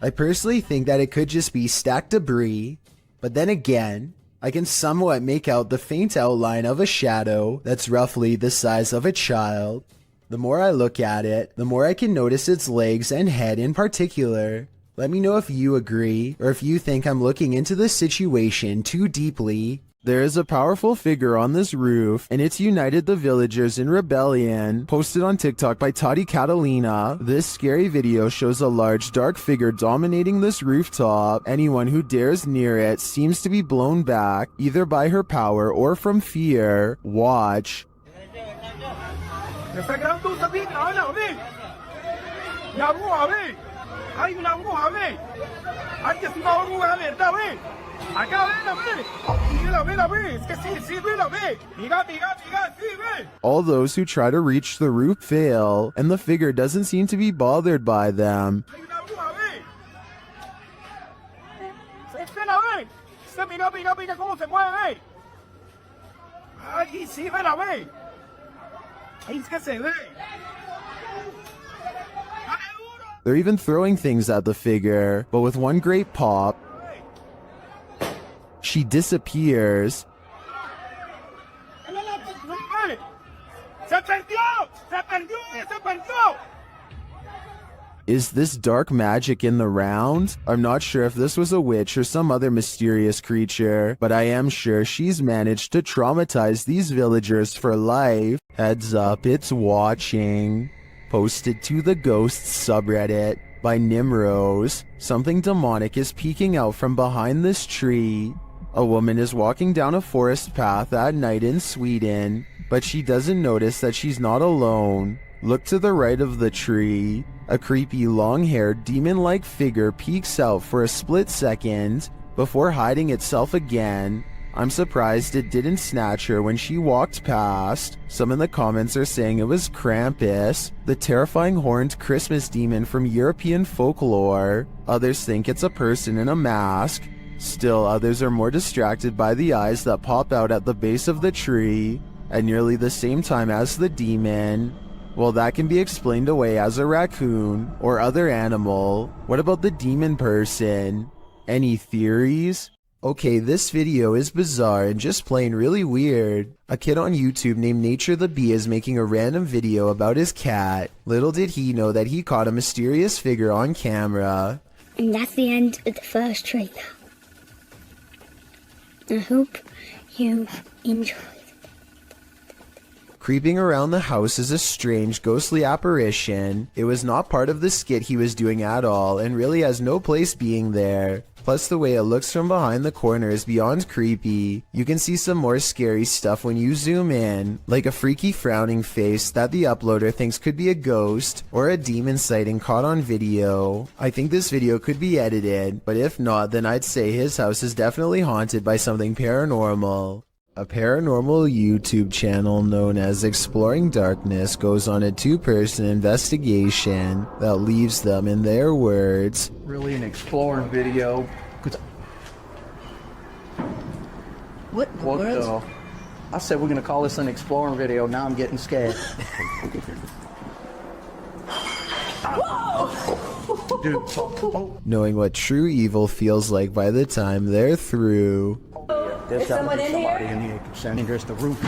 I personally think that it could just be stacked debris, but then again, I can somewhat make out the faint outline of a shadow that's roughly the size of a child. The more I look at it, the more I can notice its legs and head in particular. Let me know if you agree, or if you think I'm looking into this situation too deeply. There is a powerful figure on this roof, and it's united the villagers in rebellion. Posted on TikTok by Tati Catalina, this scary video shows a large dark figure dominating this rooftop. Anyone who dares near it seems to be blown back, either by her power or from fear. Watch. Hay una bruja, ve. Antes una bruja, ¿verdad, ve? Acá, ve, ve. Es que sí, ve. Mira, sí, ve. All those who try to reach the roof fail, and the figure doesn't seem to be bothered by them. Hay una bruja, ve. Espera, ve. Mira cómo se mueve, ve. Ay, sí, ve. Ahí es que se ve. They're even throwing things at the figure, but with one great pop, she disappears. Is this dark magic in the round? I'm not sure if this was a witch or some other mysterious creature, but I am sure she's managed to traumatize these villagers for life. Heads up, it's watching. Posted to the Ghosts subreddit by Nimrose. Something demonic is peeking out from behind this tree. A woman is walking down a forest path at night in Sweden, but she doesn't notice that she's not alone. Look to the right of the tree. A creepy long-haired demon-like figure peeks out for a split second before hiding itself again. I'm surprised it didn't snatch her when she walked past. Some in the comments are saying it was Krampus, the terrifying horned Christmas demon from European folklore. Others think it's a person in a mask. Still, others are more distracted by the eyes that pop out at the base of the tree at nearly the same time as the demon. Well, that can be explained away as a raccoon or other animal. What about the demon person? Any theories? Okay, this video is bizarre and just plain really weird. A kid on YouTube named Nature the Bee is making a random video about his cat. Little did he know that he caught a mysterious figure on camera. And that's the end of the first trailer. I hope you enjoy. Creeping around the house is a strange, ghostly apparition. It was not part of the skit he was doing at all, and really has no place being there. Plus, the way it looks from behind the corner is beyond creepy. You can see some more scary stuff when you zoom in, like a freaky frowning face that the uploader thinks could be a ghost, or a demon sighting caught on video. I think this video could be edited, but if not, then I'd say his house is definitely haunted by something paranormal. A paranormal YouTube channel known as Exploring Darkness goes on a two-person investigation that leaves them, in their words, really an exploring video. What the? I said we're gonna call this an exploring video. Now I'm getting scared. knowing what true evil feels like by the time they're through. There's someone in here concerning there's the roof.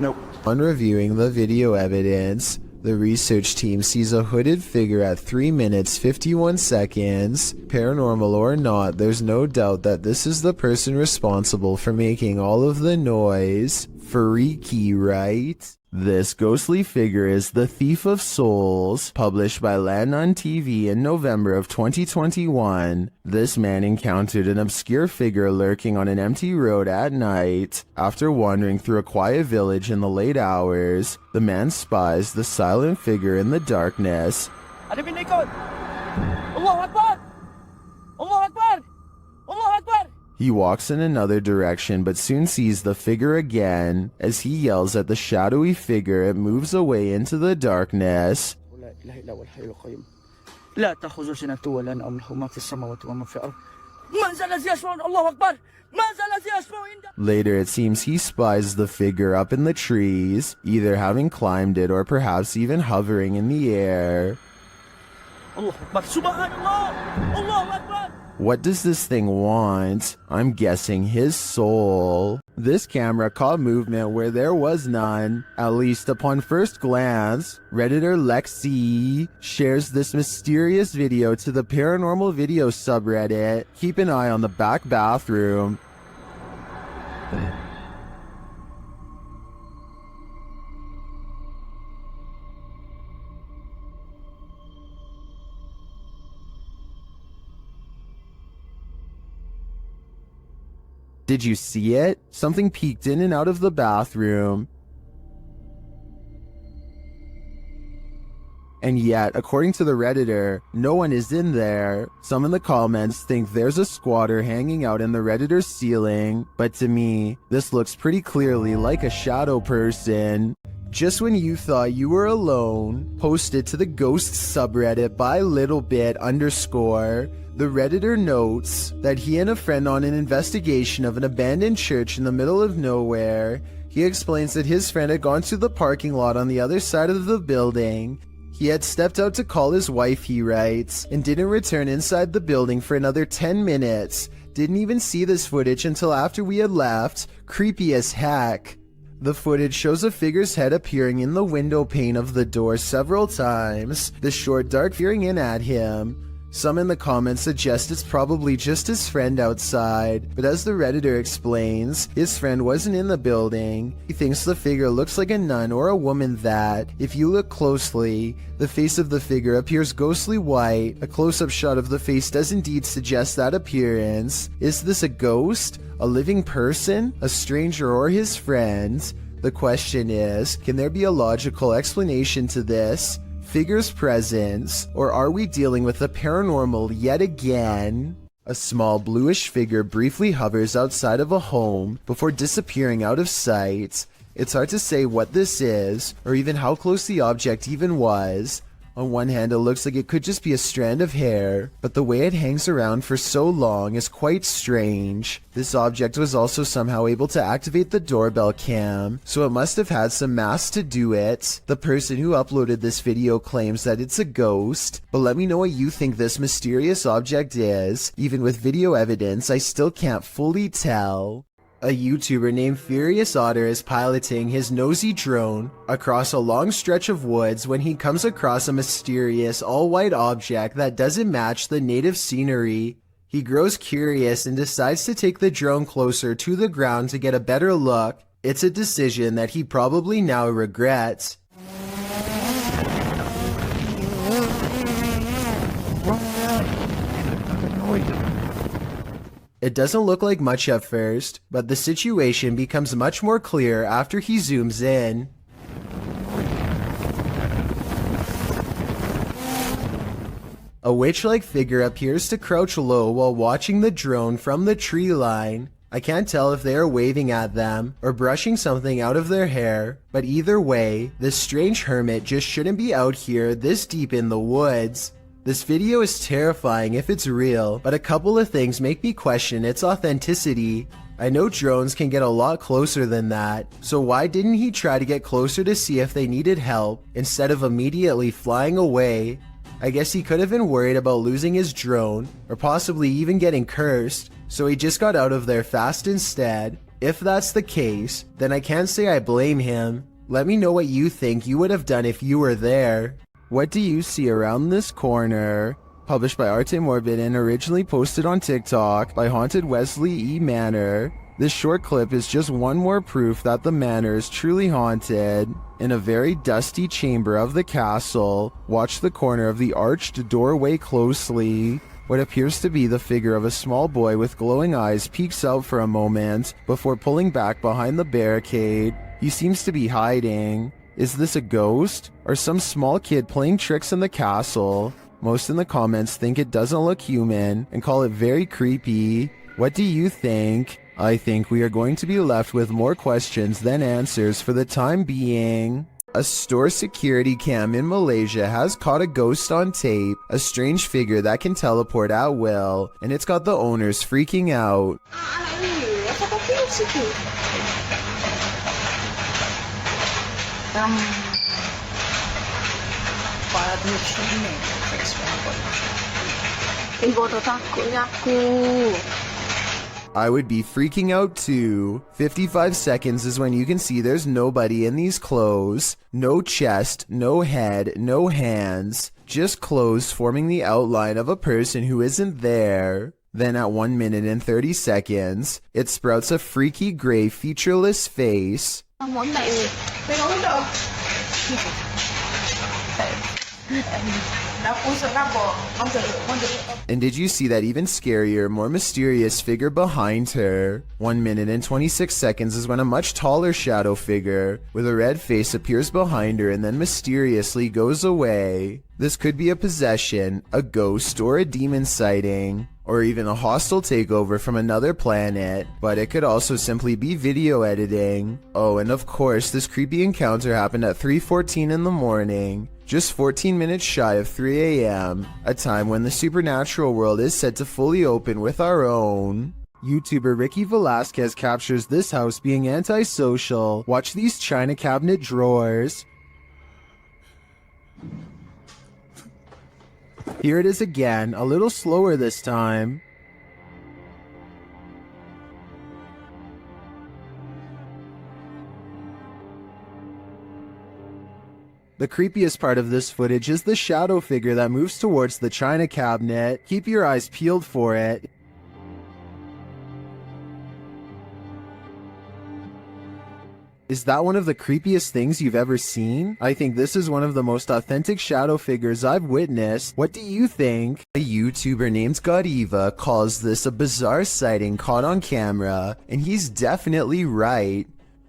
Nope. On reviewing the video evidence, the research team sees a hooded figure at 3 minutes 51 seconds. Paranormal or not, there's no doubt that this is the person responsible for making all of the noise. Freaky, right? This ghostly figure is the Thief of Souls, published by Land on TV in November of 2021. This man encountered an obscure figure lurking on an empty road at night. After wandering through a quiet village in the late hours, the man spies the silent figure in the darkness. He walks in another direction but soon sees the figure again. As he yells at the shadowy figure, it moves away into the darkness. Later, it seems he spies the figure up in the trees, either having climbed it or perhaps even hovering in the air. What does this thing want? I'm guessing his soul. This camera caught movement where there was none, at least upon first glance. Redditor Lexi shares this mysterious video to the paranormal video subreddit. Keep an eye on the back bathroom. Did you see it? Something peeked in and out of the bathroom. And yet, according to the Redditor, no one is in there. Some in the comments think there's a squatter hanging out in the Redditor's ceiling, but to me, this looks pretty clearly like a shadow person. Just when you thought you were alone, posted to the ghost subreddit by littlebit_. The Redditor notes that he and a friend on an investigation of an abandoned church in the middle of nowhere. He explains that his friend had gone to the parking lot on the other side of the building. He had stepped out to call his wife, he writes, and didn't return inside the building for another 10 minutes. Didn't even see this footage until after we had left. Creepy as heck. The footage shows a figure's head appearing in the window pane of the door several times, the short dark peering in at him. Some in the comments suggest it's probably just his friend outside, but as the Redditor explains, his friend wasn't in the building. He thinks the figure looks like a nun or a woman that, if you look closely, the face of the figure appears ghostly white. A close-up shot of the face does indeed suggest that appearance. Is this a ghost? A living person? A stranger or his friend? The question is, can there be a logical explanation to this figure's presence, or are we dealing with the paranormal yet again? A small bluish figure briefly hovers outside of a home before disappearing out of sight. It's hard to say what this is, or even how close the object even was. On one hand, it looks like it could just be a strand of hair, but the way it hangs around for so long is quite strange. This object was also somehow able to activate the doorbell cam, so it must have had some mass to do it. The person who uploaded this video claims that it's a ghost, but let me know what you think this mysterious object is. Even with video evidence, I still can't fully tell. A YouTuber named Furious Otter is piloting his nosy drone across a long stretch of woods when he comes across a mysterious all-white object that doesn't match the native scenery. He grows curious and decides to take the drone closer to the ground to get a better look. It's a decision that he probably now regrets. It doesn't look like much at first, but the situation becomes much more clear after he zooms in. A witch-like figure appears to crouch low while watching the drone from the tree line. I can't tell if they are waving at them or brushing something out of their hair, but either way, this strange hermit just shouldn't be out here this deep in the woods. This video is terrifying if it's real, but a couple of things make me question its authenticity. I know drones can get a lot closer than that, so why didn't he try to get closer to see if they needed help instead of immediately flying away? I guess he could have been worried about losing his drone, or possibly even getting cursed, so he just got out of there fast instead. If that's the case, then I can't say I blame him. Let me know what you think you would have done if you were there. What do you see around this corner? Published by Arte Morbid and originally posted on TikTok by Haunted Wesley E. Manor. This short clip is just one more proof that the manor is truly haunted. In a very dusty chamber of the castle, watch the corner of the arched doorway closely. What appears to be the figure of a small boy with glowing eyes peeks out for a moment before pulling back behind the barricade. He seems to be hiding. Is this a ghost? Or some small kid playing tricks in the castle? Most in the comments think it doesn't look human and call it very creepy. What do you think? I think we are going to be left with more questions than answers for the time being. A store security cam in Malaysia has caught a ghost on tape, a strange figure that can teleport at will, and it's got the owners freaking out. I would be freaking out too. 55 seconds is when you can see there's nobody in these clothes. No chest, no head, no hands. Just clothes forming the outline of a person who isn't there. Then at 1 minute and 30 seconds, it sprouts a freaky gray featureless face. And did you see that even scarier, more mysterious figure behind her? 1 minute and 26 seconds is when a much taller shadow figure with a red face appears behind her and then mysteriously goes away. This could be a possession, a ghost, or a demon sighting, or even a hostile takeover from another planet, but it could also simply be video editing. Oh, and of course, this creepy encounter happened at 3:14 in the morning, just 14 minutes shy of 3 a.m., a time when the supernatural world is said to fully open with our own. YouTuber Ricky Velasquez captures this house being antisocial. Watch these china cabinet drawers. Here it is again, a little slower this time. The creepiest part of this footage is the shadow figure that moves towards the china cabinet. Keep your eyes peeled for it. Is that one of the creepiest things you've ever seen? I think this is one of the most authentic shadow figures I've witnessed. What do you think? A YouTuber named Godiva calls this a bizarre sighting caught on camera, and he's definitely right.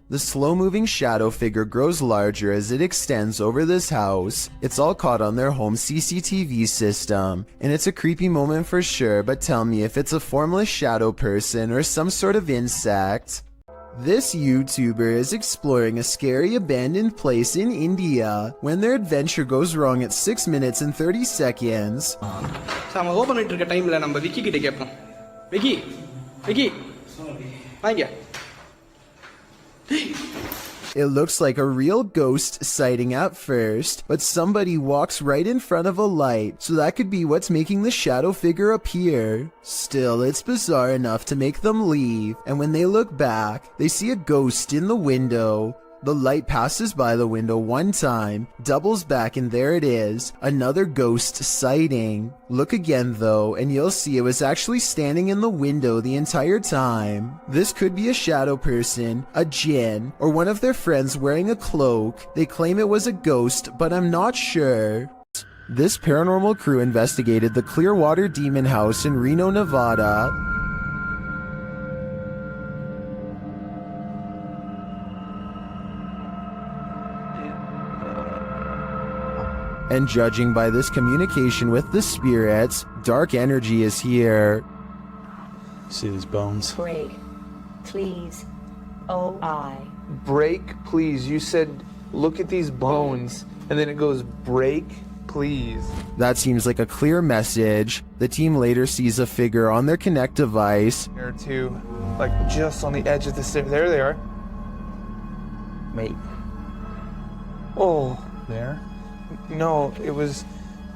The slow-moving shadow figure grows larger as it extends over this house. It's all caught on their home CCTV system, and it's a creepy moment for sure, but tell me if it's a formless shadow person or some sort of insect. This YouTuber is exploring a scary abandoned place in India when their adventure goes wrong at 6 minutes and 30 seconds. Sama gua பண்ணிட்டு இருக்க டைம்ல நம்ம விக்கி கிட்ட கேப்போம். விக்கி வாங்க. It looks like a real ghost sighting at first, but somebody walks right in front of a light, so that could be what's making the shadow figure appear. Still, it's bizarre enough to make them leave, and when they look back, they see a ghost in the window. The light passes by the window one time, doubles back, and there it is, another ghost sighting. Look again though, and you'll see it was actually standing in the window the entire time. This could be a shadow person, a djinn, or one of their friends wearing a cloak. They claim it was a ghost, but I'm not sure. This paranormal crew investigated the Clearwater Demon House in Reno, Nevada. And judging by this communication with the spirits, dark energy is here. See these bones? Great. please. Oh, I. Break, please. You said, look at these bones. And then it goes, break, please. That seems like a clear message. The team later sees a figure on their Connect device. There too, like just on the edge of the stairs. There they are. Wait. Oh. There? No, it was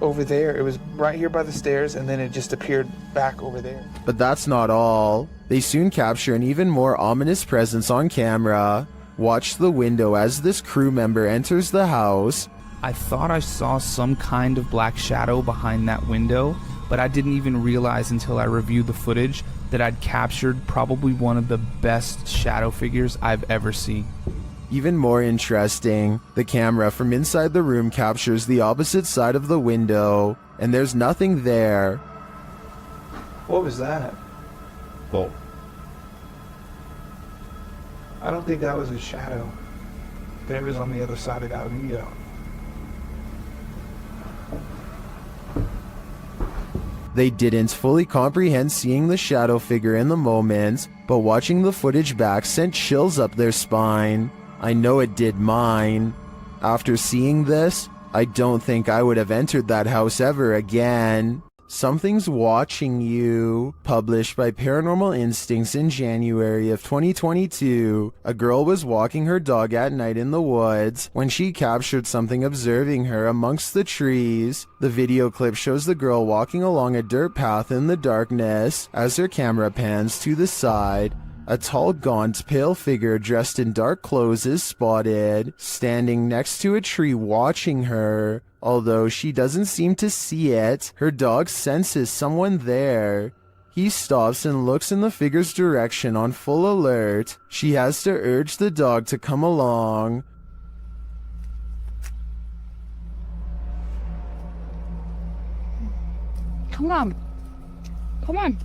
over there. It was right here by the stairs, and then it just appeared back over there. But that's not all. They soon capture an even more ominous presence on camera. Watch the window as this crew member enters the house. I thought I saw some kind of black shadow behind that window, but I didn't even realize until I reviewed the footage that I'd captured probably one of the best shadow figures I've ever seen. Even more interesting, the camera from inside the room captures the opposite side of the window, and there's nothing there. What was that? Well, I don't think that was a shadow. That was on the other side of that window. They didn't fully comprehend seeing the shadow figure in the moment, but watching the footage back sent chills up their spine. I know it did mine. After seeing this, I don't think I would have entered that house ever again. Something's Watching You, published by Paranormal Instincts in January of 2022. A girl was walking her dog at night in the woods when she captured something observing her amongst the trees. The video clip shows the girl walking along a dirt path in the darkness. As her camera pans to the side, a tall, gaunt, pale figure dressed in dark clothes is spotted, standing next to a tree watching her. Although she doesn't seem to see it, her dog senses someone there. He stops and looks in the figure's direction on full alert. She has to urge the dog to come along. Come on. Come on.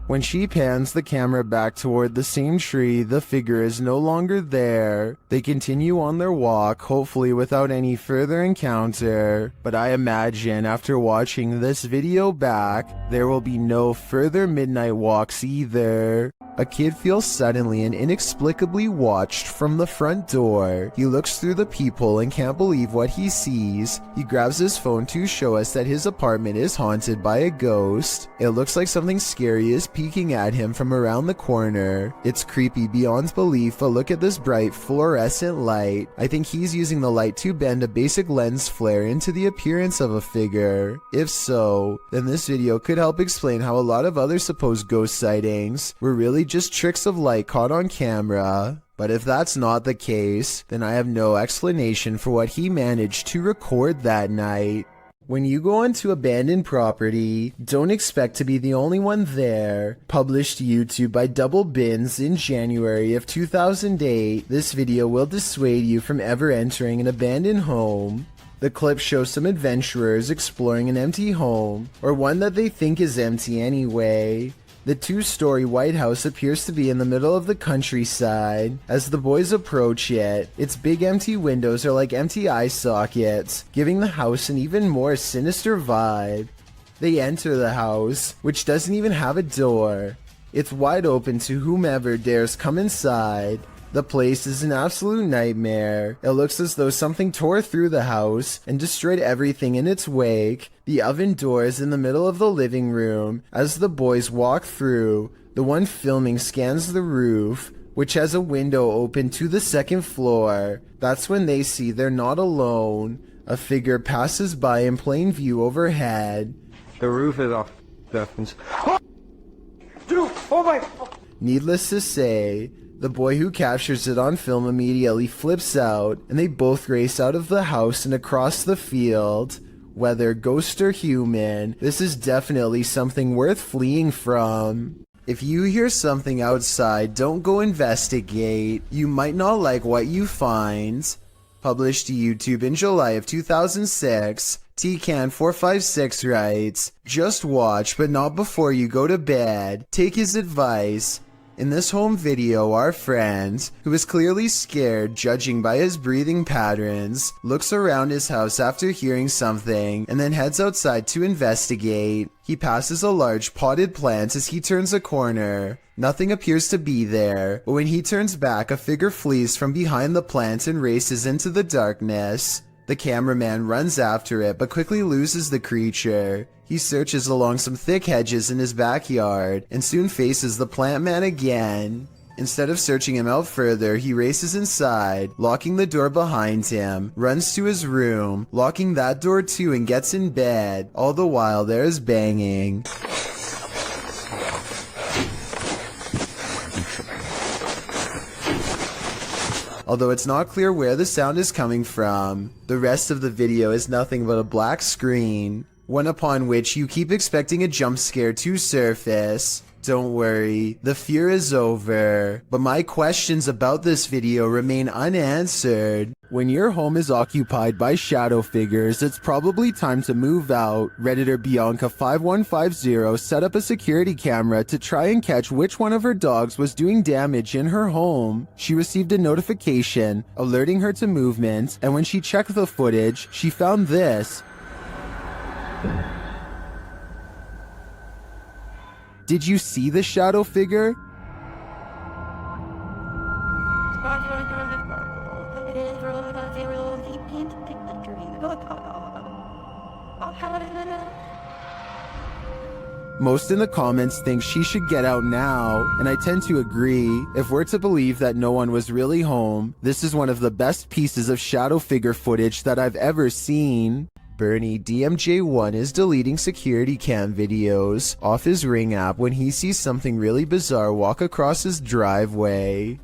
When she pans the camera back toward the same tree, the figure is no longer there. They continue on their walk, hopefully without any further encounter. But I imagine after watching this video back, there will be no further midnight walks either. A kid feels suddenly and inexplicably watched from the front door. He looks through the peephole and can't believe what he sees. He grabs his phone to show us that his apartment is haunted by a ghost. It looks like something scary is peeking at him from around the corner. It's creepy beyond belief, but look at this bright fluorescent light. I think he's using the light to bend a basic lens flare into the appearance of a figure. If so, then this video could help explain how a lot of other supposed ghost sightings were really just tricks of light caught on camera. But if that's not the case, then I have no explanation for what he managed to record that night. When you go onto abandoned property, don't expect to be the only one there. Published to YouTube by Double Bins in January of 2008, this video will dissuade you from ever entering an abandoned home. The clip shows some adventurers exploring an empty home, or one that they think is empty anyway. The two-story White House appears to be in the middle of the countryside. As the boys approach it, its big empty windows are like empty eye sockets, giving the house an even more sinister vibe. They enter the house, which doesn't even have a door. It's wide open to whomever dares come inside. The place is an absolute nightmare. It looks as though something tore through the house and destroyed everything in its wake. The oven door is in the middle of the living room. As the boys walk through, the one filming scans the roof, which has a window open to the second floor. That's when they see they're not alone. A figure passes by in plain view overhead. The roof is off. Dude, oh my... Needless to say, the boy who captures it on film immediately flips out, and they both race out of the house and across the field. Whether ghost or human, this is definitely something worth fleeing from. If you hear something outside, don't go investigate. You might not like what you find. Published to YouTube in July of 2006, TCAN456 writes, "Just watch, but not before you go to bed. Take his advice. In this home video, our friend, who is clearly scared judging by his breathing patterns, looks around his house after hearing something and then heads outside to investigate. He passes a large potted plant as he turns a corner. Nothing appears to be there, but when he turns back, a figure flees from behind the plant and races into the darkness. The cameraman runs after it but quickly loses the creature. He searches along some thick hedges in his backyard and soon faces the plant man again. Instead of searching him out further, he races inside, locking the door behind him, runs to his room, locking that door too, and gets in bed. All the while there is banging. Although it's not clear where the sound is coming from. The rest of the video is nothing but a black screen, one upon which you keep expecting a jump scare to surface. Don't worry, the fear is over, but my questions about this video remain unanswered. When your home is occupied by shadow figures, it's probably time to move out. Redditor Bianca5150 set up a security camera to try and catch which one of her dogs was doing damage in her home. She received a notification alerting her to movement, and when she checked the footage, she found this. Did you see the shadow figure? Most in the comments think she should get out now, and I tend to agree. If we're to believe that no one was really home, this is one of the best pieces of shadow figure footage that I've ever seen. Bernie DMJ1 is deleting security cam videos off his Ring app when he sees something really bizarre walk across his driveway.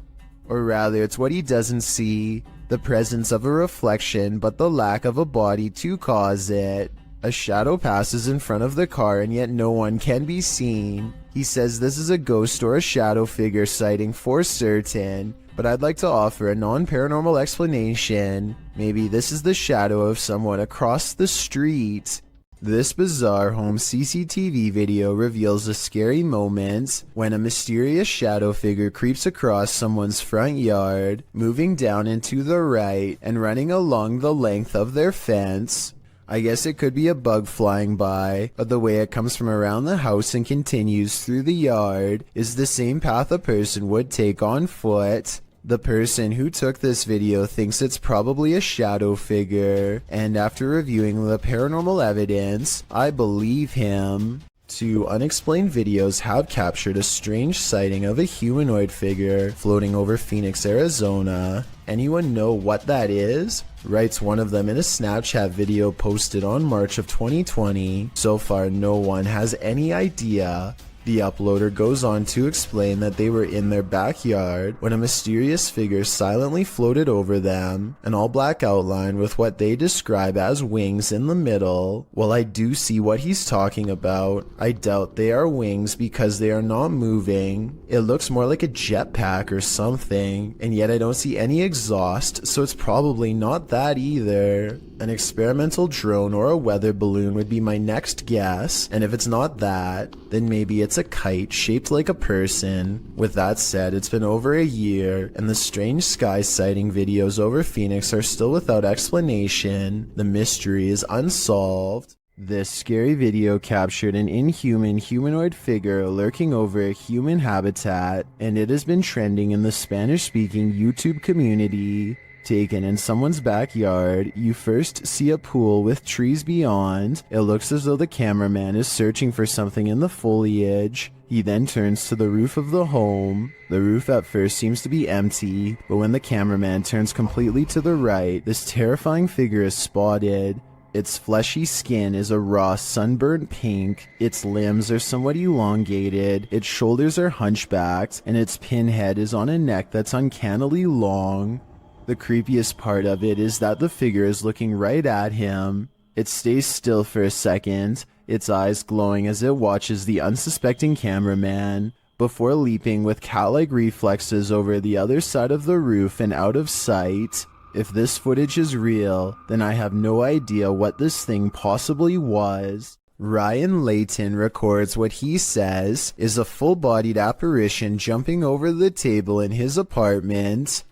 Or rather, it's what he doesn't see, the presence of a reflection but the lack of a body to cause it. A shadow passes in front of the car and yet no one can be seen. He says this is a ghost or a shadow figure sighting for certain, but I'd like to offer a non-paranormal explanation. Maybe this is the shadow of someone across the street. This bizarre home CCTV video reveals a scary moment when a mysterious shadow figure creeps across someone's front yard, moving down and to the right and running along the length of their fence. I guess it could be a bug flying by, but the way it comes from around the house and continues through the yard is the same path a person would take on foot. The person who took this video thinks it's probably a shadow figure, and after reviewing the paranormal evidence, I believe him. Two unexplained videos have captured a strange sighting of a humanoid figure floating over Phoenix, Arizona. Anyone know what that is? Writes one of them in a Snapchat video posted on March of 2020. So far, no one has any idea. The uploader goes on to explain that they were in their backyard when a mysterious figure silently floated over them, an all-black outline with what they describe as wings in the middle. While I do see what he's talking about, I doubt they are wings because they are not moving. It looks more like a jetpack or something, and yet I don't see any exhaust, so it's probably not that either. An experimental drone or a weather balloon would be my next guess, and if it's not that, then maybe it's a kite shaped like a person. With that said, it's been over a year, and the strange sky sighting videos over Phoenix are still without explanation. The mystery is unsolved. This scary video captured an inhuman humanoid figure lurking over a human habitat, and it has been trending in the Spanish-speaking YouTube community. Taken in someone's backyard, you first see a pool with trees beyond. It looks as though the cameraman is searching for something in the foliage. He then turns to the roof of the home. The roof at first seems to be empty, but when the cameraman turns completely to the right, this terrifying figure is spotted. Its fleshy skin is a raw sunburnt pink, its limbs are somewhat elongated, its shoulders are hunchbacked, and its pinhead is on a neck that's uncannily long. The creepiest part of it is that the figure is looking right at him. It stays still for a second, its eyes glowing as it watches the unsuspecting cameraman, before leaping with cat-like reflexes over the other side of the roof and out of sight. If this footage is real, then I have no idea what this thing possibly was. Ryan Layton records what he says is a full-bodied apparition jumping over the table in his apartment.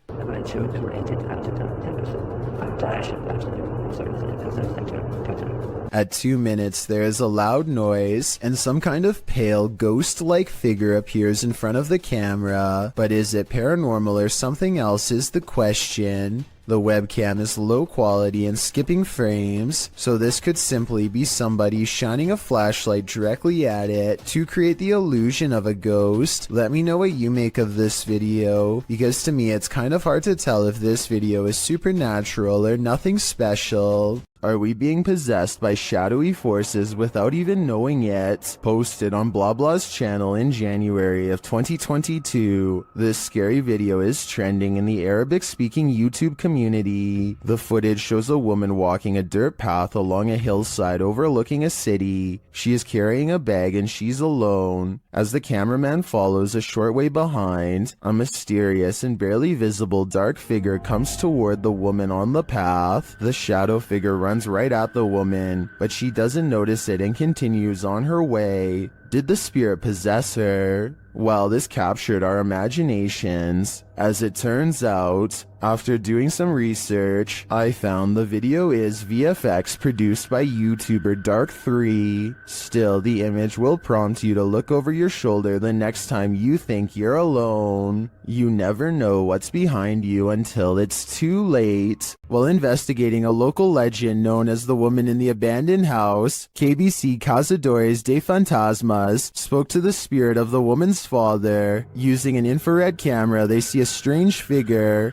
At 2 minutes, there is a loud noise, and some kind of pale, ghost-like figure appears in front of the camera. But is it paranormal or something else is the question. The webcam is low quality and skipping frames, so this could simply be somebody shining a flashlight directly at it to create the illusion of a ghost. Let me know what you make of this video, because to me it's kind of hard to tell if this video is supernatural or nothing special. Are we being possessed by shadowy forces without even knowing it? Posted on BlaBla's channel in January of 2022. This scary video is trending in the Arabic-speaking YouTube community. The footage shows a woman walking a dirt path along a hillside overlooking a city. She is carrying a bag and she's alone. As the cameraman follows a short way behind, a mysterious and barely visible dark figure comes toward the woman on the path. The shadow figure runs right at the woman, but she doesn't notice it and continues on her way. Did the spirit possess her? Well, this captured our imaginations. As it turns out, after doing some research, I found the video is VFX produced by YouTuber Dark3. Still, the image will prompt you to look over your shoulder the next time you think you're alone. You never know what's behind you until it's too late. While investigating a local legend known as the woman in the abandoned house, KBC Cazadores de Fantasmas spoke to the spirit of the woman's father. Using an infrared camera, they see a strange figure.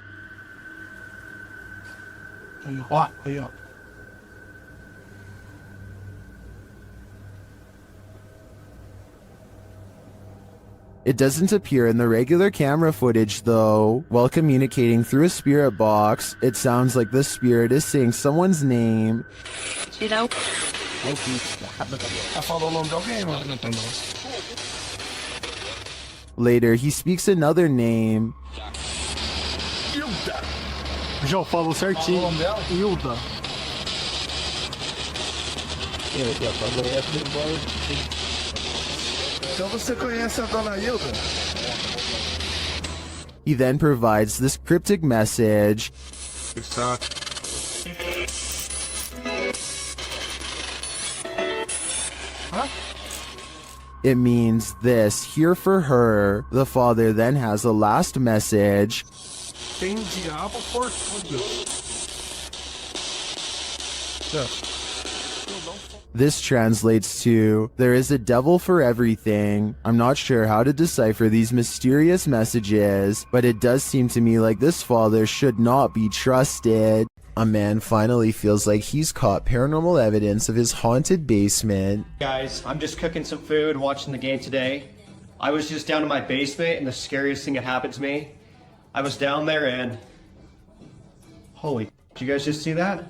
It doesn't appear in the regular camera footage though. While communicating through a spirit box, it sounds like the spirit is saying someone's name. Later, he speaks another name. Já falou certinho. Hilda. Então você conhece a dona Hilda? He then provides this cryptic message. It means this, here for her. The father then has a last message. Tem diabo por tudo. This translates to, there is a devil for everything. I'm not sure how to decipher these mysterious messages, but it does seem to me like this father should not be trusted. A man finally feels like he's caught paranormal evidence of his haunted basement. Guys, I'm just cooking some food, watching the game today. I was just down in my basement and the scariest thing that happened to me. I was down there and... Holy, did you guys just see that?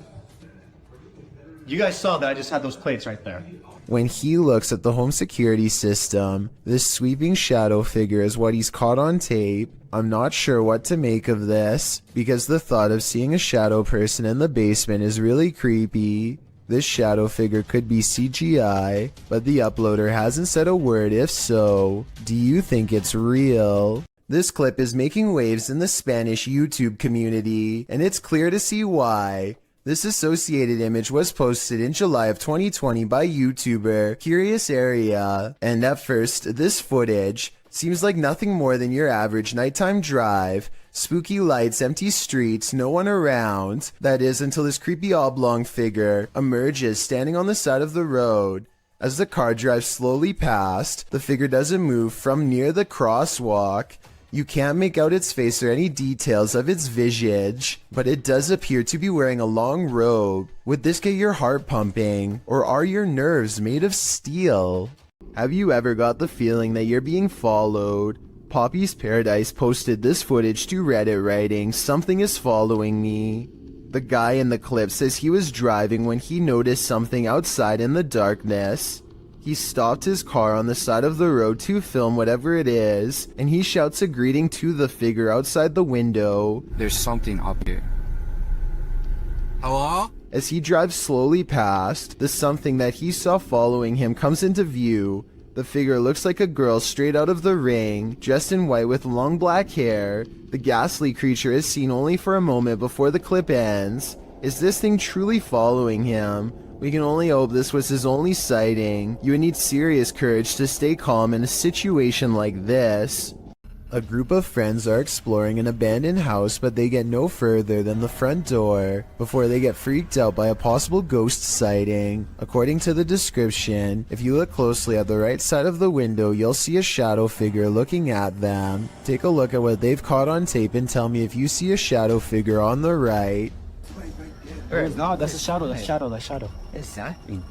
You guys saw that, I just had those plates right there. When he looks at the home security system, this sweeping shadow figure is what he's caught on tape. I'm not sure what to make of this, because the thought of seeing a shadow person in the basement is really creepy. This shadow figure could be CGI, but the uploader hasn't said a word if so. Do you think it's real? This clip is making waves in the Spanish YouTube community, and it's clear to see why. This associated image was posted in July of 2020 by YouTuber Curious Area, and at first, this footage seems like nothing more than your average nighttime drive. Spooky lights, empty streets, no one around. That is, until this creepy oblong figure emerges standing on the side of the road. As the car drives slowly past, the figure doesn't move from near the crosswalk. You can't make out its face or any details of its visage, but it does appear to be wearing a long robe. Would this get your heart pumping, or are your nerves made of steel? Have you ever got the feeling that you're being followed? Poppy's Paradise posted this footage to Reddit writing, "Something is following me." The guy in the clip says he was driving when he noticed something outside in the darkness. He stopped his car on the side of the road to film whatever it is, and he shouts a greeting to the figure outside the window. There's something up here. Hello? As he drives slowly past, the something that he saw following him comes into view. The figure looks like a girl straight out of The Ring, dressed in white with long black hair. The ghastly creature is seen only for a moment before the clip ends. Is this thing truly following him? We can only hope this was his only sighting. You would need serious courage to stay calm in a situation like this. A group of friends are exploring an abandoned house, but they get no further than the front door before they get freaked out by a possible ghost sighting. According to the description, if you look closely at the right side of the window, you'll see a shadow figure looking at them. Take a look at what they've caught on tape and tell me if you see a shadow figure on the right. No, that's a shadow, that's shadow, that's shadow. Exactly.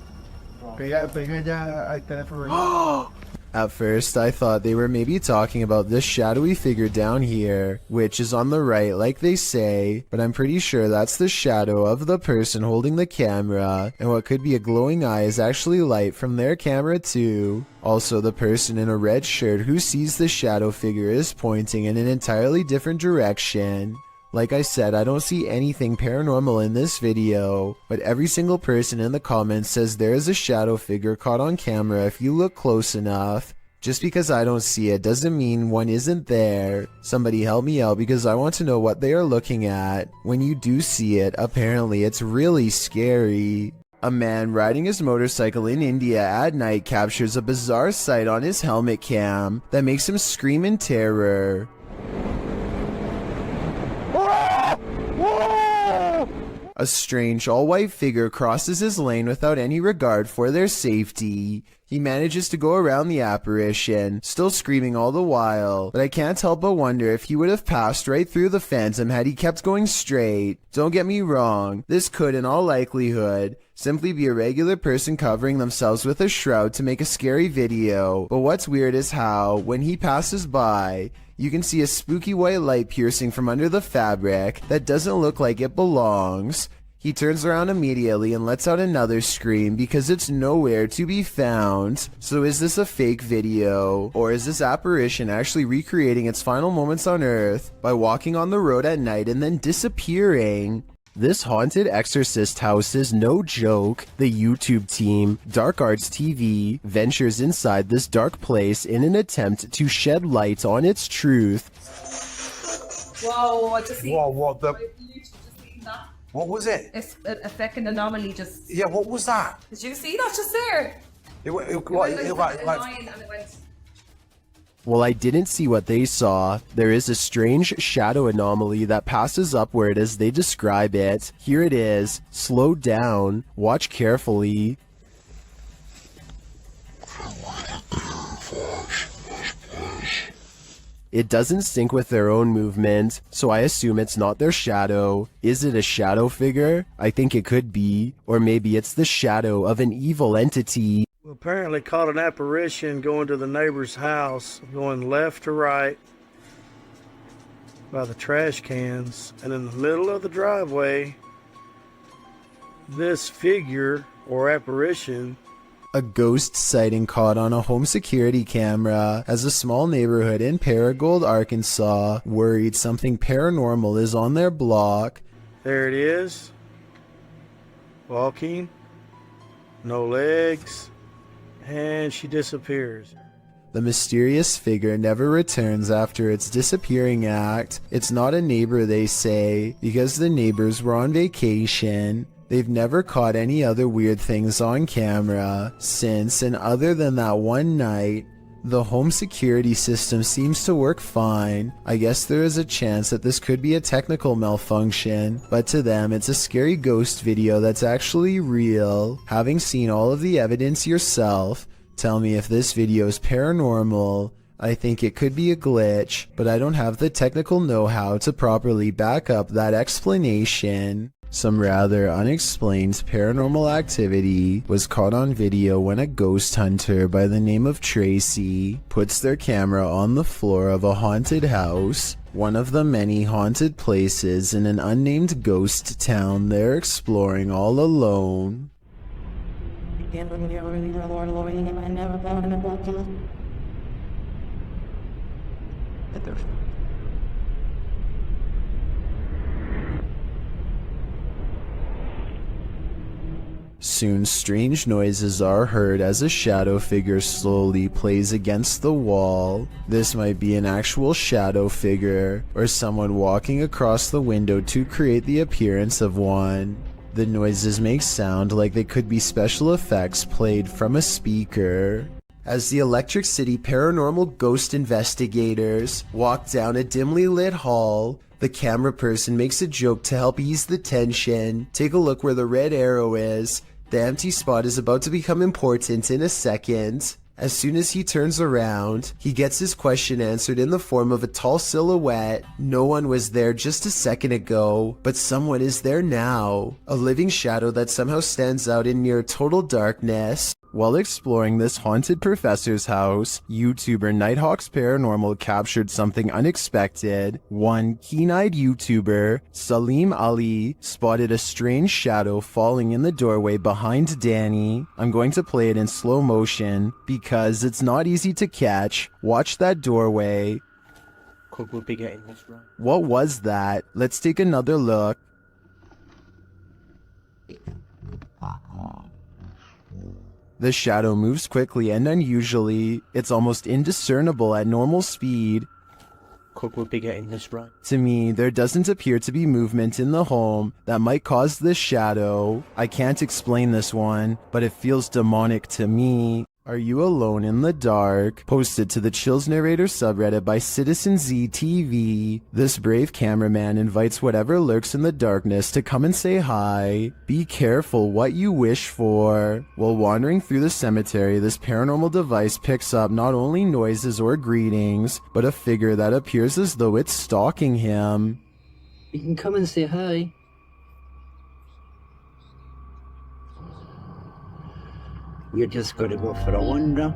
At first, I thought they were maybe talking about this shadowy figure down here, which is on the right like they say, but I'm pretty sure that's the shadow of the person holding the camera, and what could be a glowing eye is actually light from their camera too. Also, the person in a red shirt who sees the shadow figure is pointing in an entirely different direction. Like I said, I don't see anything paranormal in this video, but every single person in the comments says there is a shadow figure caught on camera if you look close enough. Just because I don't see it doesn't mean one isn't there. Somebody help me out because I want to know what they are looking at. When you do see it, apparently it's really scary. A man riding his motorcycle in India at night captures a bizarre sight on his helmet cam that makes him scream in terror. A strange all-white figure crosses his lane without any regard for their safety. He manages to go around the apparition, still screaming all the while, but I can't help but wonder if he would have passed right through the phantom had he kept going straight. Don't get me wrong, this could in all likelihood simply be a regular person covering themselves with a shroud to make a scary video, but what's weird is how, when he passes by, you can see a spooky white light piercing from under the fabric that doesn't look like it belongs. He turns around immediately and lets out another scream because it's nowhere to be found. So is this a fake video? Or is this apparition actually recreating its final moments on Earth by walking on the road at night and then disappearing? This haunted exorcist house is no joke. The YouTube team, Dark Arts TV, ventures inside this dark place in an attempt to shed light on its truth. Whoa, I just Whoa, what the? that. What was it? It's a second anomaly just. Yeah, what was that? Did you see that just there? It went line and it went. Well, I didn't see what they saw. There is a strange shadow anomaly that passes upward as they describe it. Here it is. Slow down. Watch carefully. It doesn't sync with their own movement, so I assume it's not their shadow. Is it a shadow figure? I think it could be. Or maybe it's the shadow of an evil entity. We apparently caught an apparition going to the neighbor's house, going left to right by the trash cans, and in the middle of the driveway, this figure or apparition. A ghost sighting caught on a home security camera as a small neighborhood in Paragould, Arkansas, worried something paranormal is on their block. There it is. Walking. No legs. And she disappears. The mysterious figure never returns after its disappearing act. It's not a neighbor, they say, because the neighbors were on vacation. They've never caught any other weird things on camera since, and other than that one night, the home security system seems to work fine. I guess there is a chance that this could be a technical malfunction, but to them it's a scary ghost video that's actually real. Having seen all of the evidence yourself, tell me if this video is paranormal. I think it could be a glitch, but I don't have the technical know-how to properly back up that explanation. Some rather unexplained paranormal activity was caught on video when a ghost hunter by the name of Tracy puts their camera on the floor of a haunted house, one of the many haunted places in an unnamed ghost town they're exploring all alone. Soon strange noises are heard as a shadow figure slowly plays against the wall. This might be an actual shadow figure, or someone walking across the window to create the appearance of one. The noises make sound like they could be special effects played from a speaker. As the Electric City paranormal ghost investigators walk down a dimly lit hall, the camera person makes a joke to help ease the tension. Take a look where the red arrow is. The empty spot is about to become important in a second. As soon as he turns around, he gets his question answered in the form of a tall silhouette. No one was there just a second ago, but someone is there now. A living shadow that somehow stands out in near total darkness. While exploring this haunted professor's house, YouTuber Nighthawk's Paranormal captured something unexpected. One keen-eyed YouTuber, Salim Ali, spotted a strange shadow falling in the doorway behind Danny. I'm going to play it in slow motion because it's not easy to catch. Watch that doorway. Could we be getting this right? What was that? Let's take another look. The shadow moves quickly and unusually. It's almost indiscernible at normal speed. Could we be getting this right? To me, there doesn't appear to be movement in the home that might cause this shadow. I can't explain this one, but it feels demonic to me. Are you alone in the dark? Posted to the Chills Narrator subreddit by Citizen ZTV. This brave cameraman invites whatever lurks in the darkness to come and say hi. Be careful what you wish for. While wandering through the cemetery, this paranormal device picks up not only noises or greetings, but a figure that appears as though it's stalking him. You can come and say hi. You're just going to go for a wander.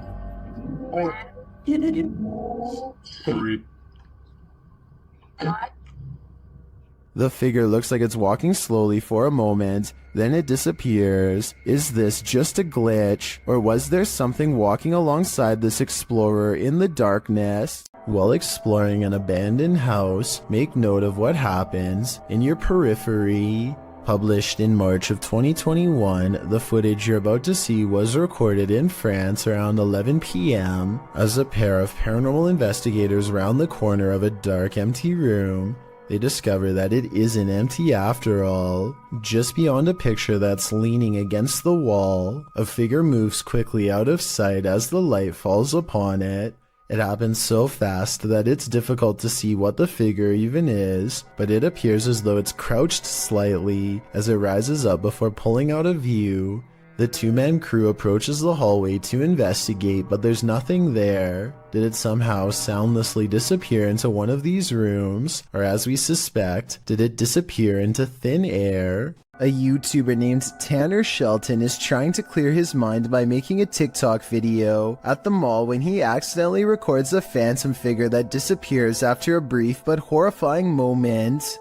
The figure looks like it's walking slowly for a moment, then it disappears. Is this just a glitch, or was there something walking alongside this explorer in the darkness? While exploring an abandoned house, make note of what happens in your periphery. Published in March of 2021, the footage you're about to see was recorded in France around 11 p.m. as a pair of paranormal investigators round the corner of a dark, empty room. They discover that it isn't empty after all. Just beyond a picture that's leaning against the wall, a figure moves quickly out of sight as the light falls upon it. It happens so fast that it's difficult to see what the figure even is, but it appears as though it's crouched slightly as it rises up before pulling out of view. The two-man crew approaches the hallway to investigate, but there's nothing there. Did it somehow soundlessly disappear into one of these rooms? Or as we suspect, did it disappear into thin air? A YouTuber named Tanner Shelton is trying to clear his mind by making a TikTok video at the mall when he accidentally records a phantom figure that disappears after a brief but horrifying moment.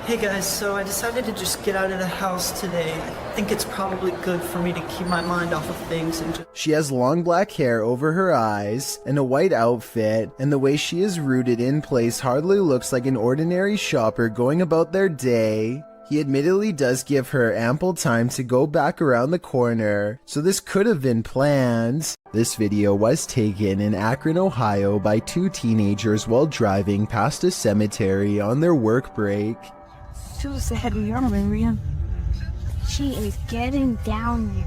Hey guys, so I decided to just get out of the house today. I think it's probably good for me to keep my mind off of things and just... She has long black hair over her eyes and a white outfit, and the way she is rooted in place hardly looks like an ordinary shopper going about their day. He admittedly does give her ample time to go back around the corner, so this could have been planned. This video was taken in Akron, Ohio by two teenagers while driving past a cemetery on their work break. She is getting down there.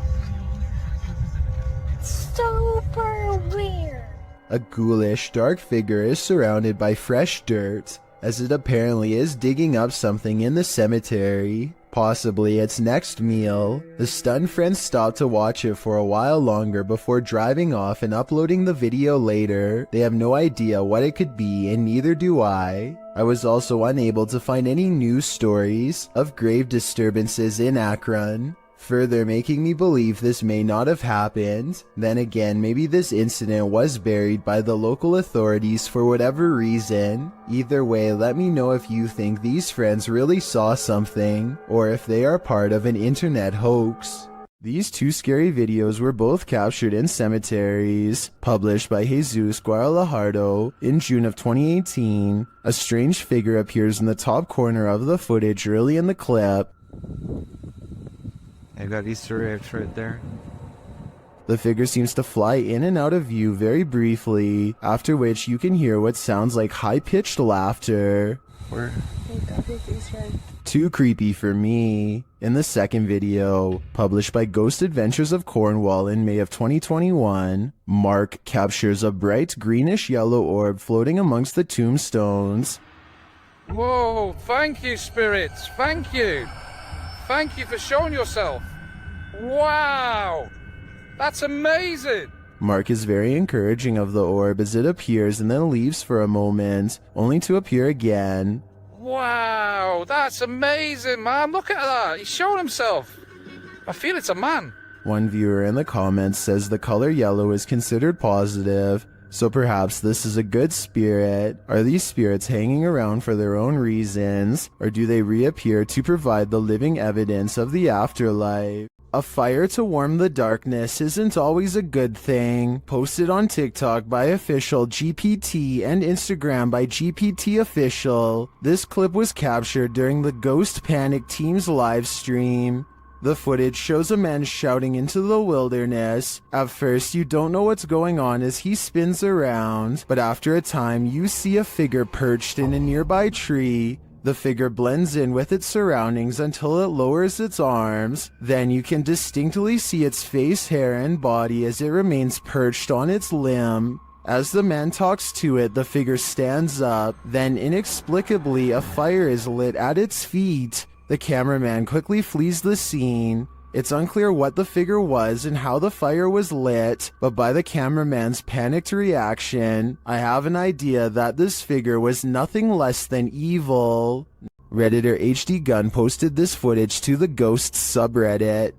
Super weird. A ghoulish, dark figure is surrounded by fresh dirt, as it apparently is digging up something in the cemetery, possibly its next meal. The stunned friends stop to watch it for a while longer before driving off and uploading the video later. They have no idea what it could be, and neither do I. I was also unable to find any news stories of grave disturbances in Akron, further making me believe this may not have happened. Then again, maybe this incident was buried by the local authorities for whatever reason. Either way, let me know if you think these friends really saw something, or if they are part of an internet hoax. These two scary videos were both captured in cemeteries, published by Jesus Guaralajardo in June of 2018. A strange figure appears in the top corner of the footage early in the clip. I got Easter eggs right there. The figure seems to fly in and out of view very briefly, after which you can hear what sounds like high-pitched laughter. Where? Too creepy for me. In the second video, published by Ghost Adventures of Cornwall in May of 2021, Mark captures a bright greenish-yellow orb floating amongst the tombstones. Whoa, thank you, spirits, thank you. Thank you for showing yourself. Wow, that's amazing. Mark is very encouraging of the orb as it appears and then leaves for a moment, only to appear again. Wow, that's amazing, man. Look at that. He's showing himself. I feel it's a man. One viewer in the comments says the color yellow is considered positive, so perhaps this is a good spirit. Are these spirits hanging around for their own reasons, or do they reappear to provide the living evidence of the afterlife? A fire to warm the darkness isn't always a good thing. Posted on TikTok by official GPT and Instagram by GPT official. This clip was captured during the Ghost Panic team's live stream. The footage shows a man shouting into the wilderness. At first, you don't know what's going on as he spins around, but after a time, you see a figure perched in a nearby tree. The figure blends in with its surroundings until it lowers its arms. Then you can distinctly see its face, hair, and body as it remains perched on its limb. As the man talks to it, the figure stands up. Then inexplicably, a fire is lit at its feet. The cameraman quickly flees the scene. It's unclear what the figure was and how the fire was lit, but by the cameraman's panicked reaction, I have an idea that this figure was nothing less than evil. Redditor HD Gun posted this footage to the Ghosts subreddit.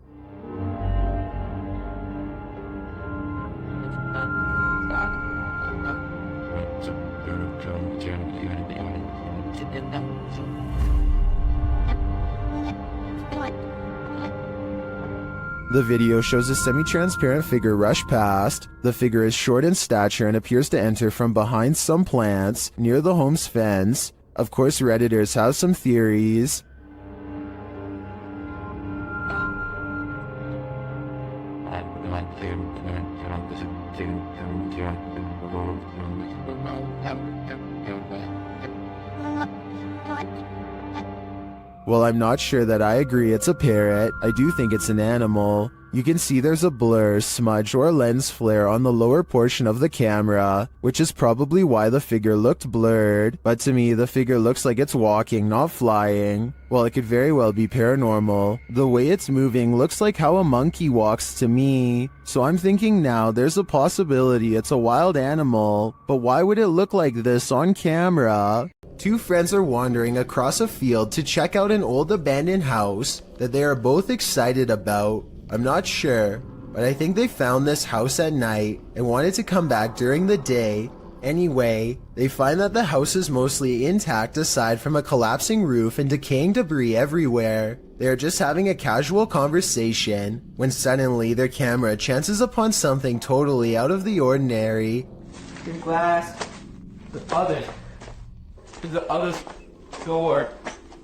The video shows a semi-transparent figure rush past. The figure is short in stature and appears to enter from behind some plants near the home's fence. Of course, Redditors have some theories. While I'm not sure that I agree it's a parrot, I do think it's an animal. You can see there's a blur, smudge, or lens flare on the lower portion of the camera, which is probably why the figure looked blurred, but to me the figure looks like it's walking, not flying. While it could very well be paranormal, the way it's moving looks like how a monkey walks to me. So I'm thinking now there's a possibility it's a wild animal, but why would it look like this on camera? Two friends are wandering across a field to check out an old abandoned house that they are both excited about. I'm not sure, but I think they found this house at night and wanted to come back during the day. Anyway, they find that the house is mostly intact aside from a collapsing roof and decaying debris everywhere. They are just having a casual conversation when suddenly their camera chances upon something totally out of the ordinary. Your glass. The other door.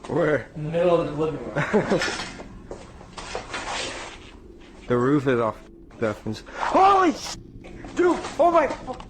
Where? In the middle of the living room. The roof is off. Holy sh**! Dude! Oh my...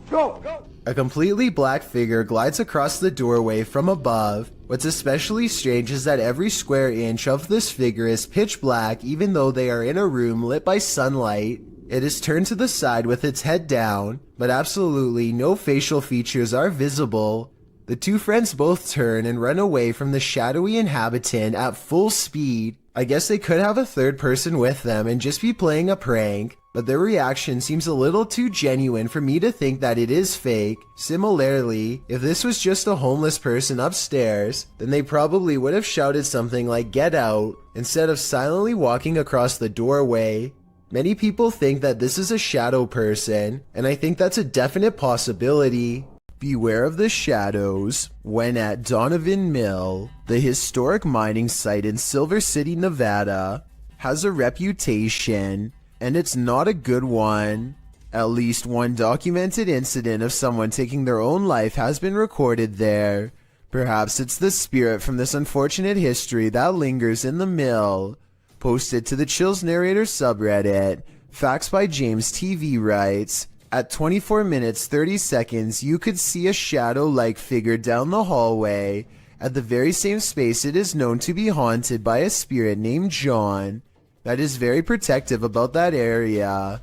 Go! Go! A completely black figure glides across the doorway from above. What's especially strange is that every square inch of this figure is pitch black even though they are in a room lit by sunlight. It is turned to the side with its head down, but absolutely no facial features are visible. The two friends both turn and run away from the shadowy inhabitant at full speed. I guess they could have a third person with them and just be playing a prank, but their reaction seems a little too genuine for me to think that it is fake. Similarly, if this was just a homeless person upstairs, then they probably would have shouted something like "Get out" instead of silently walking across the doorway. Many people think that this is a shadow person, and I think that's a definite possibility. Beware of the shadows. When at Donovan Mill, the historic mining site in Silver City, Nevada, has a reputation, and it's not a good one. At least one documented incident of someone taking their own life has been recorded there. Perhaps it's the spirit from this unfortunate history that lingers in the mill. Posted to the Chills Narrator subreddit, Facts by James TV writes, at 24 minutes 30 seconds, you could see a shadow-like figure down the hallway. At the very same space, it is known to be haunted by a spirit named John that is very protective about that area.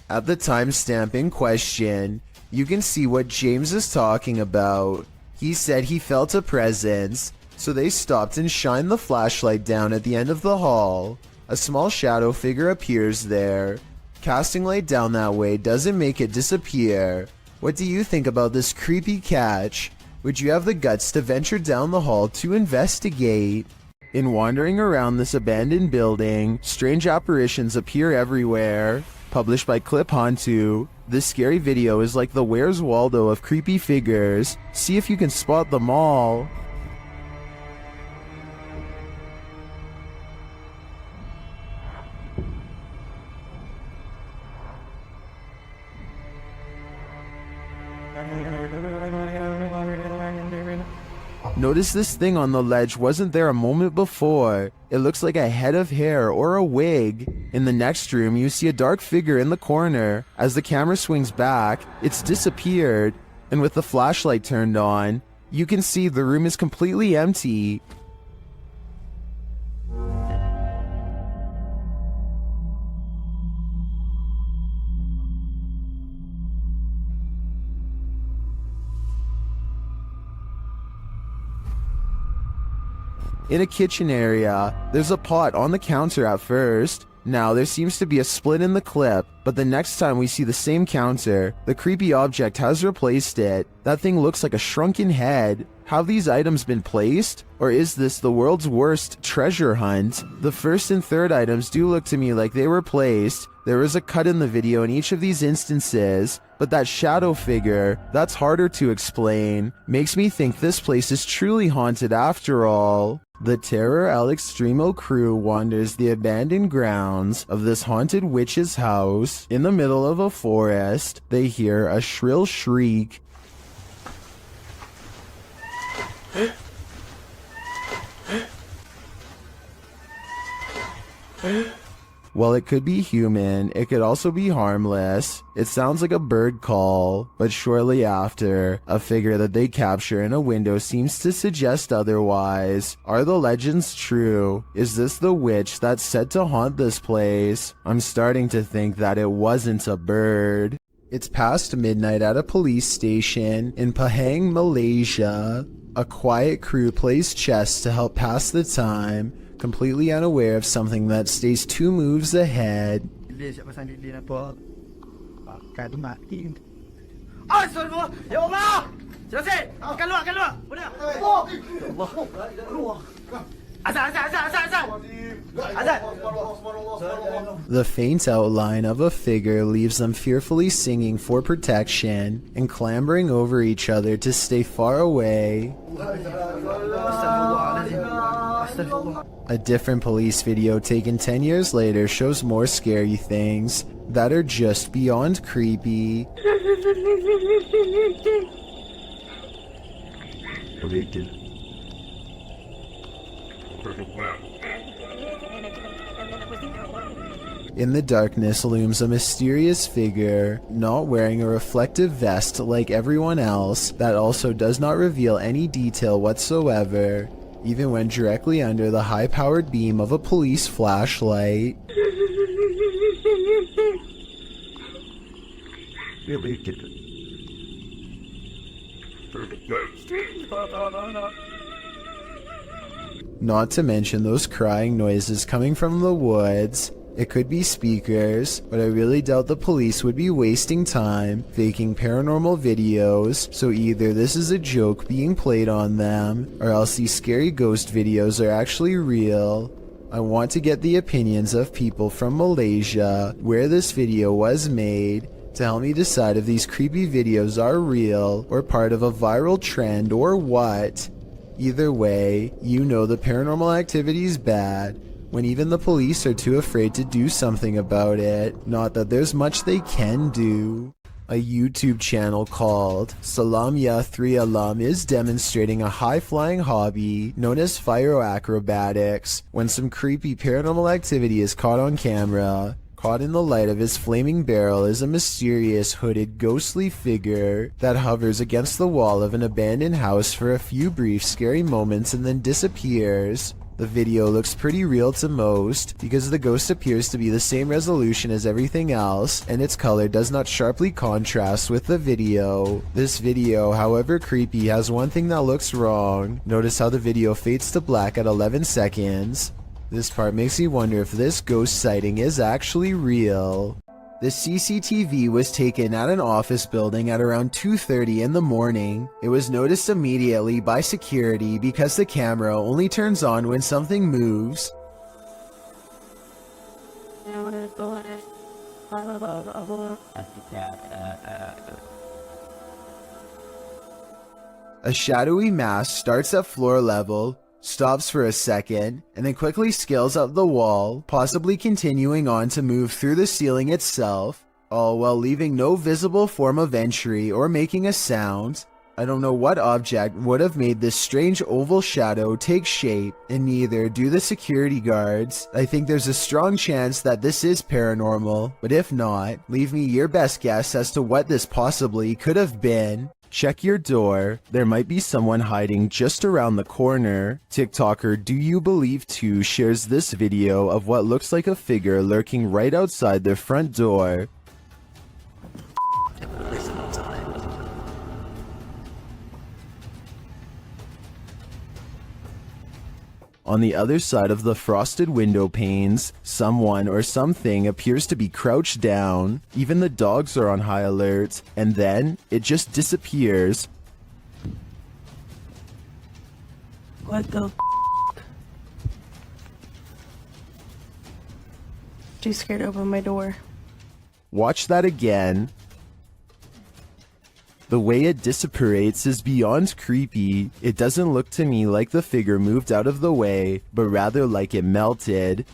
At the timestamp in question, you can see what James is talking about. He said he felt a presence, so they stopped and shined the flashlight down at the end of the hall. A small shadow figure appears there. Casting light down that way doesn't make it disappear. What do you think about this creepy catch? Would you have the guts to venture down the hall to investigate? In wandering around this abandoned building, strange apparitions appear everywhere. Published by Clip Hantu, this scary video is like the Where's Waldo of creepy figures. See if you can spot them all. Notice this thing on the ledge wasn't there a moment before. It looks like a head of hair or a wig. In the next room, you see a dark figure in the corner. As the camera swings back, it's disappeared. And with the flashlight turned on, you can see the room is completely empty. In a kitchen area, there's a pot on the counter at first. Now there seems to be a split in the clip, but the next time we see the same counter, the creepy object has replaced it. That thing looks like a shrunken head. Have these items been placed? Or is this the world's worst treasure hunt? The first and third items do look to me like they were placed. There is a cut in the video in each of these instances, but that shadow figure, that's harder to explain. Makes me think this place is truly haunted after all. The Terror Al Extremo crew wanders the abandoned grounds of this haunted witch's house. In the middle of a forest, they hear a shrill shriek. While it could be human, it could also be harmless. It sounds like a bird call, but shortly after, a figure that they capture in a window seems to suggest otherwise. Are the legends true? Is this the witch that's said to haunt this place? I'm starting to think that it wasn't a bird. It's past midnight at a police station in Pahang, Malaysia. A quiet crew plays chess to help pass the time, completely unaware of something that stays 2 moves ahead. The faint outline of a figure leaves them fearfully singing for protection and clambering over each other to stay far away. A different police video taken 10 years later shows more scary things that are just beyond creepy. In the darkness looms a mysterious figure, not wearing a reflective vest like everyone else, that also does not reveal any detail whatsoever, even when directly under the high-powered beam of a police flashlight. Not to mention those crying noises coming from the woods. It could be speakers, but I really doubt the police would be wasting time faking paranormal videos, so either this is a joke being played on them, or else these scary ghost videos are actually real. I want to get the opinions of people from Malaysia, where this video was made, to help me decide if these creepy videos are real, or part of a viral trend, or what. Either way, you know the paranormal activity's bad, when even the police are too afraid to do something about it. Not that there's much they can do. A YouTube channel called Salamya 3 Alum is demonstrating a high-flying hobby known as acrobatics when some creepy paranormal activity is caught on camera. Caught in the light of his flaming barrel is a mysterious hooded ghostly figure that hovers against the wall of an abandoned house for a few brief scary moments and then disappears. The video looks pretty real to most because the ghost appears to be the same resolution as everything else and its color does not sharply contrast with the video. This video, however creepy, has one thing that looks wrong. Notice how the video fades to black at 11 seconds. This part makes me wonder if this ghost sighting is actually real. The CCTV was taken at an office building at around 2:30 in the morning. It was noticed immediately by security because the camera only turns on when something moves. A shadowy mass starts at floor level, stops for a second, and then quickly scales up the wall, possibly continuing on to move through the ceiling itself, all while leaving no visible form of entry or making a sound. I don't know what object would have made this strange oval shadow take shape, and neither do the security guards. I think there's a strong chance that this is paranormal, but if not, leave me your best guess as to what this possibly could have been. Check your door, there might be someone hiding just around the corner. TikToker Do You Believe 2 shares this video of what looks like a figure lurking right outside their front door. On the other side of the frosted window panes, someone or something appears to be crouched down. Even the dogs are on high alert, and then it just disappears. What the Too scared to open my door. Watch that again. The way it disapparates is beyond creepy. It doesn't look to me like the figure moved out of the way, but rather like it melted.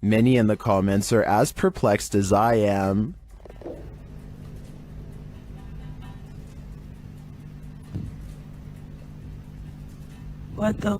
Many in the comments are as perplexed as I am. What the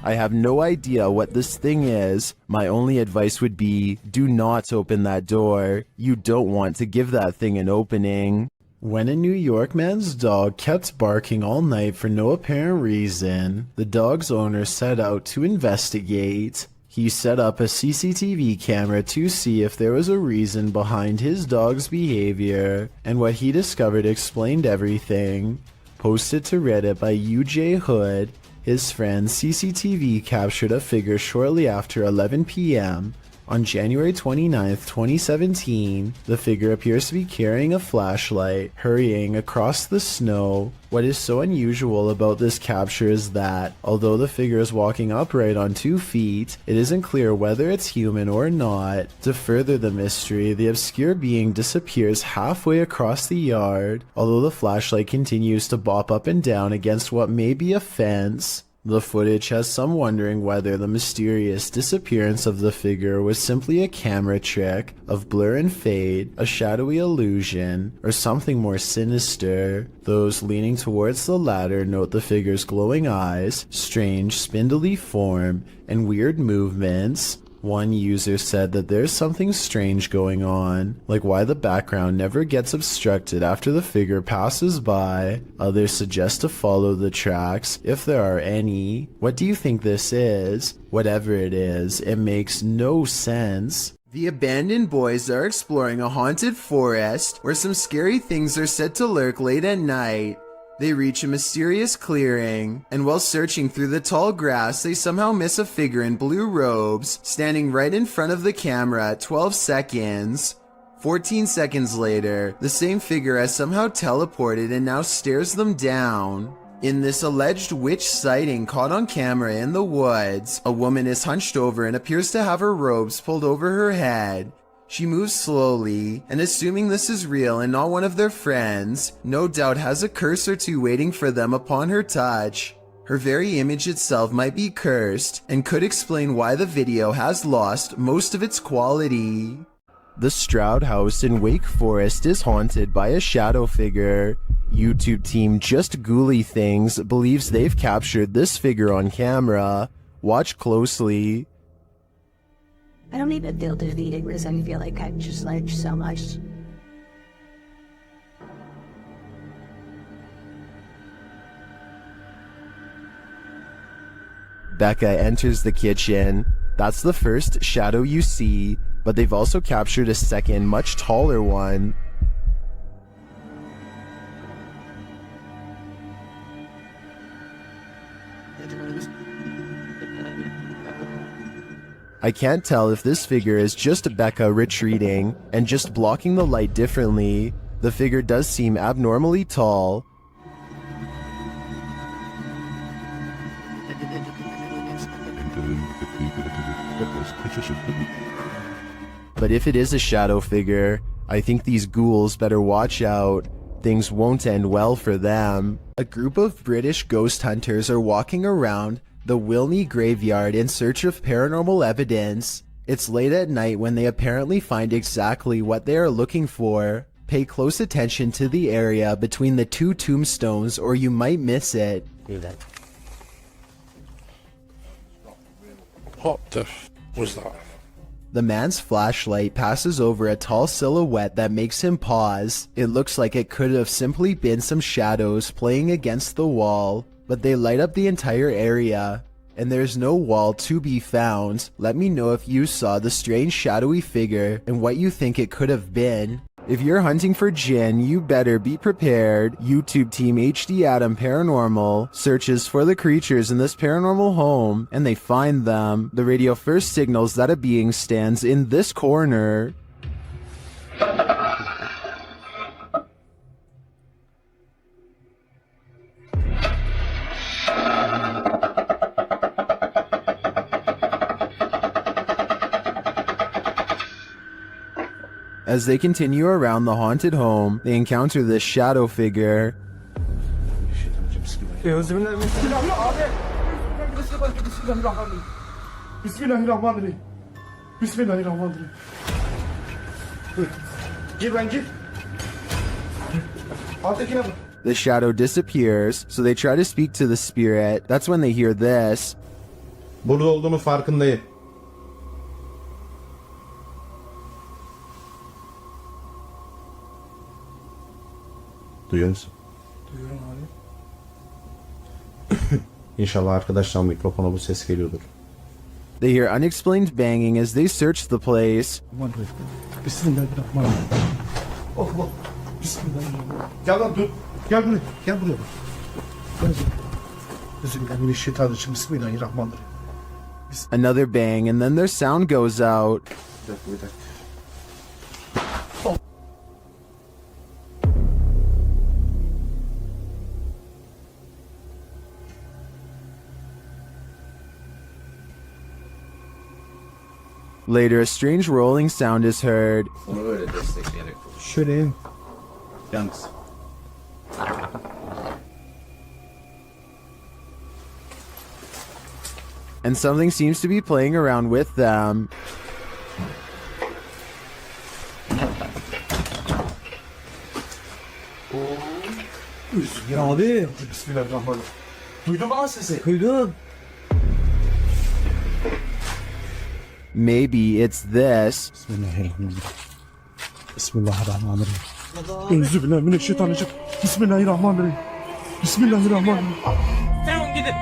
I have no idea what this thing is. My only advice would be, do not open that door. You don't want to give that thing an opening. When a New York man's dog kept barking all night for no apparent reason, the dog's owner set out to investigate. He set up a CCTV camera to see if there was a reason behind his dog's behavior, and what he discovered explained everything. Posted to Reddit by UJ Hood, his friend's CCTV captured a figure shortly after 11 p.m. On January 29, 2017, the figure appears to be carrying a flashlight, hurrying across the snow. What is so unusual about this capture is that, although the figure is walking upright on 2 feet, it isn't clear whether it's human or not. To further the mystery, the obscure being disappears halfway across the yard, although the flashlight continues to bop up and down against what may be a fence. The footage has some wondering whether the mysterious disappearance of the figure was simply a camera trick of blur and fade, a shadowy illusion, or something more sinister. Those leaning towards the latter note the figure's glowing eyes, strange spindly form, and weird movements. One user said that there's something strange going on, like why the background never gets obstructed after the figure passes by. Others suggest to follow the tracks, if there are any. What do you think this is? Whatever it is, it makes no sense. The abandoned boys are exploring a haunted forest where some scary things are said to lurk late at night. They reach a mysterious clearing, and while searching through the tall grass, they somehow miss a figure in blue robes, standing right in front of the camera at 12 seconds. 14 seconds later, the same figure has somehow teleported and now stares them down. In this alleged witch sighting caught on camera in the woods, a woman is hunched over and appears to have her robes pulled over her head. She moves slowly, and assuming this is real and not one of their friends, no doubt has a curse or two waiting for them upon her touch. Her very image itself might be cursed and could explain why the video has lost most of its quality. The Stroud House in Wake Forest is haunted by a shadow figure. YouTube team Just Ghouly Things believes they've captured this figure on camera. Watch closely. I don't even feel defeated because I feel like I've just learned so much. Becca enters the kitchen. That's the first shadow you see, but they've also captured a second, much taller one. I can't tell if this figure is just Becca retreating and just blocking the light differently. The figure does seem abnormally tall. But if it is a shadow figure, I think these ghouls better watch out. Things won't end well for them. A group of British ghost hunters are walking around the Wilney graveyard in search of paranormal evidence. It's late at night when they apparently find exactly what they are looking for. Pay close attention to the area between the two tombstones or you might miss it. What the was that? The man's flashlight passes over a tall silhouette that makes him pause. It looks like it could have simply been some shadows playing against the wall, but they light up the entire area, and there's no wall to be found. Let me know if you saw the strange shadowy figure and what you think it could have been. If you're hunting for Jinn, you better be prepared. YouTube team HD Adam Paranormal searches for the creatures in this paranormal home, and they find them. The radio first signals that a being stands in this corner. As they continue around the haunted home, they encounter this shadow figure. The shadow disappears, so they try to speak to the spirit. That's when they hear this. Burada olduğunu farkındayım. Duyuyor musun? Duyuyorum abi. İnşallah arkadaşlar mikrofona bu ses geliyordur. They hear unexplained banging as they search the place. Bismillahirrahmanirrahim. Allah. Bismillahirrahmanirrahim. Gel lan dur. Gel buraya. Gel buraya. Bismillahirrahmanirrahim. Bismillahirrahmanirrahim. Another bang, and then their sound goes out. Later, a strange rolling sound is heard. Şöyle. Yalnız. And something seems to be playing around with them. Abi. Bismillahirrahmanirrahim. Duydun mu sesi? Duydum. Maybe it's this. Bismillahirrahmanirrahim. Euzubillahimineşşeytanirracim. Bismillahirrahmanirrahim. Bismillahirrahmanirrahim. Tamam gidin.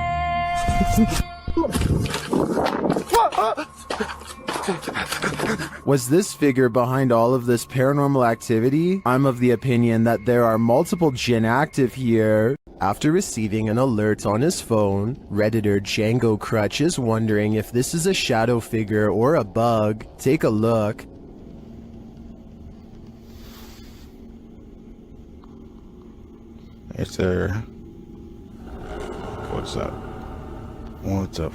Was this figure behind all of this paranormal activity? I'm of the opinion that there are multiple Jinn active here. After receiving an alert on his phone, Redditor Django Crutch is wondering if this is a shadow figure or a bug. Take a look. Hey sir. What's up? What's up?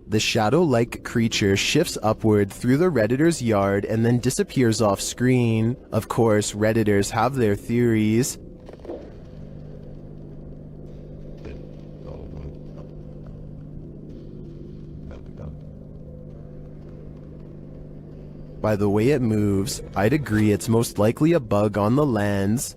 The shadow-like creature shifts upward through the Redditor's yard and then disappears off screen. Of course, Redditors have their theories. By the way it moves, I'd agree it's most likely a bug on the lens.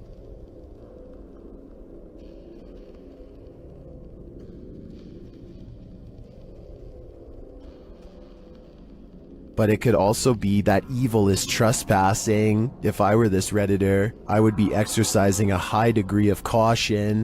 But it could also be that evil is trespassing. If I were this Redditor, I would be exercising a high degree of caution.